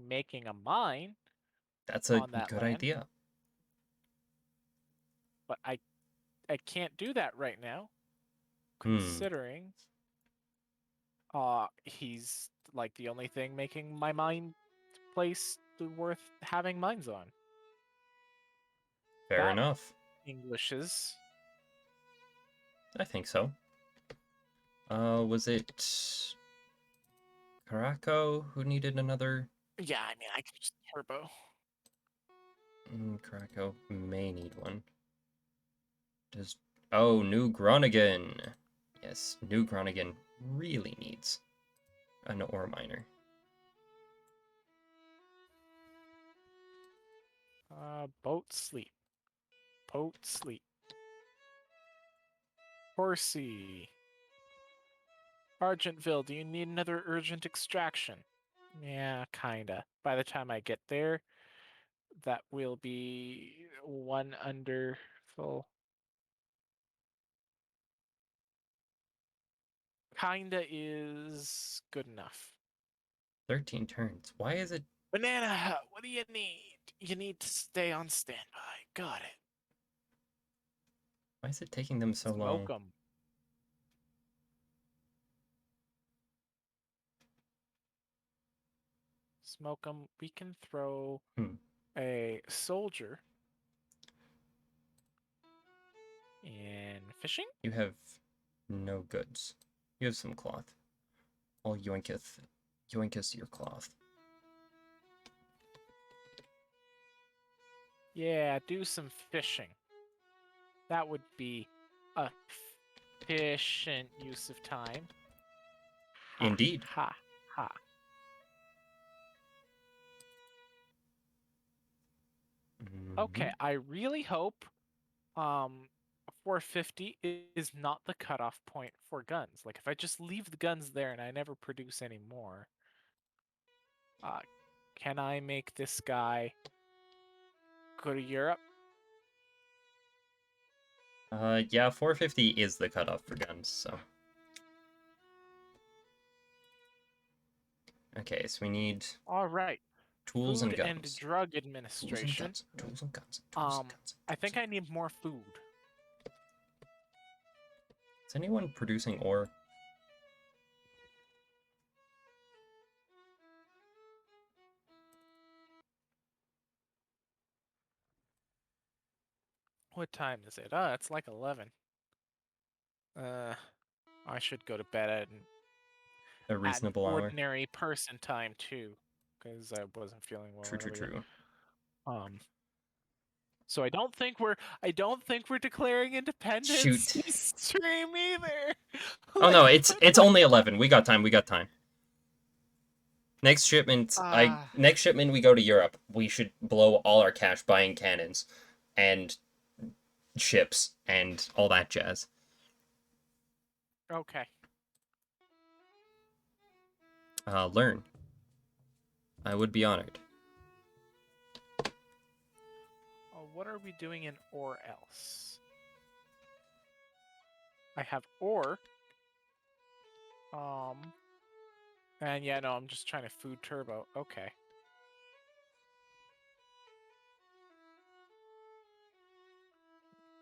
making a mine That's a on that good land, idea. but I can't do that right now, Hmm, considering he's like the only thing making my mine place worth having mines on. fair That enough. Englishes. I think so. Was it Caraco who needed another? Yeah, I mean I could just turbo. Caraco may need one. Does Oh, New Groningen. Yes, New Groningen really needs an ore miner. Boat sleep. Boat sleep. Horsey. Argentville, do you need another urgent extraction? Yeah, kinda. By the time I get there, that will be one under full. Kinda is good enough. 13 turns. Why is it? Banana Hut, what do you need? You need to stay on standby. Got it. Why is it taking them so Smoke long? 'em. Smoke 'em. We can throw Hmm. a soldier in fishing. You have no goods. You have some cloth. I'll yoinketh your cloth. Yeah, do some fishing. That would be a efficient use of time. Ha, Indeed. ha, ha. Mm-hmm. Okay, I really hope um 450 is not the cutoff point for guns. Like if I just leave the guns there and I never produce any more, uh, can I make this guy go to Europe? Yeah, 450 is the cutoff for guns, so. Okay, so we need All right. tools and Food and guns. Drug Tools and Administration. guns. Tools and guns. Tools and guns. I Tools think and I guns. need more food. Is anyone producing ore? What time is it? Oh, it's like 11. Uh, I should go to bed A at an reasonable hour? ordinary person time too, because I wasn't feeling well True, true, earlier. true. Um, so I don't think we're declaring independence Shoot. this stream either. Oh no, Like it's only 11. We got time. We got time. ah, Next shipment we go to Europe. We should blow all our cash buying cannons and ships and all that jazz. okay. Learn. I would be honored. What are we doing in or else? I have or. And yeah, no, I'm just trying to food turbo. Okay.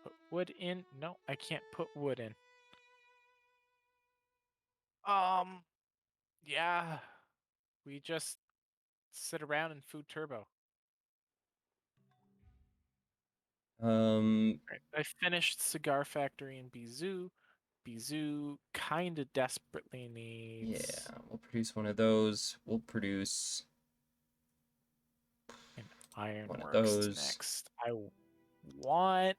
Put wood in. No, I can't put wood in. Um, yeah. We just sit around in food turbo. Um, Right. I finished Cigar Factory in Bizou. Bizou kind of desperately yeah, needs we'll produce one of those. We'll produce an one of ironworks those. next. I want.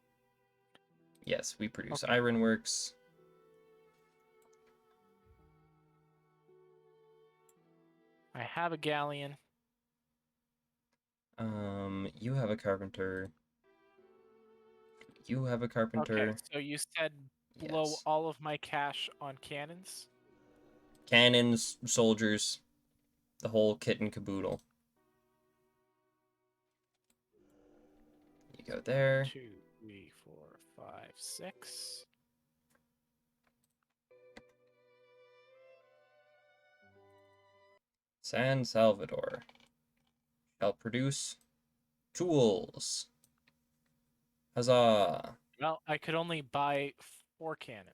Yes, we produce Okay, ironworks. I have a galleon. You have a carpenter. You have a Okay, carpenter. so you said blow Yes. all of my cash on cannons? Cannons, soldiers, the whole kit and caboodle. You go there. 2, 3, 4, 5, 6. San Salvador shall produce tools. Huzzah! Well, I could only buy 4 cannons.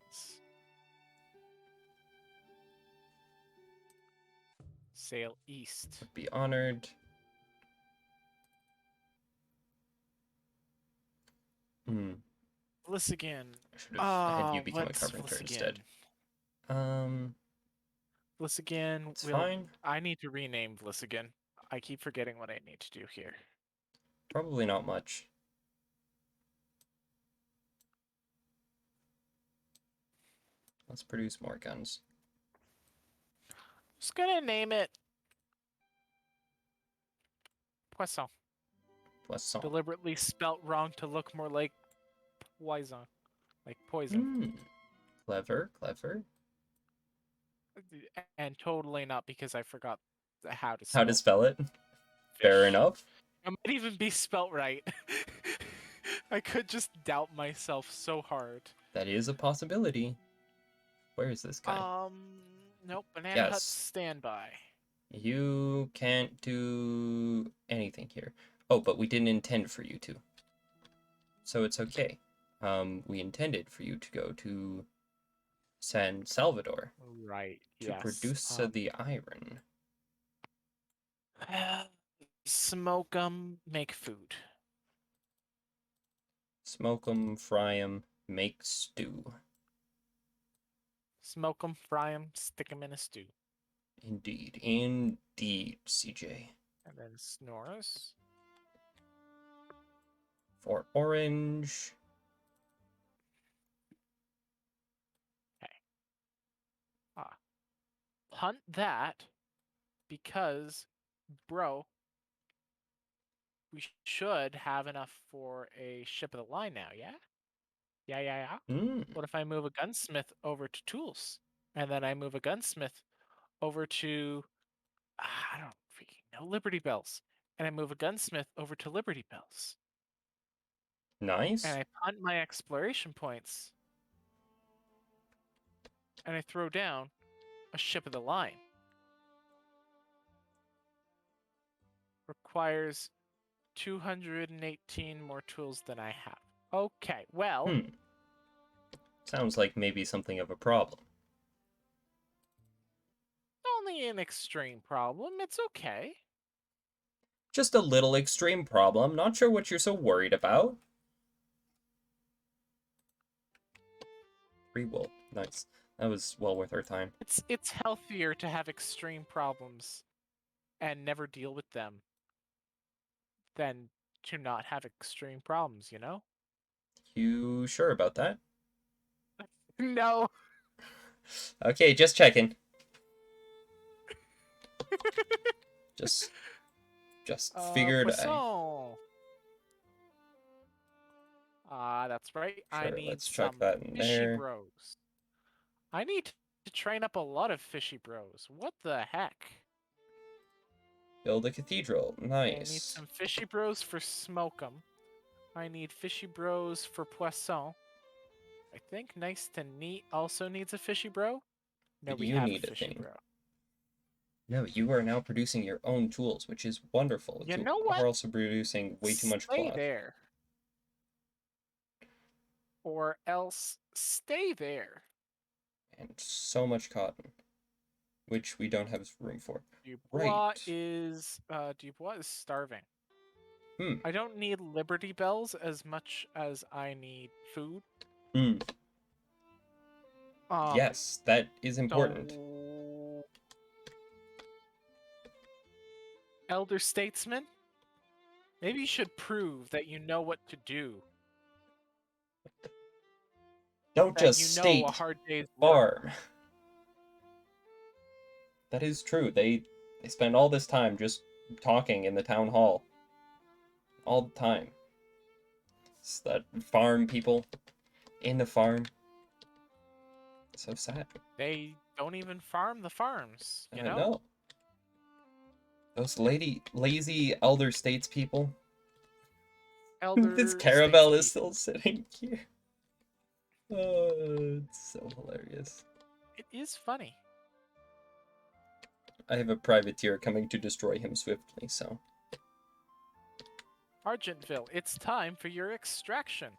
Sail east. Would be honored. Hmm. Vlissingen. I should have had you become a What's carpenter instead. Vlissingen? Um, Vlissingen it's will. fine. I need to rename Vlissingen. I keep forgetting what I need to do here. Probably not much. Let's produce more guns. Just gonna name it Poisson. Poisson. Deliberately spelt wrong to look more like poison, like poison, Hmm. Clever, clever. and totally not because I forgot how to How to spell spell it? Fair fish. enough. It might even be spelt right. I could just doubt myself so hard. That is a possibility. Where is this guy? Nope. Banana Hut Yes. standby. You can't do anything here. Oh, but we didn't intend for you to. So it's okay. We intended for you to go to San Salvador Right. to Yes. produce the iron. Smoke 'em, make food. Smoke 'em, fry 'em, make stew. Smoke 'em, fry 'em, stick 'em in a stew. Indeed. Indeed, CJ. And then Snorris. For orange. Okay. Ah. Hunt that because, bro, we should have enough for a ship of the line now, yeah? Yeah. Hmm. What if I move a gunsmith over to tools? And then I move a gunsmith over to, I don't freaking know, Liberty Bells. And I move a gunsmith over to Liberty Bells. And Nice. I punt my exploration points. And I throw down a ship of the line. Requires 218 more tools than I have. Okay, well, Hmm. Sounds like maybe something of a problem. only an extreme problem. It's okay. Just a little extreme problem. Not sure what you're so worried about. Free will. Nice. That was well worth our time. It's healthier to have extreme problems and never deal with them than to not have extreme problems, you know? You sure about that? No. Okay, just checking. Just figured I Poisson. Ah, that's right. I sure, need let's chuck some that in fishy there. bros. I need to train up a lot of fishy bros. What the heck? Build a cathedral. I need Nice. some fishy bros for smoke 'em. I need fishy bros for poisson. I think nice to neat also needs a fishy bro. No, But we you have a need a fishy thing. bro. No, you are now producing your own tools, which is wonderful. You You know are what? also producing way too much Stay cloth. there. or else stay there. And so much cotton, which we don't have room for. Dubois Right. is starving. Hmm. I don't need Liberty Bells as much as I need food. Hmm. Um, Yes, that is important. so Elder Statesman, maybe you should prove that you know what to do. Don't That just you know a state hard day's work. farm. That is true. They spend all this time just talking in the town hall. All the time. It's that farm people in the farm. So sad. They don't even farm the farms, you I know? know. Those lazy elder statespeople. This Elder caravel is statespeople. still sitting here. Oh, it's so hilarious. It is funny. I have a privateer coming to destroy him swiftly, so. Argentville, it's time for your extraction.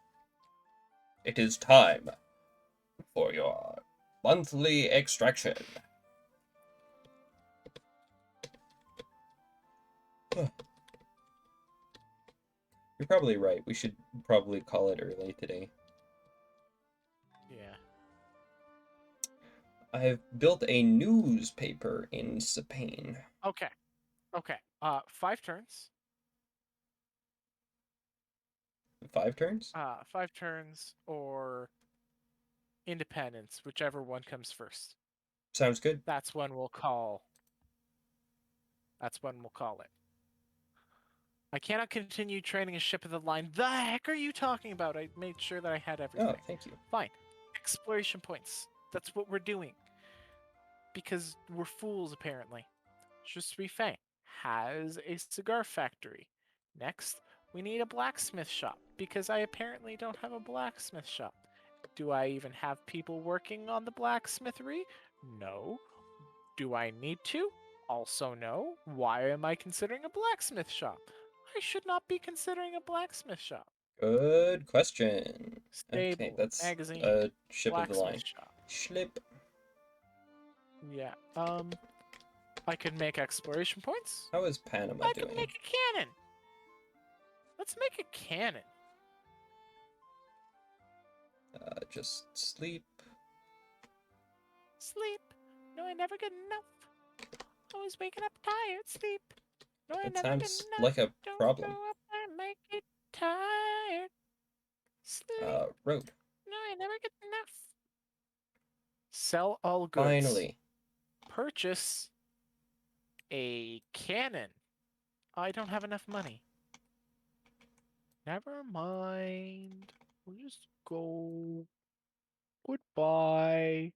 It is time for your monthly extraction. You're probably right. We should probably call it early today. Yeah. I have built a newspaper in Spain. Okay. Okay. 5 turns. 5 turns? 5 turns or independence, whichever one comes first. Sounds good. That's when we'll call. That's when we'll call it. I cannot continue training a ship of the line. The heck are you talking about? I made sure that I had Oh, everything. thank you. Fine. Exploration points. That's what we're doing. Because we're fools, apparently. Je suis fin has a cigar factory. Next, we need a blacksmith shop, because I apparently don't have a blacksmith shop. Do I even have people working on the blacksmithery? No. Do I need to? Also no. Why am I considering a blacksmith shop? I should not be considering a blacksmith shop. Good question. Okay, Stable, that's magazine, a ship of the blacksmith line. shop. Schlip. Yeah. I could make exploration points. How is Panama I could doing? make a cannon. Let's make a cannon. Just sleep. Sleep. No, I never get enough. Always waking up tired. Sleep. No, I That never get sounds enough. like a Don't problem. grow up and make it tired. Sleep. Road. No, I never get enough. Sell all goods. Finally. Purchase a cannon. I don't have enough money. Never mind. We'll just go. Goodbye.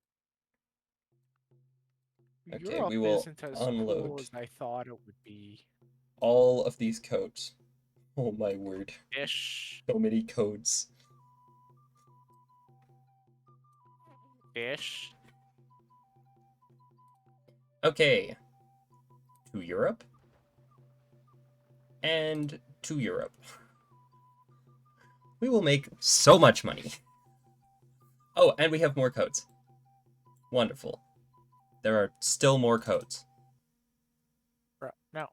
Okay, Europe we will isn't as cool unload as I thought it would be. all of these codes. Oh my word. Ish. So many codes. Ish. Okay. To Europe. And to Europe. We will make so much money. Oh, and we have more codes. Wonderful. There are still more codes. Bro, no.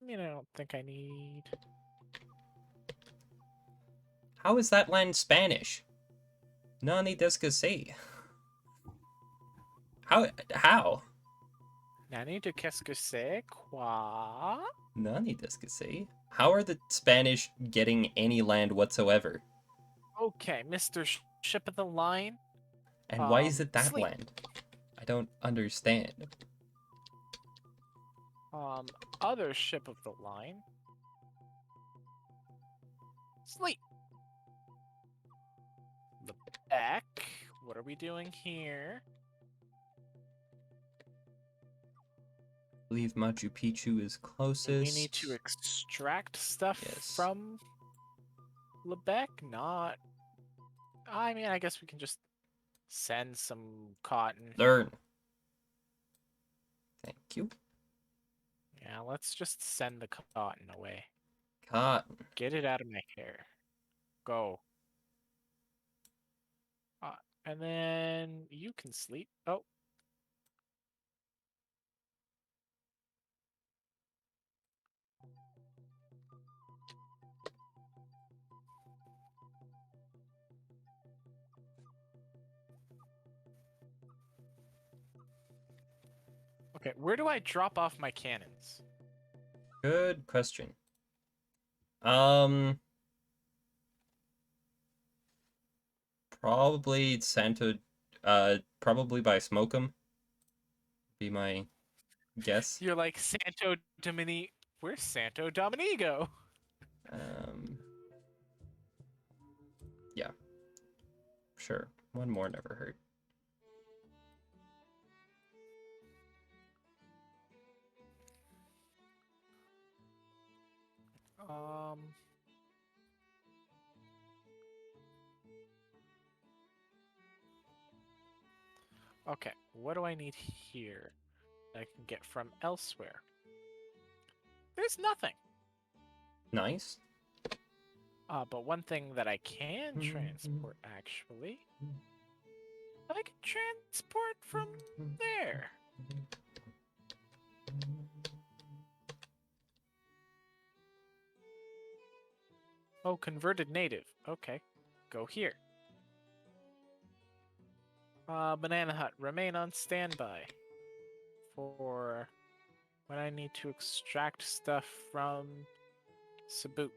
I mean, I don't think I need. How is that land Spanish? Nani descasé. How? Nani de qu'est-ce que c'est? Quoi? Nani descasé? How are the Spanish getting any land whatsoever? Okay, Mr. Ship of the Line. And why is it that Sleep. land? I don't understand. Other ship of the line. Sleep. The back. What are we doing here? I believe Machu Picchu is Do closest. we need to extract stuff Yes. from Lebec? Not. I mean, I guess we can just send some cotton. Learn. Thank Thank you. Yeah, let's just send the cotton away. Cotton. Get it out of my hair. Go. Uh, and then you can sleep. Oh, okay. Where do I drop off my cannons? Good question. Um, probably Santo, probably by Smoke'em, be my guess. You're like Santo Dominique. Where's Santo Dominigo? Um, yeah, sure. One more never hurt. Um. Okay. What do I need here that I can get from elsewhere? There's nothing. Nice. But one thing that I can transport, actually, I can transport from there. Oh, converted native. Okay, go here. Banana Hut, remain on standby for when I need to extract stuff from Sabuk,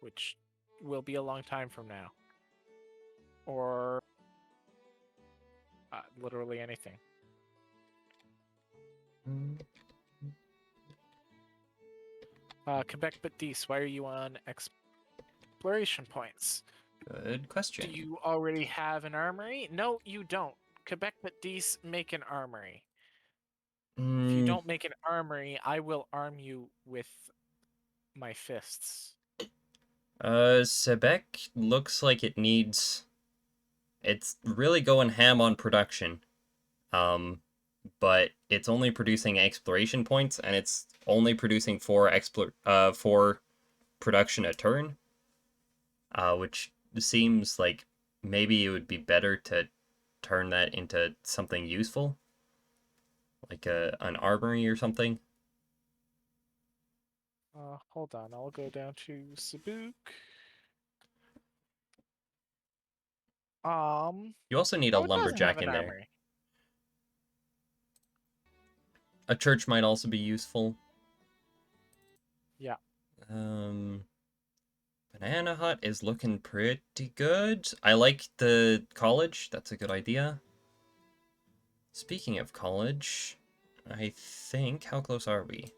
which will be a long time from now. Or literally anything. Quebec Batis, why are you on exploration points? Good Do question. you already have an armory? No, you don't. Quebec Batis, make an armory. If you Mm, don't make an armory, I will arm you with my fists. Sebek looks like it needs. It's really going ham on production. But it's only producing exploration points, and it's only producing four production a turn, which seems like maybe it would be better to turn that into something useful, like an armory or something. Hold on, I'll go down to Sabuk. You also need a Oh, it doesn't have lumberjack an in there. armory. A church might also be useful. Yeah. Um, Banana Hut is looking pretty good. I like the college. That's a good idea. Speaking of college, I think, how close are we?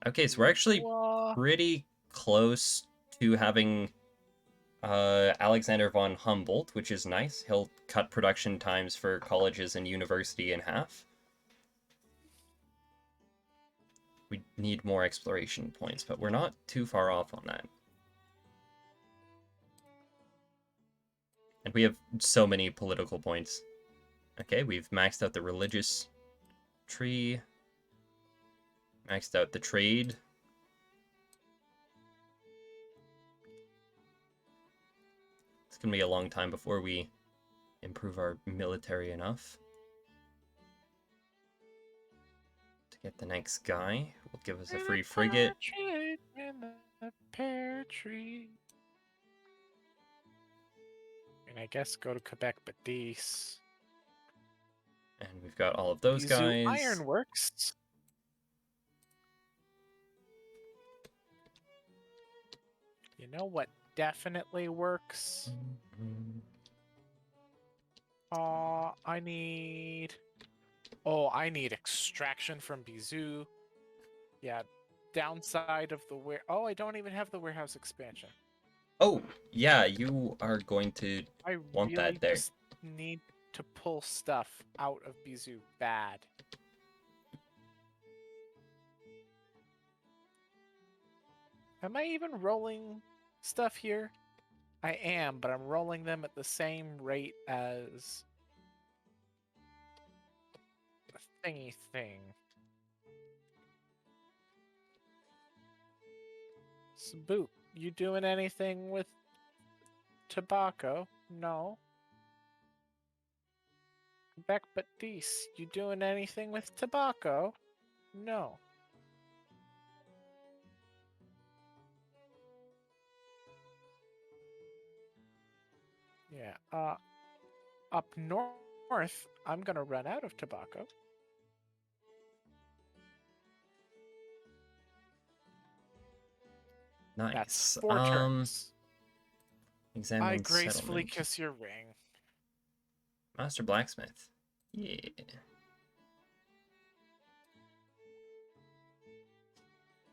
Okay, so we're actually pretty close to having Alexander von Humboldt, which is nice. He'll cut production times for colleges and university in half. We need more exploration points, but we're not too far off on that. And we have so many political points. Okay, we've maxed out the religious tree, maxed out the trade. It's gonna be a long time before we improve our military enough to get the next guy. Will give us a free frigate. In the pear tree. And I guess go to Quebec Batis. And we've got all of those Bizou guys. Ironworks. You know what definitely works? I need... Oh, I need extraction from Bizou. Yeah, downside of the Oh, I don't even have the warehouse expansion. Oh, yeah, you are going to I want that really there. just need to pull stuff out of Bizou bad. Am I even rolling stuff here? I am, but I'm rolling them at the same rate as thingy thing. Boot, you doing anything with tobacco? No. Beck Batiste, you doing anything with tobacco? No. Yeah, up north, I'm gonna run out of tobacco. That's Nice. 4 turns. I Examine gracefully settlement. kiss your ring. Master blacksmith. Yeah.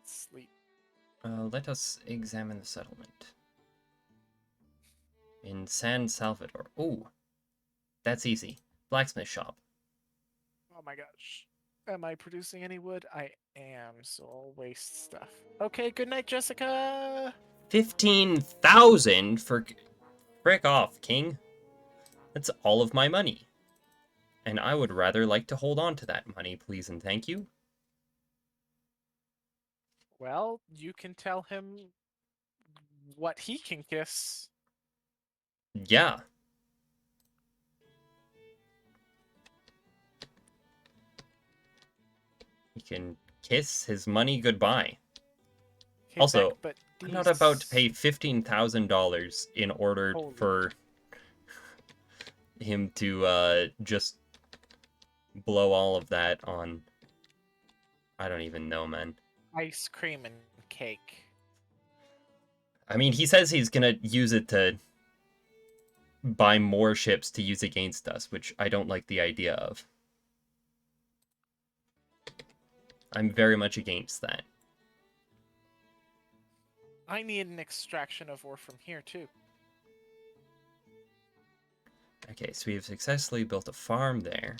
Sleep. Let us examine the settlement. In San Salvador. Oh, that's easy. Blacksmith shop. Oh my gosh. Am I producing any wood? I am, so I'll waste stuff. Okay, good night, Jessica! 15,000 for... Frick off, king. That's all of my money. And I would rather like to hold on to that money, please and thank you. Well, you can tell him what he can kiss. Yeah. He can kiss his money goodbye. Okay, Beck, Also, but I'm not about to these... pay $15,000 in order Holy. for him to just blow all of that on... I don't even know, man. Ice cream and cake. I mean, he says he's gonna use it to buy more ships to use against us, which I don't like the idea of. I'm very much against that. I need an extraction of ore from here, too. Okay, so we have successfully built a farm there.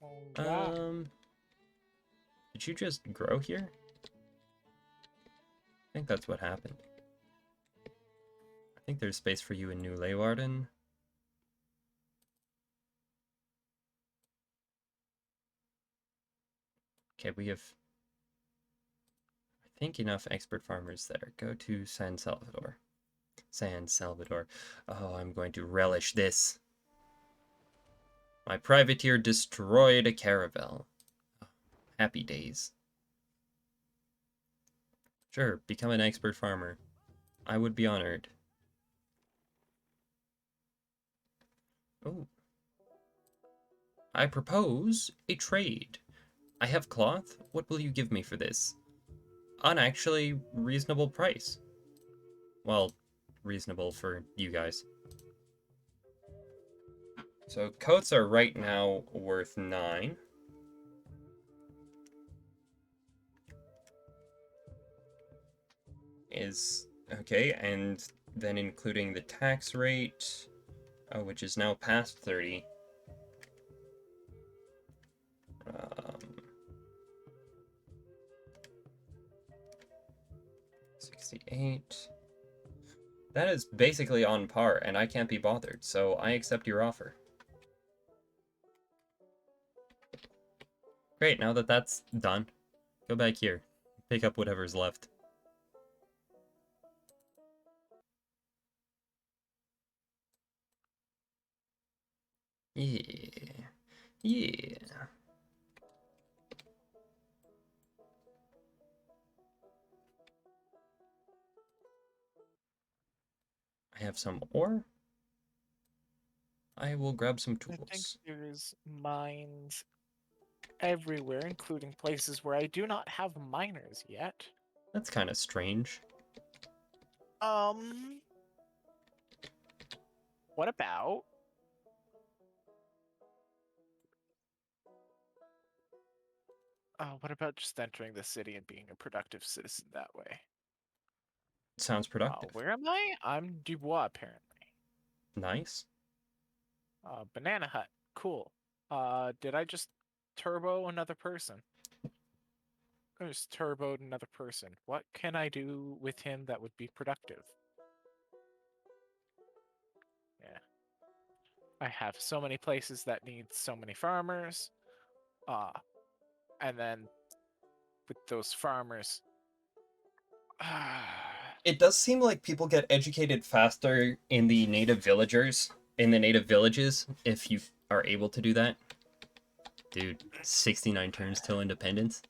Oh, yeah. Did you just grow here? I think that's what happened. I think there's space for you in New Leeuwarden. Okay, we have, I think, enough expert farmers there. Go to San Salvador. San Salvador. Oh, I'm going to relish this. My privateer destroyed a caravel. Happy days. Sure, become an expert farmer. I would be honored. Oh. I propose a trade. I have cloth. What will you give me for this? An actually reasonable price. Well, reasonable for you guys. So coats are right now worth 9. Is okay, and then including the tax rate, which is now past 30. Um, 68. That is basically on par, and I can't be bothered, so I accept your offer. Great, now that that's done, go back here. Pick up whatever's left. Yeah. Yeah. I have some ore. I will grab some I think tools. there's mines everywhere, including places where I do not have miners yet. That's kind of strange. Um, what about what about just entering the city and being a productive citizen that way? Sounds productive. Where am I? I'm Dubois, apparently. Nice. Banana Hut. Cool. Did I just turbo another person? I just turboed another person. What can I do with him that would be productive? Yeah. I have so many places that need so many farmers. Uh, and then with those farmers, It does seem like people get educated faster in the native villages, if you are able to do that. Dude, 69 turns till independence?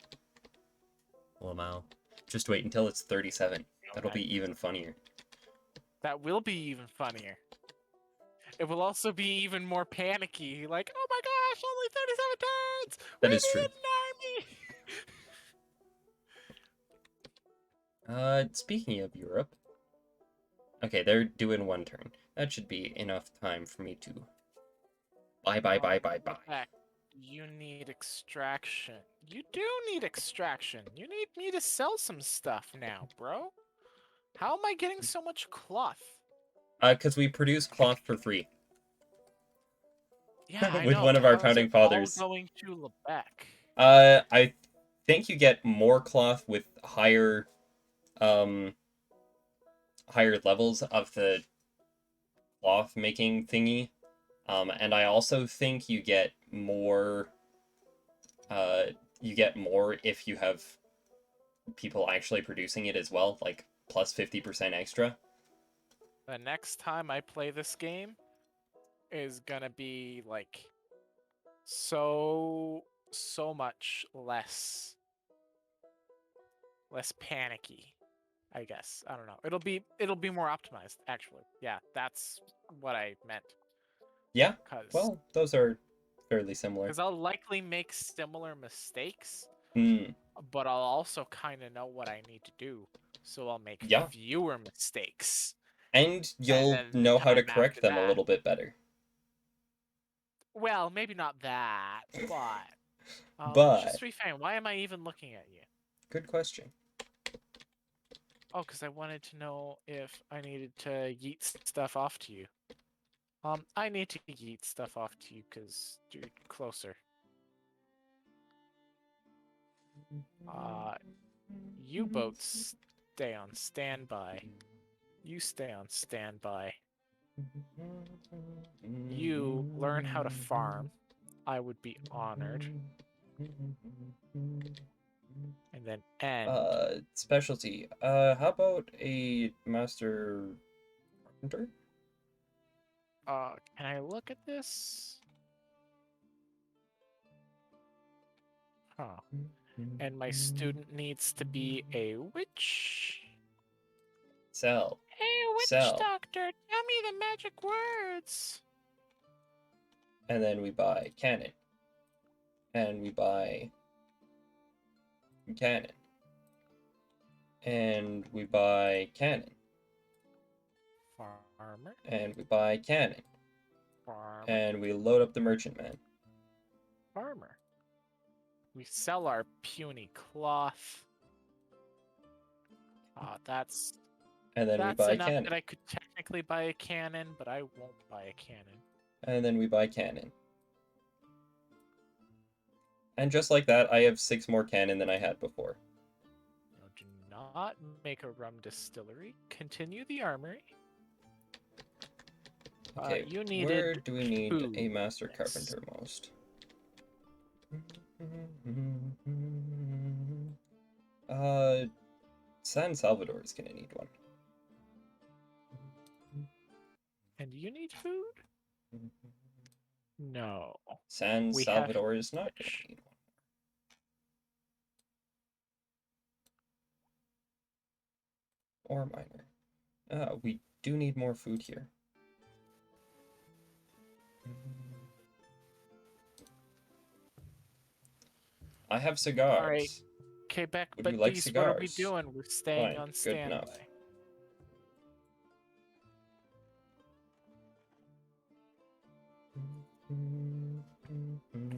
Wow. Just wait until it's 37. That'll be even funnier. that will be even funnier. It will also be even more panicky. Like, oh my gosh, only 37 turns! We That is true. need an army! Speaking of Europe. Okay, they're doing one turn. That should be enough time for me to buy. Back. You need extraction. You do need extraction. You need me to sell some stuff now, bro. How am I getting so much cloth? Because we produce cloth for free. Yeah, I With know, one but of our how is it founding all fathers. going to Lebec? I think you get more cloth with um, higher levels of the cloth making thingy. And I also think you get more if you have people actually producing it as well, like plus 50% extra. The next time I play this game is gonna be like so much less panicky, I guess. I don't know. It'll be more optimized, actually. Yeah, that's what I meant. Yeah, Cause well, those are fairly similar. I'll likely make similar mistakes, Hmm. but I'll also kind of know what I need to do, so I'll make Yeah, fewer mistakes. and And you'll then the know how to time after correct them a that, little bit better. well, maybe not that, but But just reframe. Why am I even looking at you? good question. Oh, because I wanted to know if I needed to yeet stuff off to you. I need to yeet stuff off to you because you're closer. U-boats stay on standby. You stay on standby. You learn how to farm. I would be honored. And then end. Specialty. How about a master carpenter? Can I look at this? Huh. And my student needs to be a witch. Sell. Hey, witch Sell. doctor, tell me the magic words. And then we buy cannon. And we buy cannon. And we buy cannon. Farmer. And we buy cannon. Farmer. And we load up the merchantman. Farmer. We sell our puny cloth. That's And then we that's buy enough cannon. that I could technically buy a cannon, but I won't buy a cannon. And then we buy cannon. And just like that, I have 6 more cannon than I had before. No, do not make a rum distillery. Continue the armory. Okay, You needed where do we need food. a master Yes. carpenter most? San Salvador is gonna need one. And you need food? No. San We Salvador is not gonna fish. need one. Or miner. We do need more food here. I have cigars. All right. Quebec, Would but you like these, what are we cigars? doing? We're staying Fine, on good standby. enough.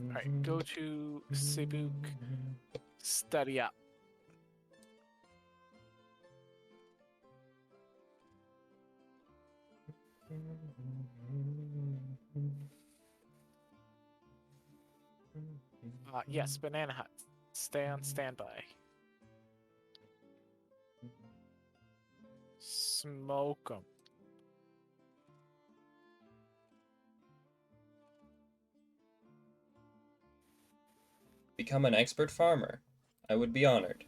Alright, go to Cebu. Study up. Yes, Banana Hut. Stay on standby. Smoke them. Become an expert farmer. I would be honored.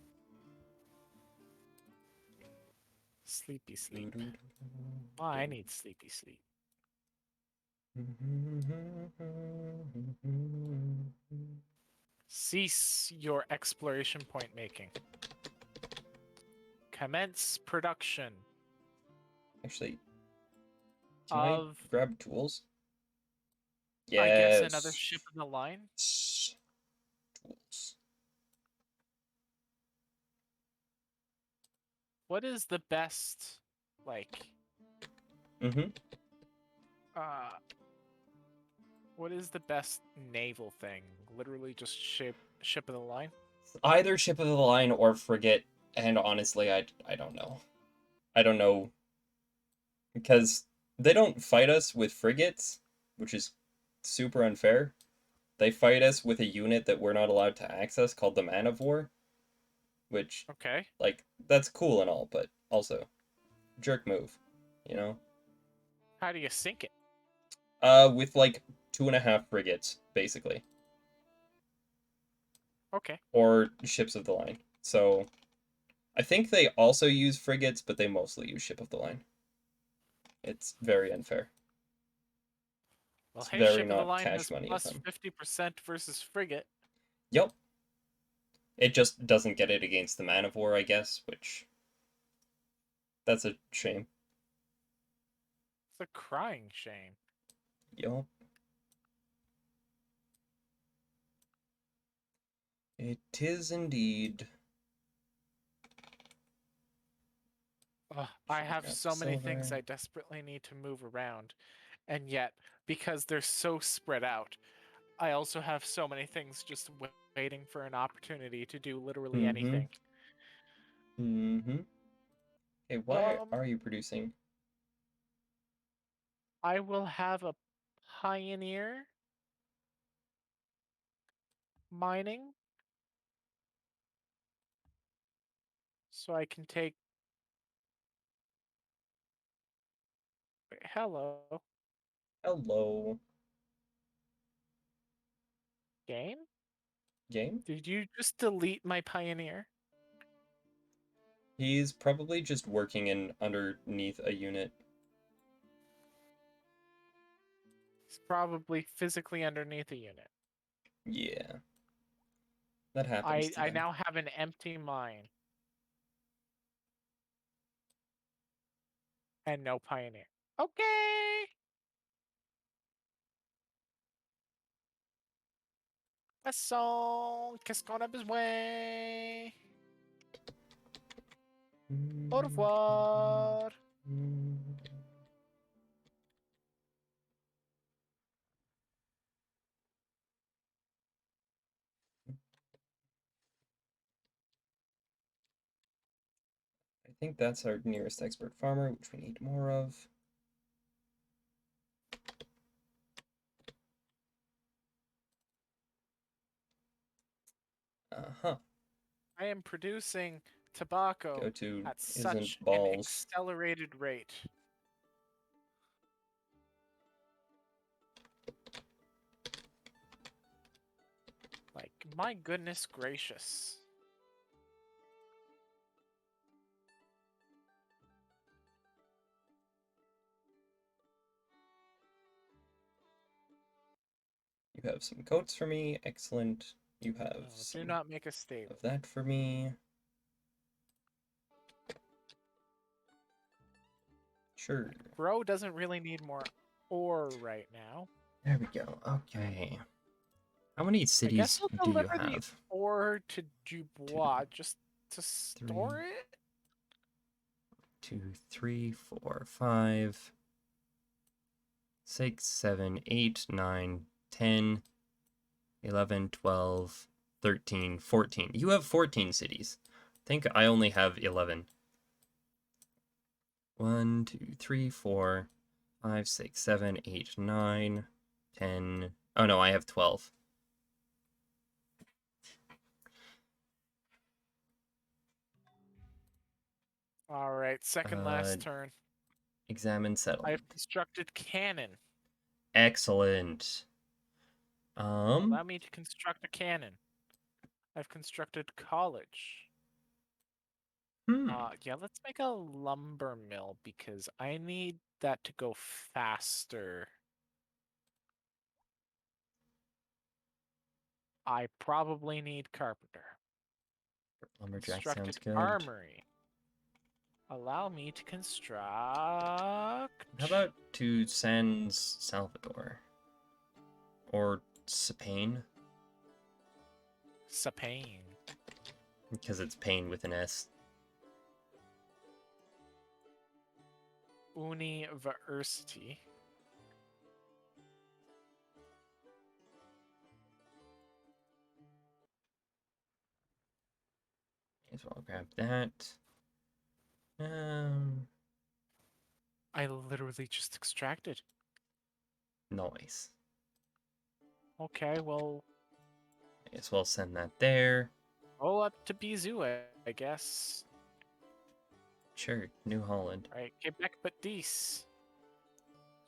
Sleepy sleep. Oh, I need sleepy sleep. Cease your exploration point making. Commence production Actually, can I of, grab tools? I guess, another Yes. ship in the line. Tools. What is the best, like, Mm-hmm. uh, what is the best naval thing? Literally just ship of the line? Either ship of the line or frigate, and honestly, I don't know. I don't know because they don't fight us with frigates, which is super unfair. They fight us with a unit that we're not allowed to access called the Man of War, which, Okay. like, that's cool and all, but also jerk move, you know? How do you sink it? With like 2.5 frigates, basically, Okay. or ships of the line. So I think they also use frigates, but they mostly use ship of the line. It's very unfair. Well, It's hey, very ship of the not line cash has money of plus them. 50% versus frigate. Yep. It just doesn't get it against the Man of War, I guess, which that's a shame. It's a crying shame. Yup. It is indeed. Ugh, I Should have grab the so many things silver. I desperately need to move around. And yet, because they're so spread out, I also have so many things just waiting for an opportunity to do literally Mm-hmm. anything. Mm-hmm. Hey, why Um, are you producing? I will have a pioneer mining, so I can take. Wait, hello, Hello, game. game? Did you just delete my pioneer? He's probably just working in underneath a unit. It's probably physically underneath a unit. Yeah, that happens to I them. now have an empty mine and no pioneer. Okay. Passons. Qu'est-ce qu'on a besoin? Au revoir. I think that's our nearest expert farmer, which we need more of. Uh-huh. I am producing tobacco Go to at isn't such an balls. accelerated rate. Like, my goodness gracious. You have some coats for me. Excellent. You have No, do some not make a of stable. that for me. Sure. Bro doesn't really need more ore right now. There we go. Okay. How many I guess cities I'll do you deliver the have? ore to Two, Dubois just to three, store it. 2, 3, 4, 5, 6, 7, 8, 9, 10, 11, 12, 13, 14. You have 14 cities. I think I only have 11. 1, 2, 3, 4, 5, 6, 7, 8, 9, 10. Oh no, I have 12. All right, second Uh, last turn. examine I've settlement. constructed cannon. Excellent. Allow me to construct a cannon. I've constructed college. Hmm. Yeah, let's make a lumber mill because I need that to go faster. I probably need carpenter. Lumberjack sounds Constructed good. armory. Allow me to How construct about to San Salvador? Or Spain? Sapane. Because it's pain with an S. University. May as well grab that. Um, I literally just extracted. Noise. Okay, well, May as well send that there. roll up to Bizou, I guess. Sure, New Holland. Alright, Quebec Badis.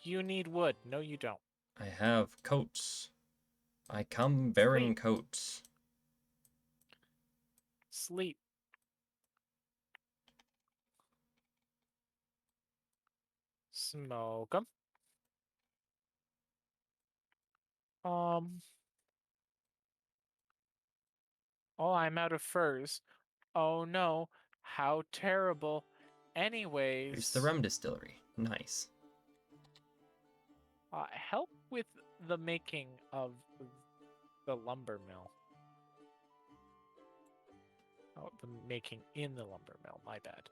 You need wood. No, you don't. I have coats. I come Sleep. bearing coats. Sleep. Smoke 'em. Um. Oh, I'm out of furs. Oh no. How terrible. Here's the Anyways, rum distillery. Nice. help with the making of the lumber mill. Oh, the making in the lumber mill. My bad.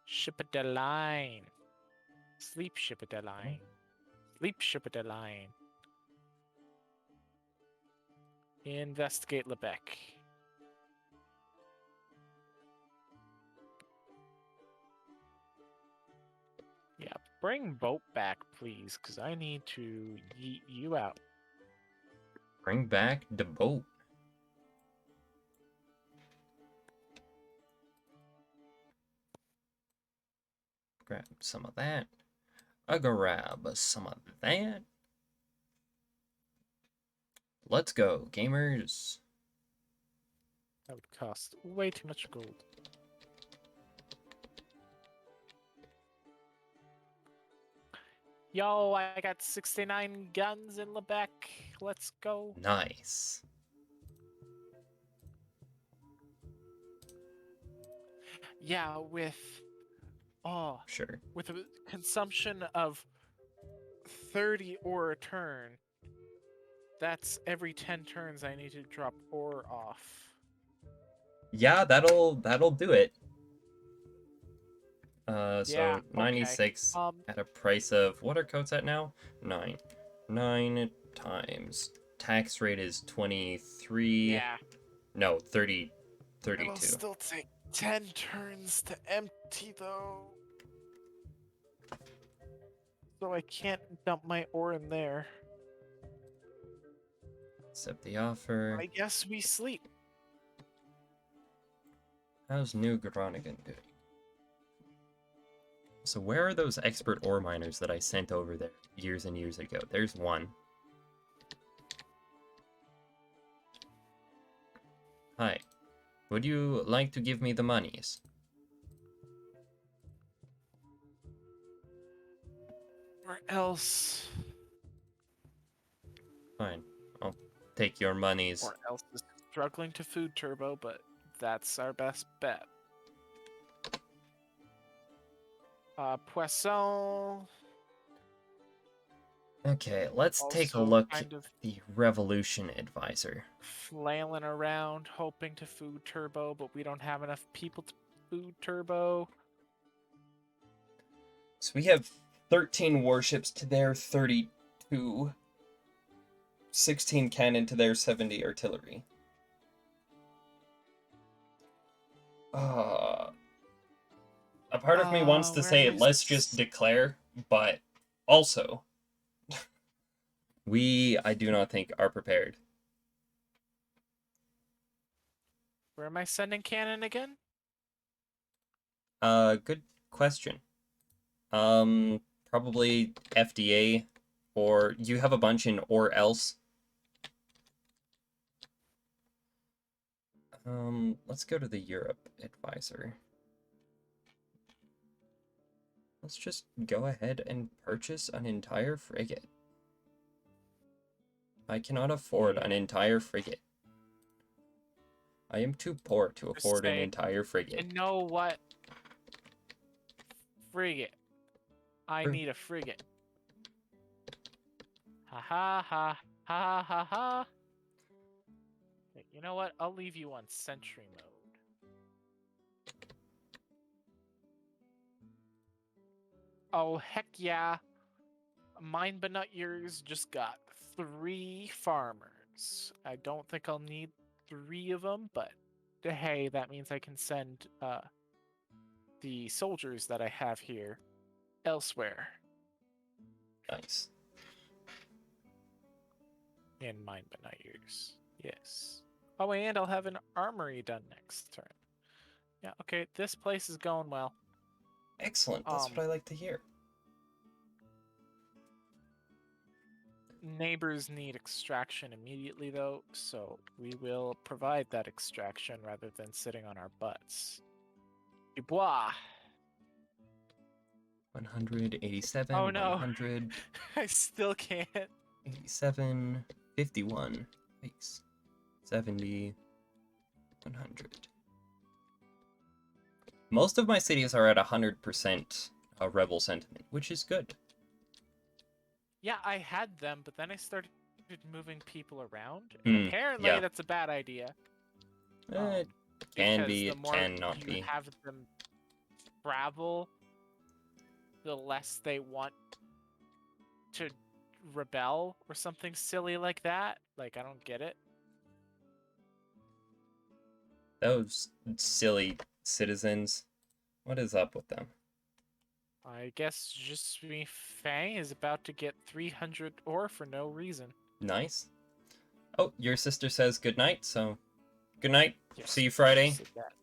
Ship it the line. Sleep ship it the line. Sleep ship it the line. Investigate Lebec. Yeah, bring boat back, please, because I need to yeet you out. Bring back the boat. Grab some of that. I grab some of that. Let's go, gamers. That would cost way too much gold. Yo, I got 69 guns in Lebec. Let's go. Nice. Yeah, Sure. with a consumption of 30 ore a turn, that's every 10 turns I need to drop ore off. Yeah, that'll do it. Yeah, So okay. 96 at a price of what are coats at now? 9. 9 times tax rate is 23. Yeah. No, 30 It'll 32. still take 10 turns to empty, though. So I can't dump my ore in there. Accept the offer. I guess we sleep. How's New Groningen doing? So where are those expert ore miners that I sent over there years and years ago? There's one. Hi. Would you like to give me the monies? Or else. Fine. I'll take your monies. Or else is struggling to food turbo, but that's our best bet. Poisson. Okay, let's take a Also look at kind of the Revolution Advisor. flailing around, hoping to food turbo, but we don't have enough people to food turbo. So we have 13 warships to their 32. 16 cannon to their 70 artillery. A part of me wants to Where say my let's just declare, but also I do not think are prepared. where am I sending cannon again? Good question. Probably FDA, or you have a bunch in or else. Let's go to the Europe advisor. Let's just go ahead and purchase an entire frigate. I cannot afford an Yeah. entire frigate. I am too poor to Just afford an say, entire you frigate. know what? Frigate. I Fr- need a frigate. Ha ha ha ha ha ha. Okay, you know what? I'll leave you on sentry mode. Oh, heck yeah. Mine but not yours just got 3 farmers. I don't think I'll need 3 of them, but hey, that means I can send the soldiers that I have here elsewhere Nice. in mine but not yours. Yes. Oh, and I'll have an armory done next turn. Yeah, okay, this place is going well. Excellent. That's what I like to hear. Neighbors need extraction immediately, though, so we will provide that extraction rather than sitting on our butts. Dubois! 187, Oh no, 100, I still can't. 87, 51. Nice. 70, 100. Most of my cities are at 100% rebel sentiment, which is good. Yeah, I had them, but then I started moving people around, and apparently Yeah. that's a bad idea. It can Because be, the it more cannot you be. have them travel, the less they want to rebel or something silly like that. Like, I don't get it. Those silly citizens. What is up with them? I guess just me Fang is about to get 300 ore for no reason. Nice. Oh, your sister says good night, so good night. Yes, See you she Friday. said that.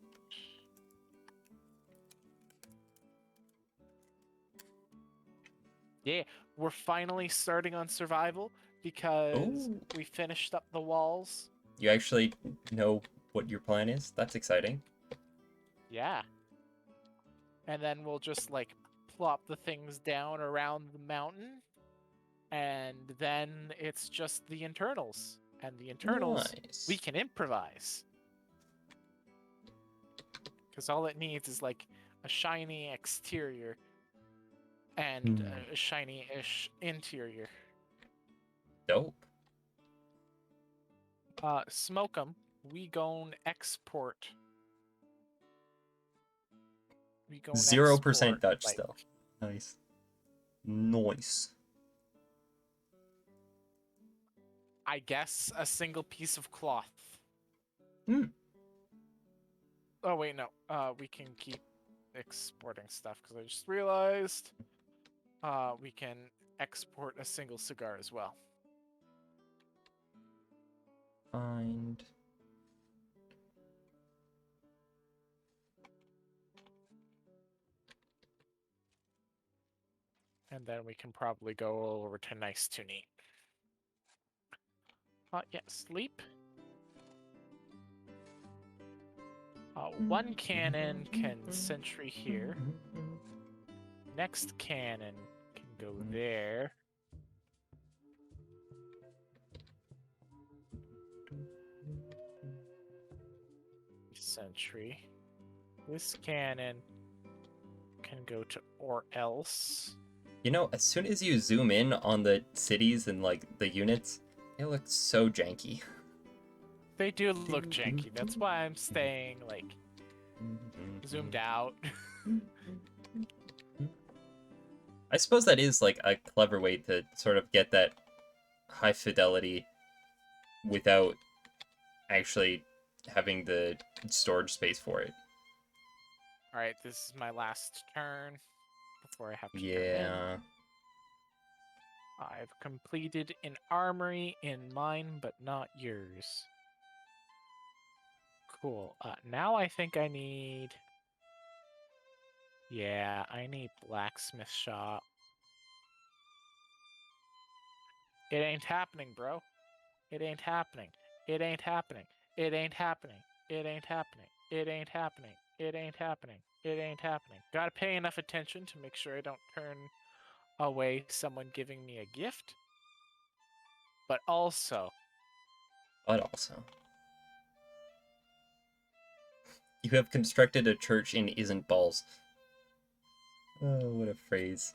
Yeah, we're finally starting on survival because Oh, we finished up the walls. you actually know what your plan is? That's exciting. Yeah. And then we'll just like plop the things down around the mountain. And then it's just the internals. And the internals, we Nice. can improvise. Because all it needs is like a shiny exterior and a shiny-ish interior. Dope. Smoke 'em. We gon' export. We gon' 0% export Dutch like still. Nice. Nice. I guess a single piece of cloth. Hmm. Oh wait, no. We can keep exporting stuff because I just realized we can export a single cigar as well. Find. And then we can probably go over to nice to neat. Yeah, sleep. One cannon can sentry here. Next cannon can go there. Sentry. This cannon can go to or else. You know, as soon as you zoom in on the cities and like the units, they look so janky. They do look janky. That's why I'm staying like zoomed out. I suppose that is like a clever way to sort of get that high fidelity without actually having the storage space for it. Alright, this is my last turn before I have to turn in. Yeah. I've completed an armory in mine, but not yours. Cool. Now I think I need Yeah, I need blacksmith shop. It ain't happening, bro. It ain't happening. It ain't happening. It ain't happening. It ain't happening. It ain't happening. It ain't happening. It ain't happening. Gotta pay enough attention to make sure I don't turn away someone giving me a gift. But also, But also, you have constructed a church in isn't balls. Oh, what a phrase.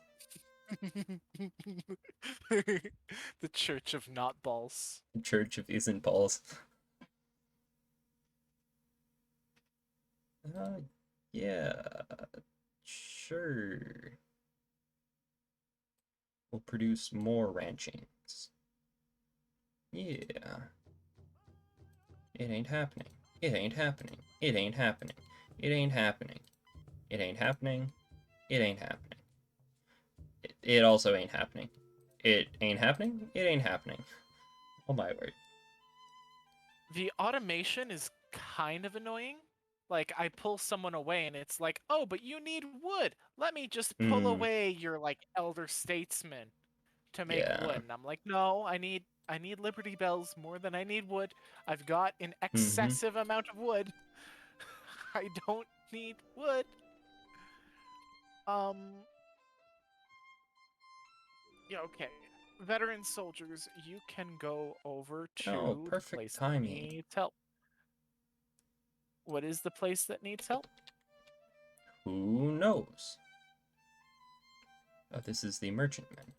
the Church of Not Balls. Church of isn't balls. Uh, yeah, sure. We'll produce more ranchings. Yeah. It ain't happening. It ain't happening. It ain't happening. It ain't happening. It ain't happening. It ain't happening. It also ain't happening. It ain't happening. It ain't happening. Oh my word. The automation is kind of annoying. Like, I pull someone away and it's like, oh, but you need wood. Let me just pull Hmm. away your, like, elder statesman to make Yeah. wood. And I'm like, no, I need Liberty Bells more than I need wood. I've got an Mm-hmm. excessive amount of wood. I don't need wood. Um, yeah, okay. Veteran soldiers, you can go over Oh, to the perfect place that timing. needs help. What is the place that needs help? Who knows? Oh, this is the merchantman.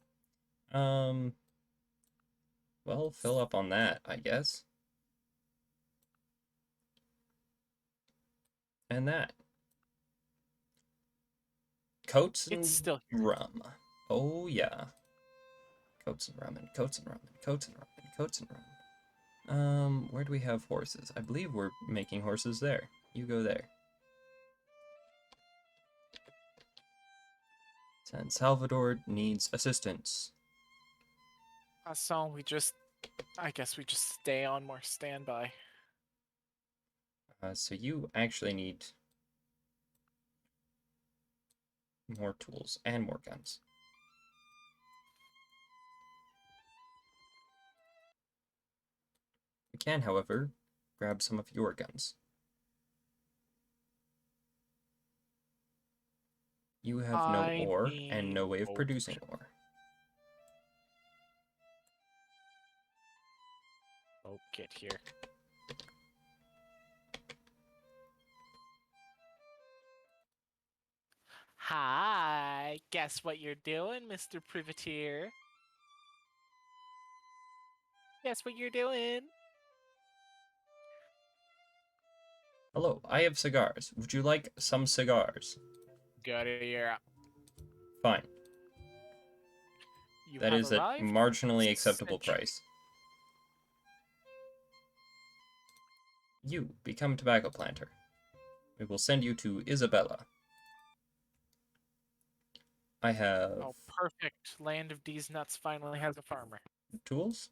Well, fill up on that, I guess. And that. Coats It's and still here. rum. Oh, yeah. Coats and rum and coats and rum and coats and rum and coats and rum. Where do we have horses? I believe we're making horses there. You go there. San Salvador needs assistance. So I guess we just stay on more standby. So you actually need more tools and more guns. We can, however, grab some of your guns. You have no I ore and need no way of wood. producing ore. Oh, get here. Hi, guess what you're doing, Mr. Privateer? Guess what you're doing? Hello, I have cigars. Would you like some cigars? Go to Europe. Fine. You That have is a arrived. marginally acceptable Sent you. price. You become tobacco planter. We will send you to Isabella. I have Oh, perfect. Land of D's nuts finally has a farmer. tools.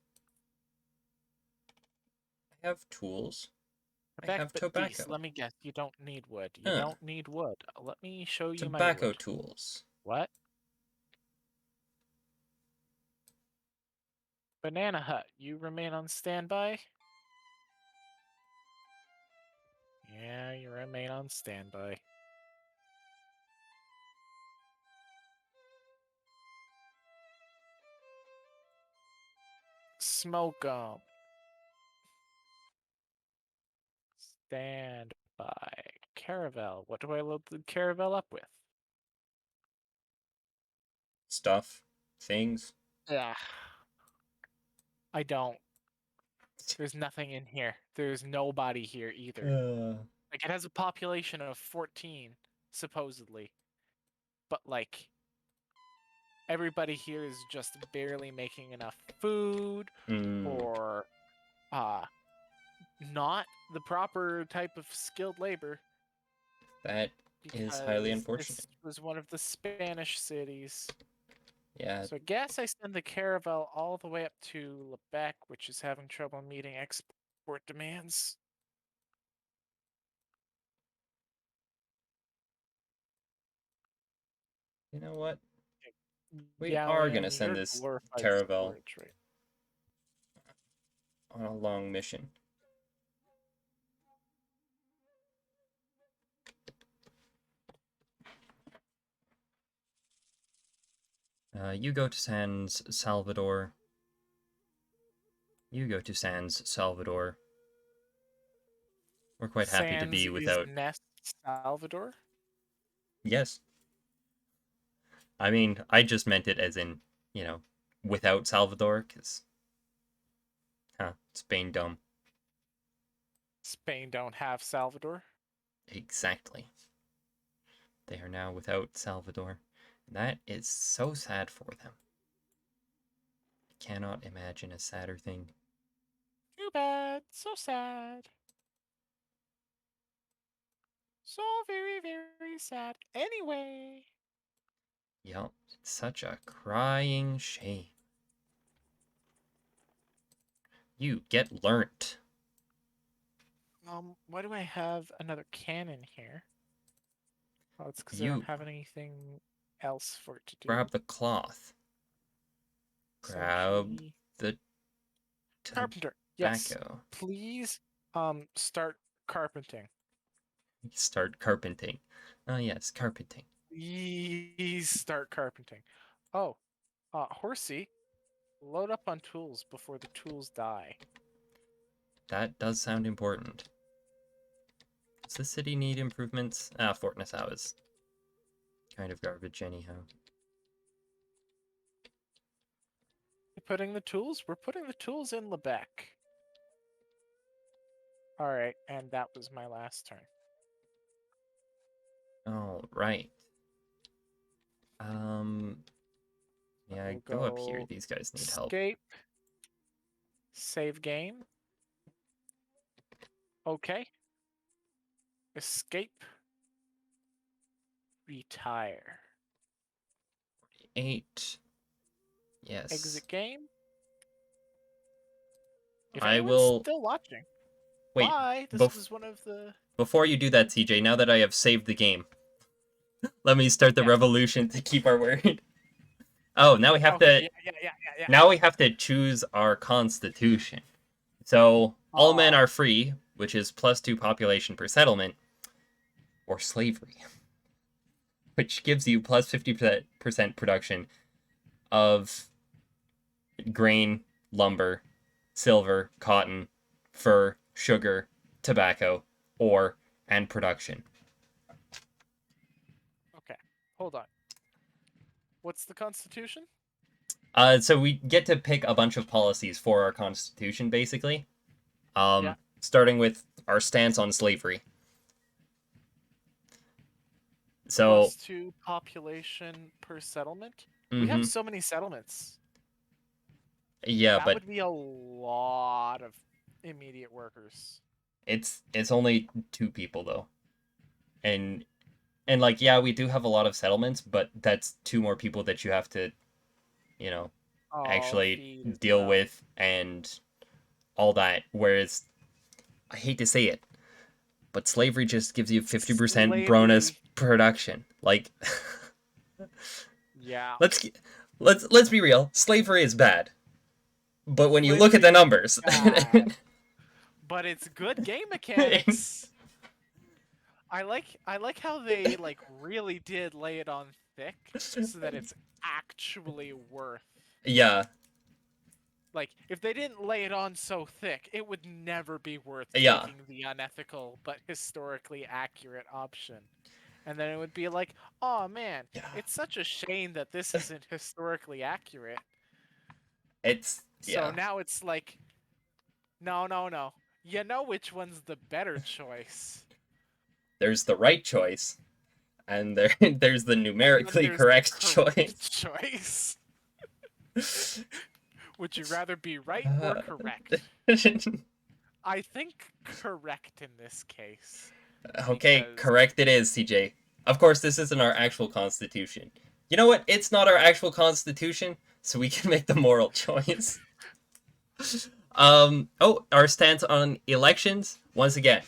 I have tools. I Quebec, have but D's. tobacco. Let me guess. You don't need wood. You Huh. don't need wood. Let me show you my Tobacco wood. tools. What? Banana Hut. You remain on standby? Yeah, you remain on standby. Smoke 'em. Stand by. Caravel. What do I load the caravel up with? Stuff. Things. Yeah. I don't. There's nothing in here. There's nobody here either. Uh, Like, it has a population of 14, supposedly. But, like, everybody here is just barely making enough food mm, or, uh, not the proper type of skilled labor that is highly because unfortunate. this was one of the Spanish cities. Yeah, So I guess I send the caravel all the way up to Lebec, which is having trouble meeting export demands. You know what? We are gonna Galleon, send you're this glorified Caravel storage, right? on a long mission. You go to Sans Salvador. You go to Sans Salvador. We're quite happy to Sans be is without. Nest Salvador. Yes. I mean, I just meant it as in, without Salvador, because, Spain dumb. Spain don't have Salvador. Exactly. They are now without Salvador. That is so sad for them. I cannot imagine a sadder thing. Too bad. So sad. So very, very sad. Anyway. Yup, it's such a crying shame. You get learnt. Why do I have another cannon here? Oh, it's because I don't You have anything else for it to do. grab the cloth. So Grab G. the Carpenter. Yes. tobacco. Please, start carpenting. Start carpenting. Oh yes, carpenting. Please start carpenting. Oh, Horsey, load up on tools before the tools die. That does sound important. Does the city need improvements? Fort Nassau is kind of garbage anyhow. Putting the tools? We're putting the tools in Lebec. Alright, and that was my last turn. All right. Yeah, We'll go up here. go These guys need help. escape, save game. Okay. Escape, retire. 8. Yes. Exit game. If I anyone's will still watching, wait. bye. This was one of the. Before you do that, CJ, now that I have saved the game, let me start the Yeah. revolution to keep our word. Oh, now we have Okay. to Yeah. now we have to choose our constitution. So all men Aw. are free, which is +2 population per settlement, or slavery, which gives you +50% production of grain, lumber, silver, cotton, fur, sugar, tobacco, ore, and production. Okay. Hold on. What's the Constitution? So we get to pick a bunch of policies for our constitution, basically. Yeah. Starting with our stance on slavery. So, +2 population per settlement. We have mm-hmm. so many settlements. Yeah, That but would be a lot of immediate workers. it's only 2 people though, and like yeah, we do have a lot of settlements, but that's 2 more people that you have to, you know, Oh, actually feed as deal well. with and all that. Whereas I hate to say it, but slavery just gives you 50% bonus Slavery. production. Like, Yeah. let's let's be real. Slavery is bad, but when you look at Slavery the is numbers, bad, but it's good game mechanics. I like how they like really did lay it on thick so that it's actually worth. yeah, Like if they didn't lay it on so thick, it would never be worth yeah, taking the unethical but historically accurate option. And then it would be like, "Oh man, yeah. it's such a shame that this isn't historically accurate." It's So yeah. now it's like, "No, no, no. You know which one's the better choice." There's the right choice, and there's the And then numerically there's the correct correct choice. choice. Would you rather be right or correct? I think correct in this case. Okay, Because, correct it is, CJ. Of course, this isn't our actual constitution. You know what? It's not our actual constitution, so we can make the moral choice. Oh, our stance on elections. Once again,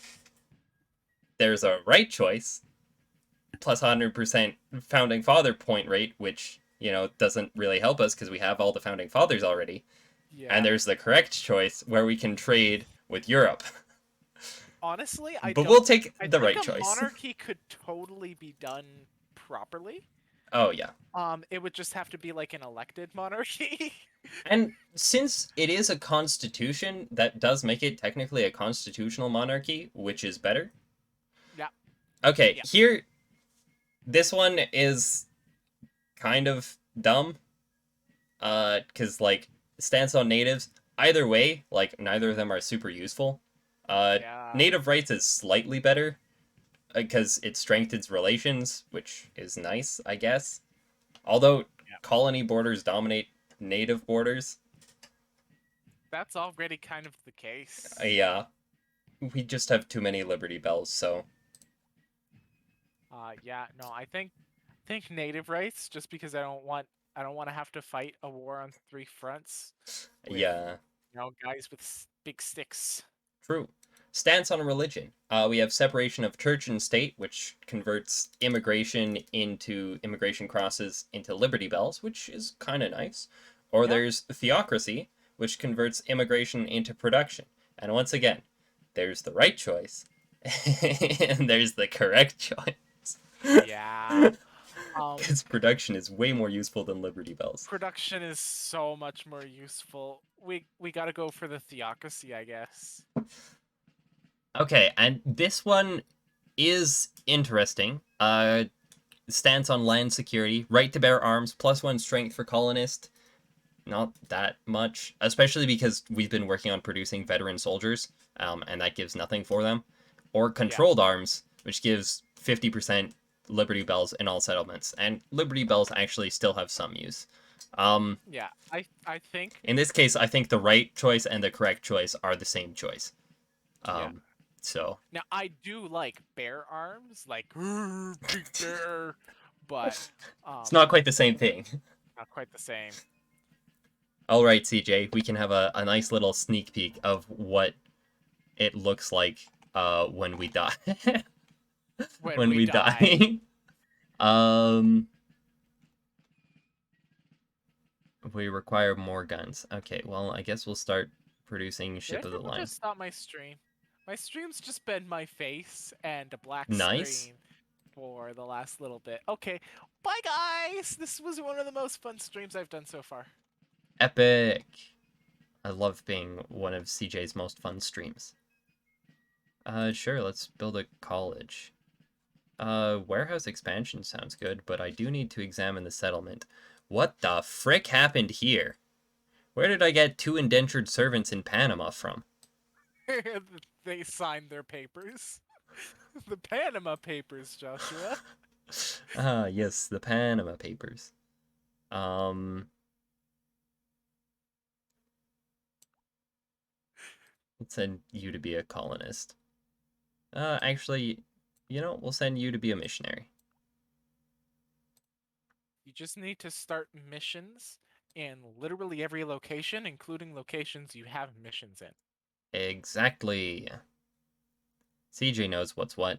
there's a right choice plus 100% founding father point rate, which, doesn't really help us because we have all the founding fathers already. And Yeah. there's the correct choice where we can trade with Europe. Honestly, But we'll take I the think right a choice. monarchy could totally be done properly. Oh, yeah. It would just have to be like an elected monarchy. And since it is a constitution, that does make it technically a constitutional monarchy, which is better. Yeah. Okay, Yeah. here, this one is kind of dumb. Because, like, stance on natives, either way, like, neither of them are super useful. Yeah. Native rights is slightly better, because it strengthens relations, which is nice, I guess. Although Yeah. colony borders dominate native borders, That's already kind of the case. yeah, we just have too many Liberty Bells, so Yeah, no, I think native rights just because I don't want to have to fight a war on three fronts with yeah, guys with big sticks. true. Stance on religion. We have separation of church and state, which converts immigration crosses into Liberty Bells, which is kind of nice. Or Yeah. there's theocracy, which converts immigration into production. And once again, there's the right choice, and there's the correct choice. Yeah. Um Because production is way more useful than Liberty Bells. Production is so much more useful. We got to go for the theocracy, I guess. Okay, and this one is interesting. Stance on land security, right to bear arms, +1 strength for colonist. Not that much, especially because we've been working on producing veteran soldiers, and that gives nothing for them. Or Yeah. controlled arms, which gives 50% Liberty Bells in all settlements, and Liberty Bells actually still have some use. Yeah. I think In this case, I think the right choice and the correct choice are the same choice. yeah. Um, so Now I do like bear arms, like big bear, but it's um not quite the same thing. not quite the same. All right, CJ, we can have a nice little sneak peek of what it looks like when we die. When when we we die. die. um we require more guns. Okay, well, I guess we'll start producing Did I ship of the triple line. just stop my stream? My stream's just been my face and a black Nice. screen for the last little bit. Okay, bye guys! This was one of the most fun streams I've done so far. Epic. I love being one of CJ's most fun streams. Sure, let's build a college. Warehouse expansion sounds good, but I do need to examine the settlement. What the frick happened here? Where did I get 2 indentured servants in Panama from? They signed their papers. The Panama Papers, Joshua. Ah, yes, the Panama Papers. Um, let's send you to be a colonist. Actually, we'll send you to be a missionary. You just need to start missions in literally every location, including locations you have missions in. Exactly. CJ knows what's what.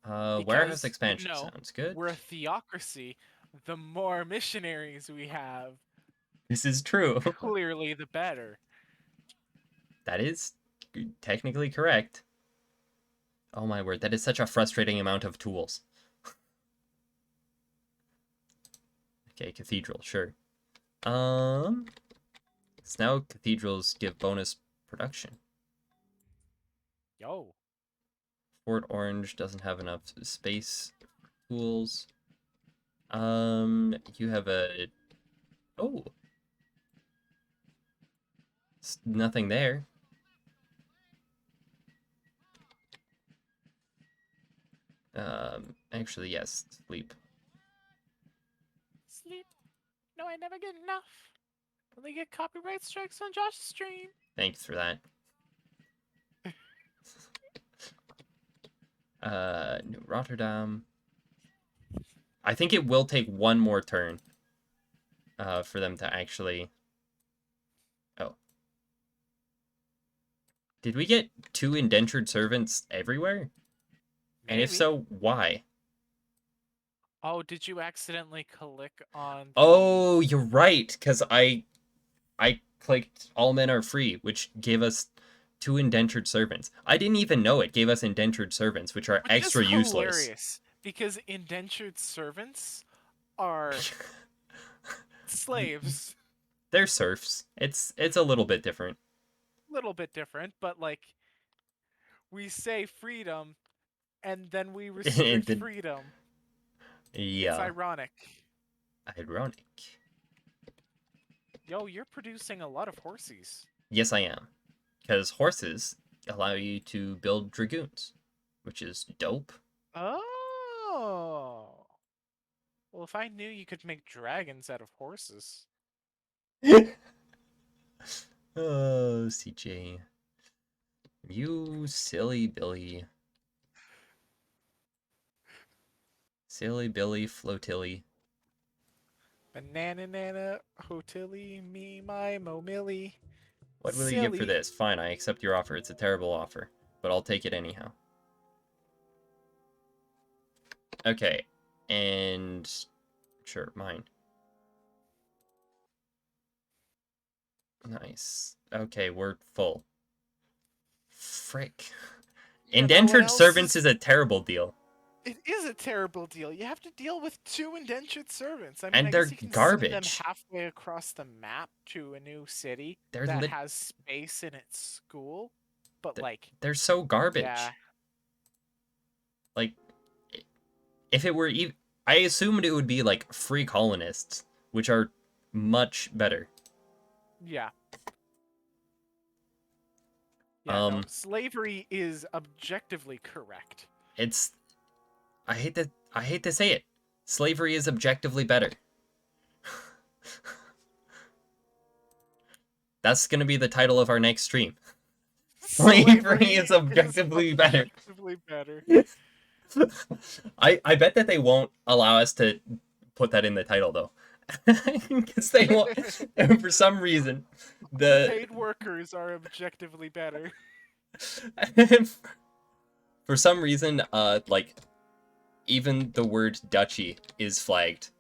Warehouse Because, expansion sounds good. we're a theocracy. The more missionaries we have, This is true. clearly the better. That is technically correct. Oh my word, that is such a frustrating amount of tools. Okay, cathedral, sure. So now cathedrals give bonus production. Yo. Fort Orange doesn't have enough space tools. You have a... Oh, nothing there. Actually, yes, sleep. Sleep. No, I never get enough. Only get copyright strikes on Josh's stream. Thanks for that. New Rotterdam. I think it will take one more turn for them to actually... Oh. Did we get 2 indentured servants everywhere? And if Maybe. so, why? Oh, did you accidentally click on the? Oh, you're right, because I clicked all men are free, which gave us two indentured servants. I didn't even know it gave us indentured servants, which are Which is extra useless. hilarious because indentured servants are slaves. They're serfs. It's a little bit different. Little bit different, but like we say freedom and then we And restrict then, freedom. It's yeah, ironic. ironic. Yo, you're producing a lot of horsies. Yes, I am. Because horses allow you to build dragoons, which is dope. Oh. Well, if I knew you could make dragons out of horses. Oh, CJ. You silly Billy. Silly Billy Flotilly. Banana nana, hotilly, me, my, mo, millie. What will you give for Silly. this? Fine, I accept your offer. It's a terrible offer, but I'll take it anyhow. Okay, and sure, mine. Nice. Okay, we're full. Frick. You know what Indentured else servants is? is a terrible deal, It is a terrible deal. You have to deal with two indentured servants. I mean, and I guess they're you can send them garbage. halfway across the map to a new city They're that lit. has space in its school. But, like, They're so yeah, garbage. Like, if it were even, I assumed it would be like free colonists, which are much better. yeah, yeah, no. Um, Slavery is objectively correct. it's I hate to say it. Slavery is objectively better. That's gonna be the title of our next stream. Slavery Slavery is is objectively better. objectively better. I bet that they won't allow us to put that in the title though, because they want for some reason the Paid workers are objectively better. for some reason like even the word duchy is flagged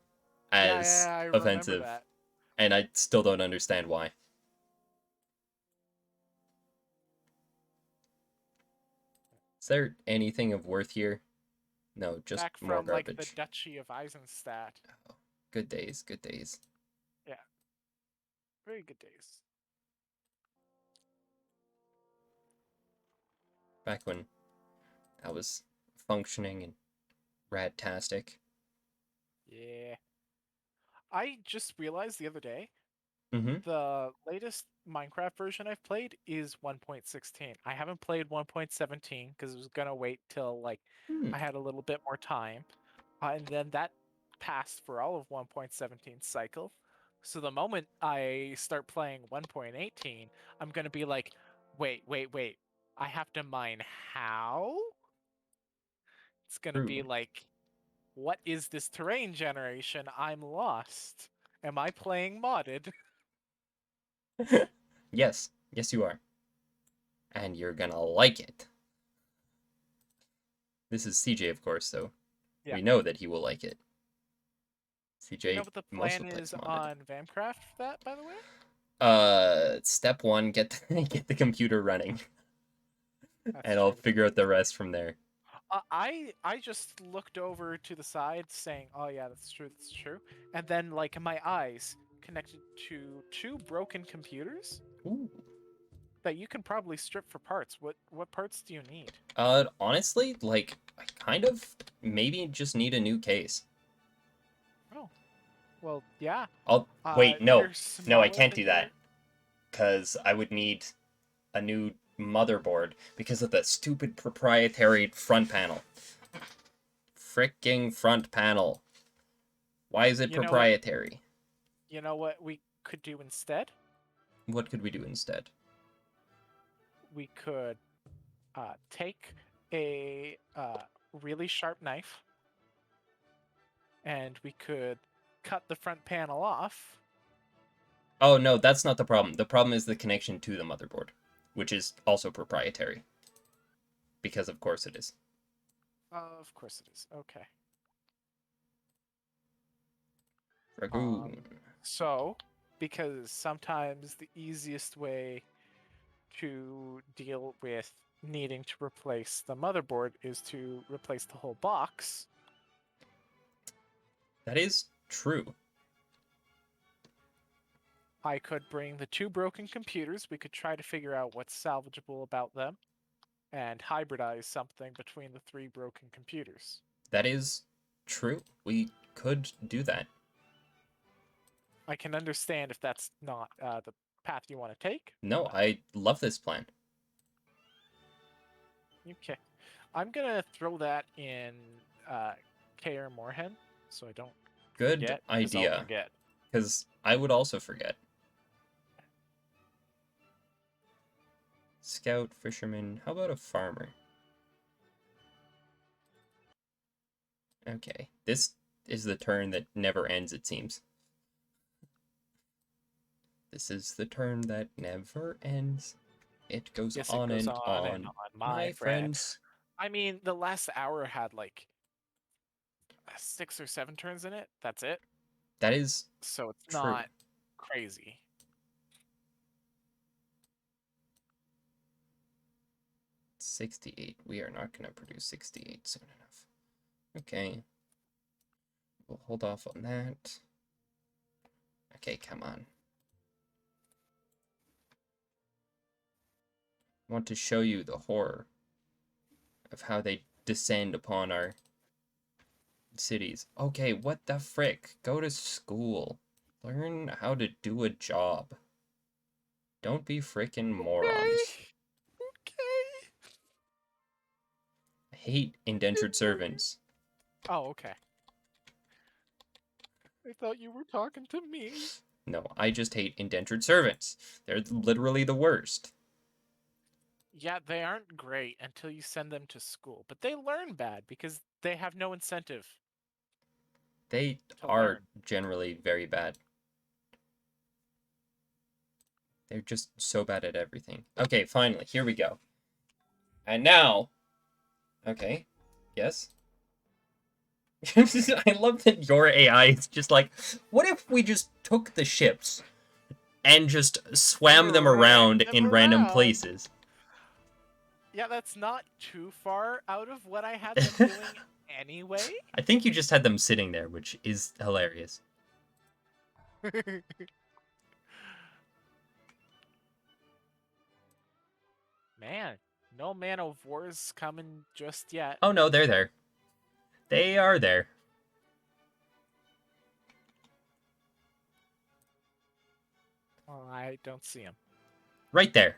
Yeah, as yeah, I remember offensive, that. and I still don't understand why. Is there anything of worth here? No, just Back more from, like, the garbage. Duchy of Eisenstadt. Good days, good days. Yeah, very good days. Back when I was functioning and radtastic. Yeah. I just realized the other day Mm-hmm. the latest Minecraft version I've played is 1.16. I haven't played 1.17 because I was gonna wait till like Hmm. I had a little bit more time, and then that passed for all of 1.17 cycle. So the moment I start playing 1.18, I'm gonna be like, wait, wait, wait. I have to mine how? It's gonna be True. like, what is this terrain generation? I'm lost. Am I playing modded? Yes, yes you are. And you're gonna like it. This is CJ, of course, so Yeah. we know that he will like it. Do you know CJ what the plan mostly plays is modded. on Vamcraft for that, by the way? Step one, get get the computer running, That's and I'll true. figure out the rest from there. I just looked over to the side saying, "Oh yeah, that's true," and then like my eyes connected to two broken computers Ooh. that you can probably strip for parts. What parts do you need? Honestly, like I kind of maybe just need a new case. Oh, well, yeah. I'll wait. No, You're no, I smaller can't than do that your. because I would need a new motherboard because of the stupid proprietary front panel. Fricking front panel. Why is it You know what? proprietary? You know what we could do instead? What could we do instead? We could take a really sharp knife and we could cut the front panel off. Oh no, that's not the problem. The problem is the connection to the motherboard, which is also proprietary. Because of course it is. Of course it is. Okay. Um, Dragoon. so, because sometimes the easiest way to deal with needing to replace the motherboard is to replace the whole box. That is true. I could bring the two broken computers. We could try to figure out what's salvageable about them and hybridize something between the three broken computers. That is true. We could do that. I can understand if that's not the path you want to take. No, But I love this plan. okay. I'm gonna throw that in K.R. Moorhen so I don't Good forget, because I'll idea. forget. Because I would also forget. Scout, fisherman. How about a farmer? Okay. This is the turn that never ends, it seems. This is the turn that never ends. It goes Yes, it on goes and on and on. on, my My friend. friends. I mean, the last hour had like 6 or 7 turns in it. That's it. That is So it's true. not crazy. 68. We are not going to produce 68 soon enough. Okay. We'll hold off on that. Okay, come on. I want to show you the horror of how they descend upon our cities. Okay, what the frick? Go to school. Learn how to do a job. Don't be frickin' morons. Okay. Okay. I hate indentured servants. Oh, okay. I thought you were talking to me. No, I just hate indentured servants. They're literally the worst. Yeah, they aren't great until you send them to school, but they learn bad because they have no incentive They to are learn. generally very bad. They're just so bad at everything. Okay, finally, here we go. And now, okay, yes. I love that your AI is just like, what if we just took the ships and just swam them Ran around them in random around. places? Yeah, that's not too far out of what I had them doing anyway. I think you just had them sitting there, which is hilarious. Man, no man of wars coming just yet. Oh no, they're there. They are there. Oh, I don't see him. Right there.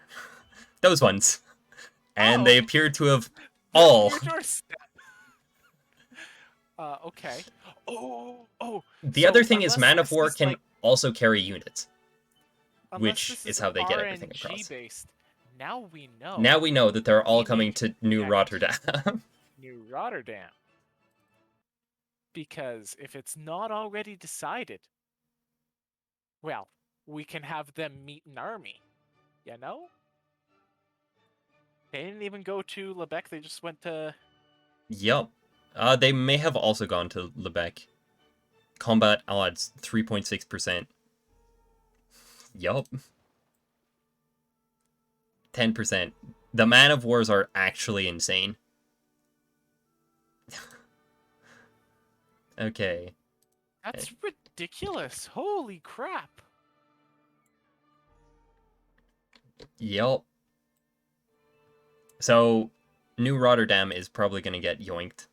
Those ones. And Oh, they appear to have they're on all. your doorstep. Okay. Oh. The other So thing is Man of War can also carry units, unless which this is is how they get everything RNG across. based, now we Now know we know that they're all we coming need to to New protect Rotterdam. New Rotterdam. Because if it's not already decided, well, we can have them meet an army. You know? They didn't even go to Lebec, they just went to. Yup. They may have also gone to Lebec. Combat odds 3.6%. Yup. 10%. The Man of Wars are actually insane. Okay. That's ridiculous. Holy crap. Yup. So, New Rotterdam is probably going to get yoinked.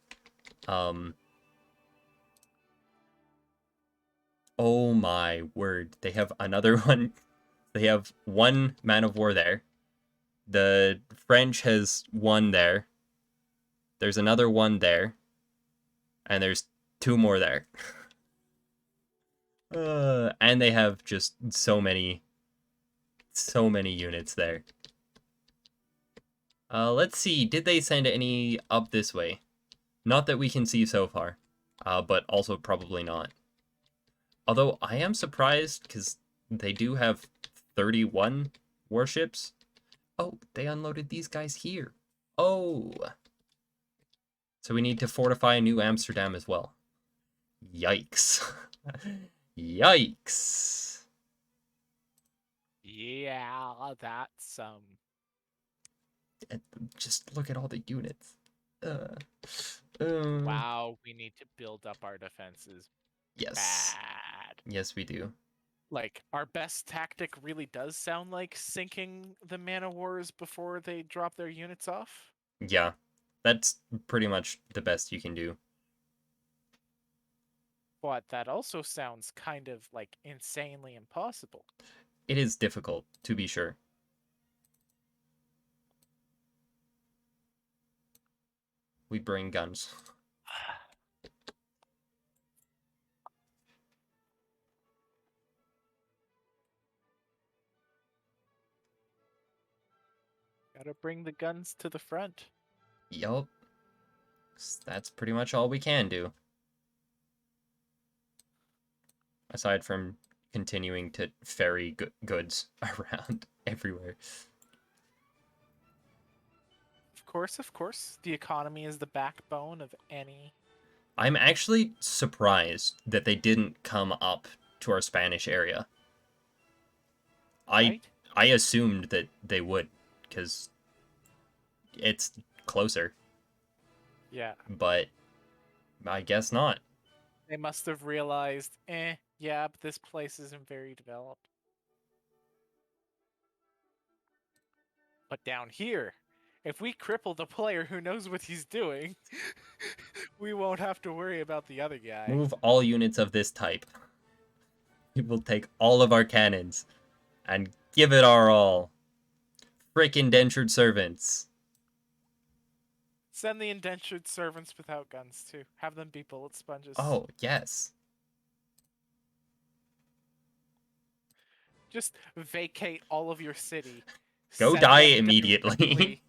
Oh my word. They have another one. They have one Man of War there. The French has one there. There's another one there. And there's two more there. And they have just so many units there. Let's see. Did they send any up this way? Not that we can see so far. But also probably not. Although I am surprised because they do have 31 warships. Oh, they unloaded these guys here. Oh. So we need to fortify New Amsterdam as well. Yikes. Yikes. Yeah, that's Just look at all the units. Uh, wow, we need to build up our defenses yes. bad. Yes, we do. Like, our best tactic really does sound like sinking the man o' wars before they drop their units off. Yeah. That's pretty much the best you can do. But that also sounds kind of like insanely impossible. It is difficult, to be sure. We bring guns. Gotta bring the guns to the front. Yup. That's pretty much all we can do. Aside from continuing to ferry goods around everywhere. Of course, the economy is the backbone of any. I'm actually surprised that they didn't come up to our Spanish area. I Right? I assumed that they would, because it's closer, Yeah. but I guess not. They must have realized, yeah, but this place isn't very developed. But down here, if we cripple the player who knows what he's doing, we won't have to worry about the other guy. Move all units of this type. We will take all of our cannons and give it our all. Frick indentured servants. Send the indentured servants without guns, too. Have them be bullet sponges. Oh, yes. Just vacate all of your city. Go Send die them immediately.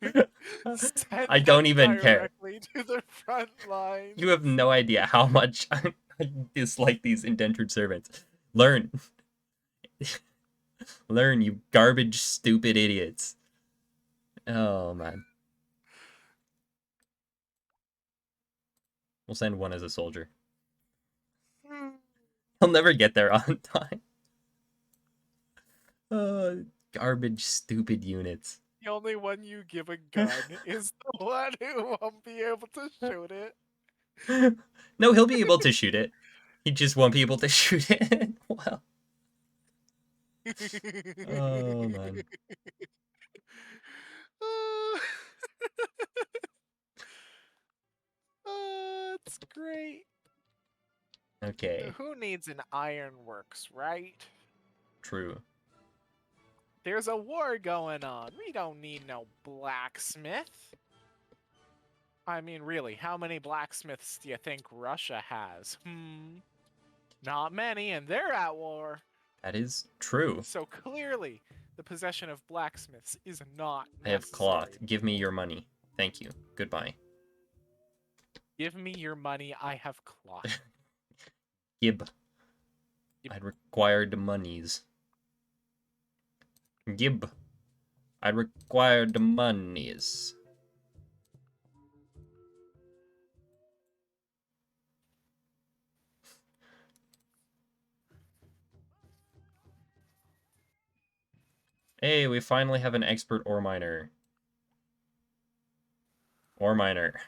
directly. Send I don't them even care. directly to the front line. You have no idea how much I dislike these indentured servants. Learn. Learn, you garbage, stupid idiots. Oh, man. We'll send one as a soldier. He'll never get there on time. Garbage, stupid units. The only one you give a gun is the one who won't be able to shoot it. No, he'll be able to shoot it. He just won't be able to shoot it. Well. Oh, man. It's great. Okay. Who needs an ironworks, right? True. There's a war going on. We don't need no blacksmith. I mean, really, how many blacksmiths do you think Russia has? Not many, and they're at war. That is true. So clearly, the possession of blacksmiths is not I have cloth. necessary. Give me your money. Thank you. Goodbye. Give me your money, I have cloth. Gib. Gib. I'd require the monies. Gib. I'd require the monies. Hey, we finally have an expert ore miner. Ore miner.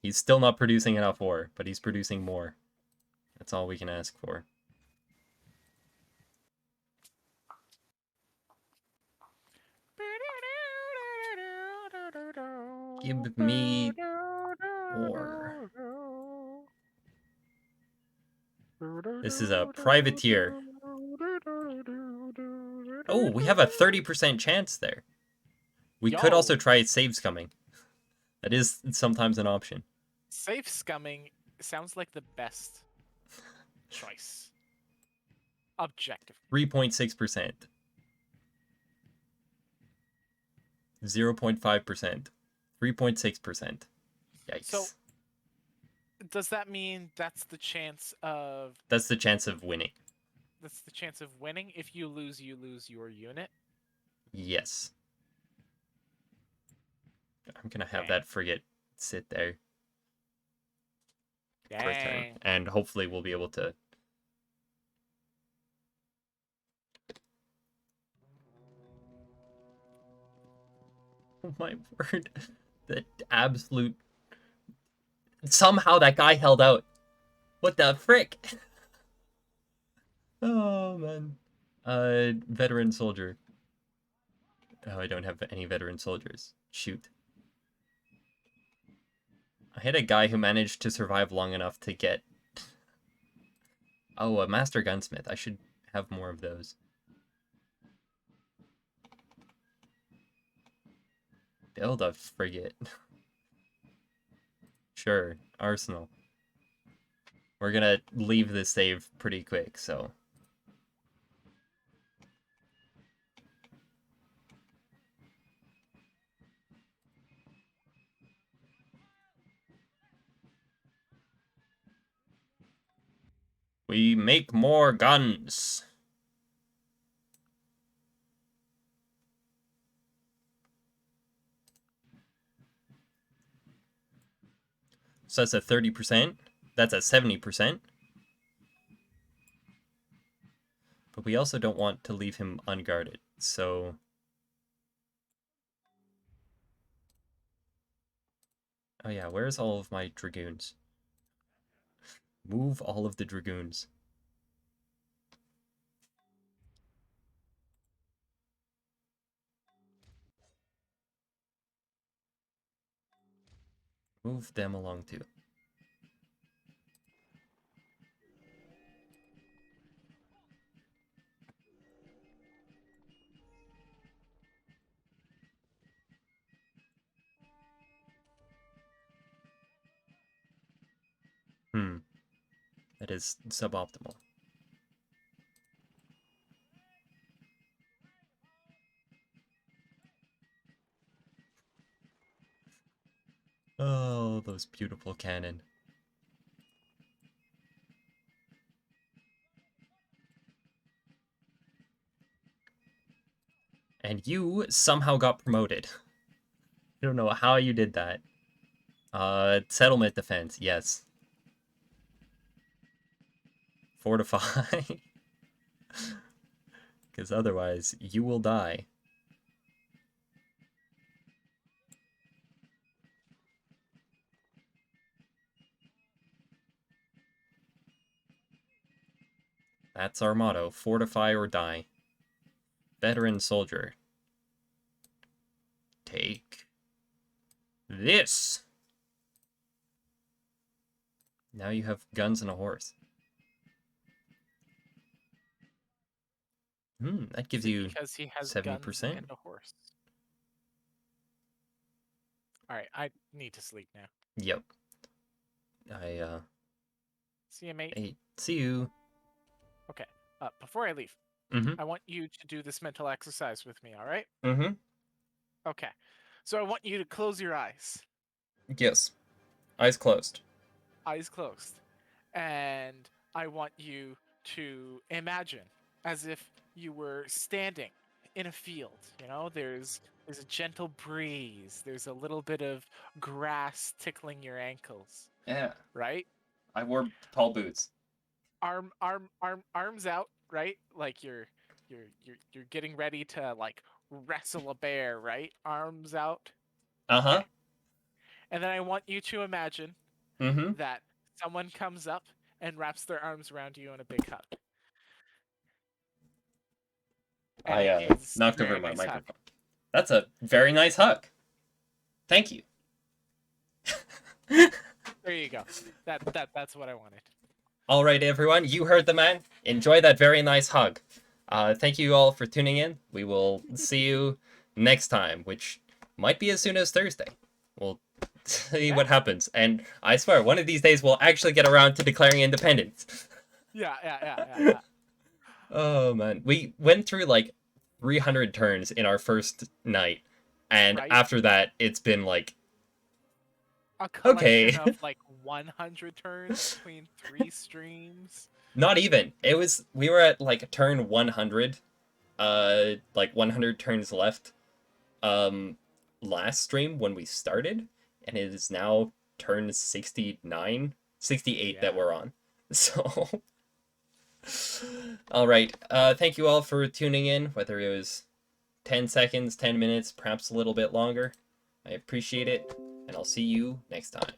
He's still not producing enough ore, but he's producing more. That's all we can ask for. Give me ore. This is a privateer. Oh, we have a 30% chance there. We could also try save scumming. That is sometimes an option. Safe scumming sounds like the best choice. Objective. 3.6%. 0.5%. 3.6%. Yikes. So, does that mean that's the chance of... That's the chance of winning. That's the chance of winning? If you lose your unit? Yes. I'm gonna have that frigate sit there for a turn, Dang. and hopefully we'll be able to. Oh my word! The absolute. Somehow that guy held out. What the frick? Oh man. Veteran soldier. Oh, I don't have any veteran soldiers. Shoot. I hit a guy who managed to survive long enough to get. Oh, a master gunsmith. I should have more of those. Build a frigate. Sure, arsenal. We're gonna leave this save pretty quick, so. We make more guns. So that's a 30%. That's a 70%. But we also don't want to leave him unguarded, so... Oh yeah, where's all of my dragoons? Move all of the dragoons. Move them along too. That is suboptimal. Oh, those beautiful cannon. And you somehow got promoted. I don't know how you did that. Settlement defense, yes. Fortify. Because otherwise, you will die. That's our motto. Fortify or die. Veteran soldier. Take this. Now you have guns and a horse. That gives you Because he has guns 70%. and a horse. Alright, I need to sleep now. Yep. See you, mate. Hey, see you. Okay. Before I leave, Mm-hmm. I want you to do this mental exercise with me, alright? Mm-hmm. Okay. So I want you to close your eyes. Yes. Eyes closed. Eyes closed. And I want you to imagine as if you were standing in a field. You know, there's a gentle breeze. There's a little bit of grass tickling your ankles, Yeah. right? I wore tall boots. Arms out, right? Like you're getting ready to like wrestle a bear, right? Arms out. Uh-huh. Okay. And then I want you to imagine Mm-hmm. that someone comes up and wraps their arms around you in a big hug. And it I is a knocked over very my nice hug. microphone. That's a very nice hug. Thank you. There you go. That's what I wanted. All right, everyone. You heard the man. Enjoy that very nice hug. Thank you all for tuning in. We will see you next time, which might be as soon as Thursday. We'll see what happens. And I swear, one of these days we'll actually get around to declaring independence. Yeah. Oh, man. We went through like 300 turns in our first night. And Right? after that, it's been like, A okay. collection of like 100 turns between 3 streams. Not even. We were at like turn 100. Like 100 turns left. Last stream when we started. and it is now turn 69, 68 that Yeah. we're on. So, all right. Thank you all for tuning in, whether it was 10 seconds, 10 minutes, perhaps a little bit longer. I appreciate it, and I'll see you next time.